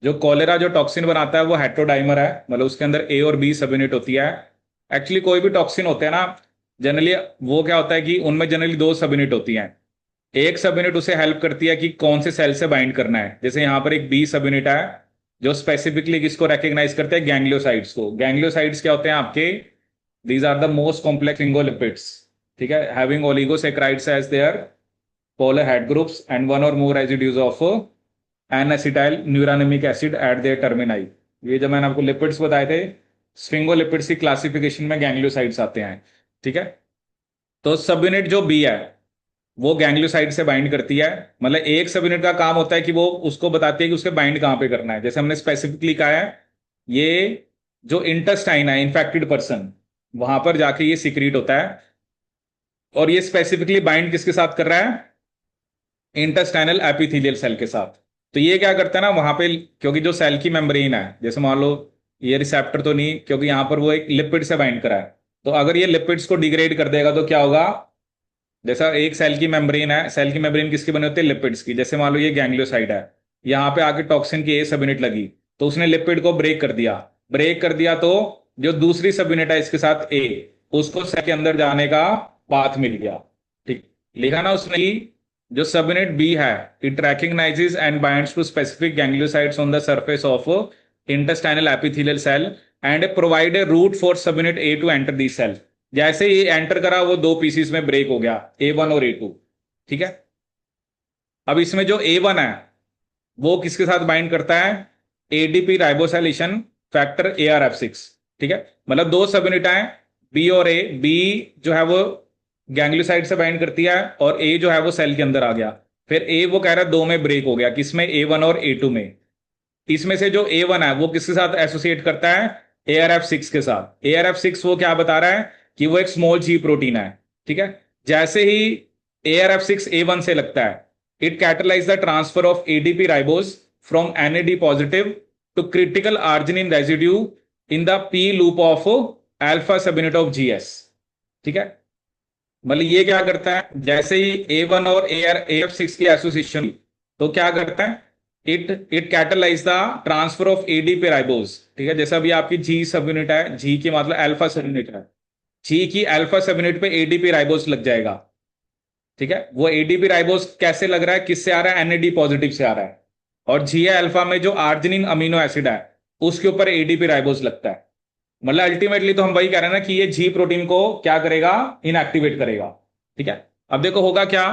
जो कॉलेरा जो टॉक्सिन बनाता है वो हेट्रोडाइमर है, मतलब उसके अंदर ए और बी सब यूनिट होती है। एक्चुअली कोई भी टॉक्सिन होते हैं ना, जनरली वो क्या होता है कि उनमें जनरली दो सब यूनिट होती हैं। एक सब यूनिट उसे हेल्प करती है कि कौन से सेल से बाइंड करना है। जैसे यहाँ पर एक बी सब यूनिट है जो स्पेसिफिकली किसको रेकग्नाइज करते हैं? गैंग्लियोसाइड्स को। गैंग्लियोसाइड्स क्या होते हैं आपके? These are the most complex sphingolipids. ठीक है, having oligosaccharides as their polar head groups and one or more residues of N acetyl neuraminic acid at their termini. ये जब मैंने आपको लिपिड्स बताए थे, स्फिंगोलिपिड्स की क्लासिफिकेशन में गैंग्लियोसाइड्स आते हैं। ठीक है, तो सब यूनिट जो बी है वो गैंग्लियोसाइड से बाइंड करती है। मतलब एक सब यूनिट का काम होता है कि वो उसको बताती है कि उसके बाइंड कहाँ पे करना है। जैसे हमने स्पेसिफिकली कहा है, ये जो इंटेस्टाइन है इन्फेक्टेड पर्सन, वहां पर जाके ये सिक्रीट होता है। और ये स्पेसिफिकली बाइंड किसके साथ कर रहा है? इंटेस्टाइनल एपिथेलियल सेल के साथ। तो ये क्या करता है ना वहां पे, क्योंकि जो सेल की मेम्ब्रेन है, जैसे मान लो ये रिसेप्टर तो नहीं, क्योंकि यहां पर वो एक लिपिड से बाइंड करा है। तो अगर ये लिपिड्स को डिग्रेड कर देगा तो क्या होगा? जैसा एक सेल की मेम्ब्रेन है, सेल की मेम्ब्रेन किसकी बनी होती है? लिपिड्स की। जैसे मान लो ये गैंग्लियोसाइड है, यहाँ पे आके टॉक्सिन की ए सब यूनिट लगी, तो उसने लिपिड को ब्रेक कर दिया। ब्रेक कर दिया तो जो दूसरी सब यूनिट है इसके साथ ए, उसको सेल के अंदर जाने का पाथ मिल गया। ठीक, लिखा ना उसने कि जो सब यूनिट बी B, it recognizes and binds to specific gangliosides on the surface of intestinal epithelial cell and provide a route for subunit A to enter the cell. जैसे ये एंटर करा वो दो पीसीस में ब्रेक हो गया, ए वन और ए टू। ठीक है, अब इसमें जो ए वन है वो किसके साथ बाइंड करता है? ADP ribosylation factor ARF6। ठीक है, मतलब दो सब यूनिट है, बी और ए। बी जो है वो गैंग्लियोसाइड से बाइंड करती है, और ए जो है वो सेल के अंदर आ गया। फिर ए वो कह रहा है दो में ब्रेक हो गया, किसमें? A1 और A2 में। इसमें से जो A1 है वो किसके साथ एसोसिएट करता है? ARF6 के साथ। ARF6 वो क्या बता रहा है कि वो एक स्मॉल जी प्रोटीन है। ठीक है, जैसे ही ARF6 A1 से लगता है, it catalyse the transfer of ADP ribose from NAD positive to critical arginine residue in the P loop of alpha subunit of GS। ठीक है, मतलब ये क्या करता है, जैसे ही A1 और AF6 की एसोसिएशन, तो क्या करता है, it it catalyse the transfer of ADP ribose. ठीक है, जैसे अभी आपकी जी सब यूनिट है, जी की मतलब अल्फा सब यूनिट है, जी की अल्फा सब यूनिट पे एडीपी राइबोज लग जाएगा। ठीक है, वो एडीपी राइबोज कैसे लग रहा है, किससे आ रहा है? NAD पॉजिटिव से आ रहा है। और जी अल्फा में जो आर्जिनिन अमीनो एसिड है, उसके ऊपर एडीपी राइबोज लगता है। मतलब अल्टीमेटली तो हम वही कह रहे हैं ना कि ये जी प्रोटीन को क्या करेगा? इनएक्टिवेट करेगा। ठीक है, अब देखो होगा क्या।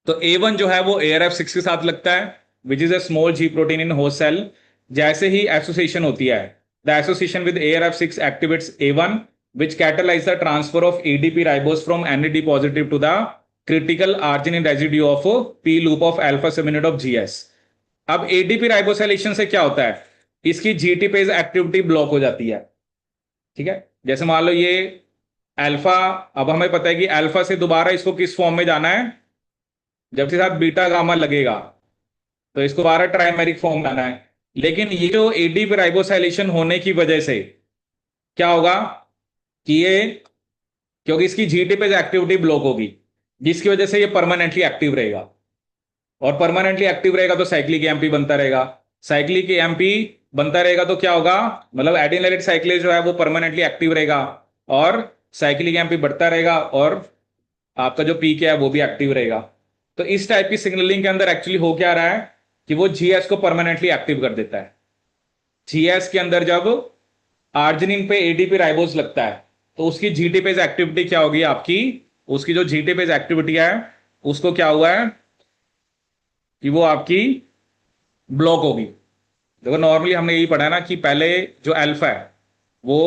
तो A1 जो है वो ARF6 के साथ लगता है, which is a small G protein in host cell. जैसे ही एसोसिएशन होती है, the association with ARF6 activates A1, which catalyse the transfer of ADP ribose from NAD positive to the critical arginine residue of P loop of alpha subunit of GS। अब एडीपी राइबोसाइलेशन से क्या होता है, इसकी जीटी पेज एक्टिविटी ब्लॉक हो जाती है। ठीक है, जैसे मान लो ये अल्फा, अब हमें पता है कि अल्फा से दोबारा इसको किस फॉर्म में जाना है, जब इसके साथ बीटा गामा लगेगा तो इसको दोबारा ट्राइमेरिक फॉर्म में आना है। लेकिन ये जो एडीपी राइबोसाइलेशन होने की वजह से क्या होगा कि ये, क्योंकि इसकी जीटी पेज एक्टिविटी ब्लॉक होगी, जिसकी वजह से ये परमानेंटली एक्टिव रहेगा। और परमानेंटली एक्टिव रहेगा तो साइक्लिक एमपी बनता रहेगा। साइक्लिक एमपी बनता रहेगा तो क्या होगा, मतलब एडिनिलाइट साइक्लेज जो है वो परमानेंटली एक्टिव रहेगा, और साइक्लिक एमपी बढ़ता रहेगा, और आपका जो पीक है वो भी एक्टिव रहेगा। तो इस टाइप की सिग्नलिंग के अंदर एक्चुअली हो क्या रहा है कि वो जीएस को परमानेंटली एक्टिव कर देता है। जीएस के अंदर जब आर्जिनिन पे एडीपी राइबोज लगता है, तो उसकी जीटी पेज एक्टिविटी क्या होगी आपकी, उसकी जो जीटी पेज एक्टिविटी है उसको क्या हुआ है कि वो आपकी ब्लॉक होगी। देखो नॉर्मली हमने यही पढ़ा है ना कि पहले जो अल्फा है वो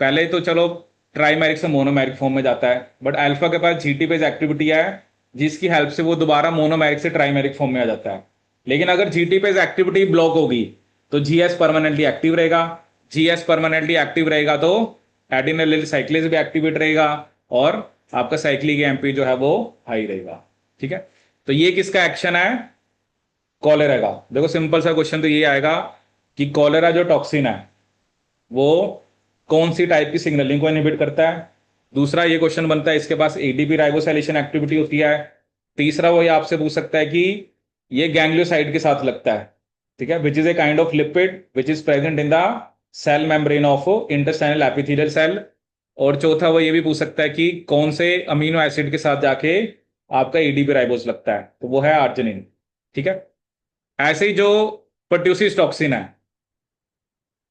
पहले तो चलो ट्राइमेरिक से मोनोमेरिक फॉर्म में जाता है, बट अल्फा के पास जीटी पेज एक्टिविटी है जिसकी हेल्प से वो दोबारा मोनोमेरिक से ट्राइमेरिक फॉर्म में आ जाता है। लेकिन अगर जीटी पेज एक्टिविटी ब्लॉक होगी तो जीएस परमानेंटली एक्टिव रहेगा। जीएस परमानेंटली एक्टिव रहेगा तो एडिनिल साइक्लेज भी एक्टिवेट रहेगा, और आपका साइक्लिक एमपी जो है वो हाई रहेगा। ठीक है, तो ये किसका एक्शन है? कॉलेरा का। देखो सिंपल सा क्वेश्चन तो ये आएगा कि कॉलेरा जो टॉक्सिन है वो कौन सी टाइप की सिग्नलिंग को इनहिबिट करता है। दूसरा ये क्वेश्चन बनता है इसके पास एडीपी राइबोसाइलेशन एक्टिविटी होती है। तीसरा वो ये आपसे पूछ सकता है कि ये गैंग्लियोसाइड के साथ लगता है। ठीक है, which is a kind of lipid which is present in the cell membrane of intestinal epithelial cell. और चौथा वो ये भी पूछ सकता है कि कौन से अमीनो एसिड के साथ जाके आपका एडीपी राइबोस लगता है, तो वो है आर्जिनिन। ठीक है, ऐसे ही जो प्रोड्यूसिस टॉक्सिन है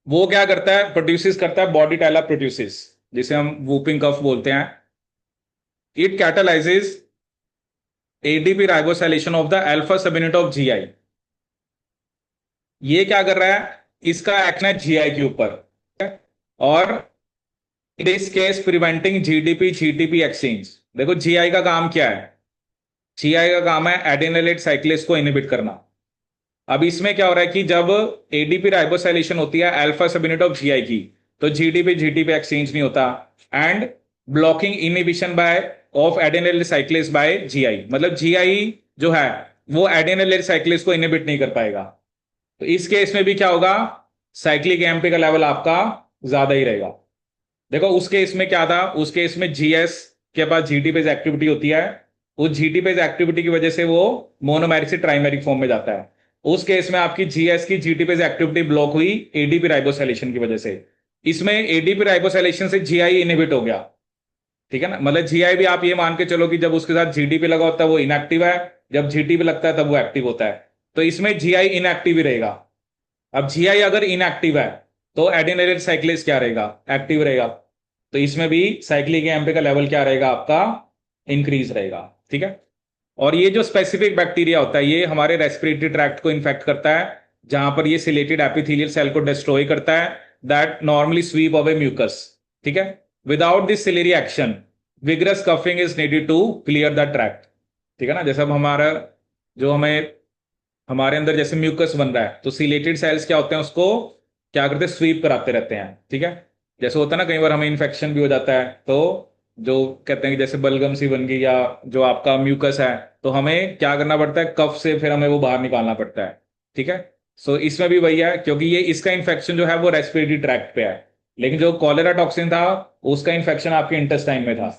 वो क्या करता है, प्रोड्यूसिस करता है बॉडी टैला प्रोड्यूसिस, जिसे हम वूपिंग कफ बोलते हैं। It catalyzes ADP ribosylation of the alpha subunit of GI. ये क्या कर रहा है, इसका एक्शन है जीआई के ऊपर, और in this case preventing GDP GTP exchange. देखो जीआई का काम क्या है, जीआई का काम है एडिनिलेट साइक्लेज को इनहिबिट करना। अब इसमें क्या हो रहा है कि जब एडीपी राइबोसाइलेशन होती है अल्फा सब यूनिट ऑफ जीआई की, तो जीडीपी जीटीपी एक्सचेंज नहीं होता, and blocking inhibition by of adenylyl cyclase by GI, मतलब जीआई जो है वो एडेनिल साइक्लेज को इनहिबिट नहीं कर पाएगा। तो इस केस में भी क्या होगा, साइक्लिक एमपी का लेवल आपका ज्यादा ही रहेगा। देखो उस केस में क्या था, उस केस में जीएस के पास जीटी पेज एक्टिविटी होती है, उस जीटी पेज एक्टिविटी की वजह से वो मोनोमेरिक से ट्राइमेरिक फॉर्म में जाता है। उस केस में आपकी जीएस की जीटी पेज एक्टिविटी ब्लॉक हुई एडीपी राइबोसाइलेशन की वजह से। इसमें एडीपी राइबोसाइलेशन से जीआई इनहिबिट हो गया। ठीक है ना, मतलब जीआई भी आप ये मान के चलो कि जब उसके साथ जीटीपी लगा होता है वो इनएक्टिव है, जब जीटीपी लगता है तब वो एक्टिव होता है। तो इसमें जीआई इनएक्टिव ही रहेगा। अब जीआई अगर इनएक्टिव है तो एडिनिलेट साइक्लेज क्या रहेगा, एक्टिव रहेगा। तो इसमें भी साइक्लिक एमपी का लेवल क्या रहेगा आपका, इंक्रीज रहेगा। ठीक है, और ये जो स्पेसिफिक बैक्टीरिया होता है ये हमारे रेस्पिरेटरी ट्रैक्ट को इन्फेक्ट करता है, जहां पर ये सिलेटेड एपिथेलियल सेल को डिस्ट्रॉय करता है, that normally sweep away mucus. ठीक है, without this ciliary action vigorous coughing is needed to clear the tract. ठीक है ना, जैसे अब हमारा जो हमें हमारे अंदर जैसे म्यूकस बन रहा है तो सिलेटेड सेल्स क्या होते हैं उसको क्या करते हैं, स्वीप कराते रहते हैं। ठीक है, जैसे होता है ना कई बार हमें इन्फेक्शन भी हो जाता है तो जो कहते हैं कि जैसे बलगम सी बन गई या जो आपका म्यूकस है, तो हमें क्या करना पड़ता है, कफ से फिर हमें वो बाहर निकालना पड़ता है। ठीक है, सो इसमें भी वही है, क्योंकि ये इसका इन्फेक्शन जो है वो रेस्पिरेटरी ट्रैक्ट पे है, लेकिन जो कॉलेरा टॉक्सिन था उसका इन्फेक्शन आपके इंटेस्टाइन में था।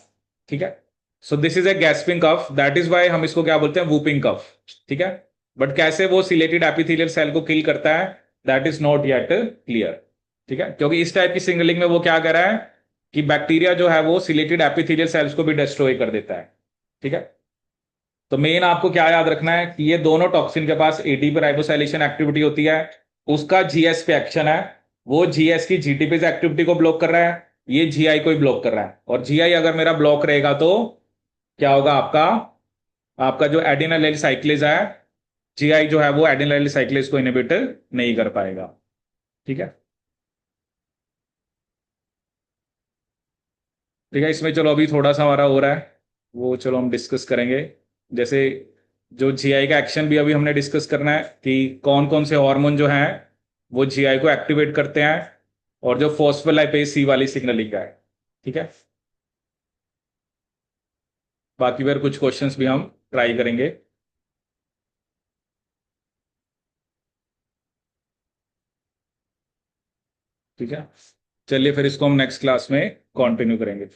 ठीक है, so this is a gasping cough, that is why हम इसको क्या बोलते हैं, वूपिंग कफ। ठीक है, बट कैसे वो सिलेटेड एपिथेलियल सेल को किल करता है that is not yet clear. ठीक है, क्योंकि इस टाइप की सिग्नलिंग में वो क्या कर रहा है कि बैक्टीरिया जो है वो सिलेटेड एपिथेलियल सेल्स को भी डिस्ट्रॉय कर देता है। ठीक है, तो मेन आपको क्या याद रखना है कि ये दोनों टॉक्सिन के पास एटीपी राइबोसाइलेशन एक्टिविटी होती है, उसका जीएस पे एक्शन है, वो जीएस की जीटीपेज एक्टिविटी को ब्लॉक कर रहा है, ये जीआई को ही ब्लॉक कर रहा है, और जीआई अगर मेरा ब्लॉक रहेगा तो क्या होगा आपका, आपका जो एडिनाइल साइक्लेज है, जीआई जो है वो एडिनाइल साइक्लेज को इनहिबिट नहीं कर पाएगा। ठीक है, ठीक है, इसमें चलो अभी थोड़ा सा हमारा हो रहा है, वो चलो हम डिस्कस करेंगे। जैसे जो जीआई का एक्शन भी अभी हमने डिस्कस करना है कि कौन कौन से हार्मोन जो हैं वो जीआई को एक्टिवेट करते हैं, और जो फॉस्फोलाइपेज सी वाली सिग्नलिंग है। ठीक है, बाकी फिर कुछ क्वेश्चंस भी हम ट्राई करेंगे। ठीक है, चलिए फिर इसको हम नेक्स्ट क्लास में कंटिन्यू करेंगे।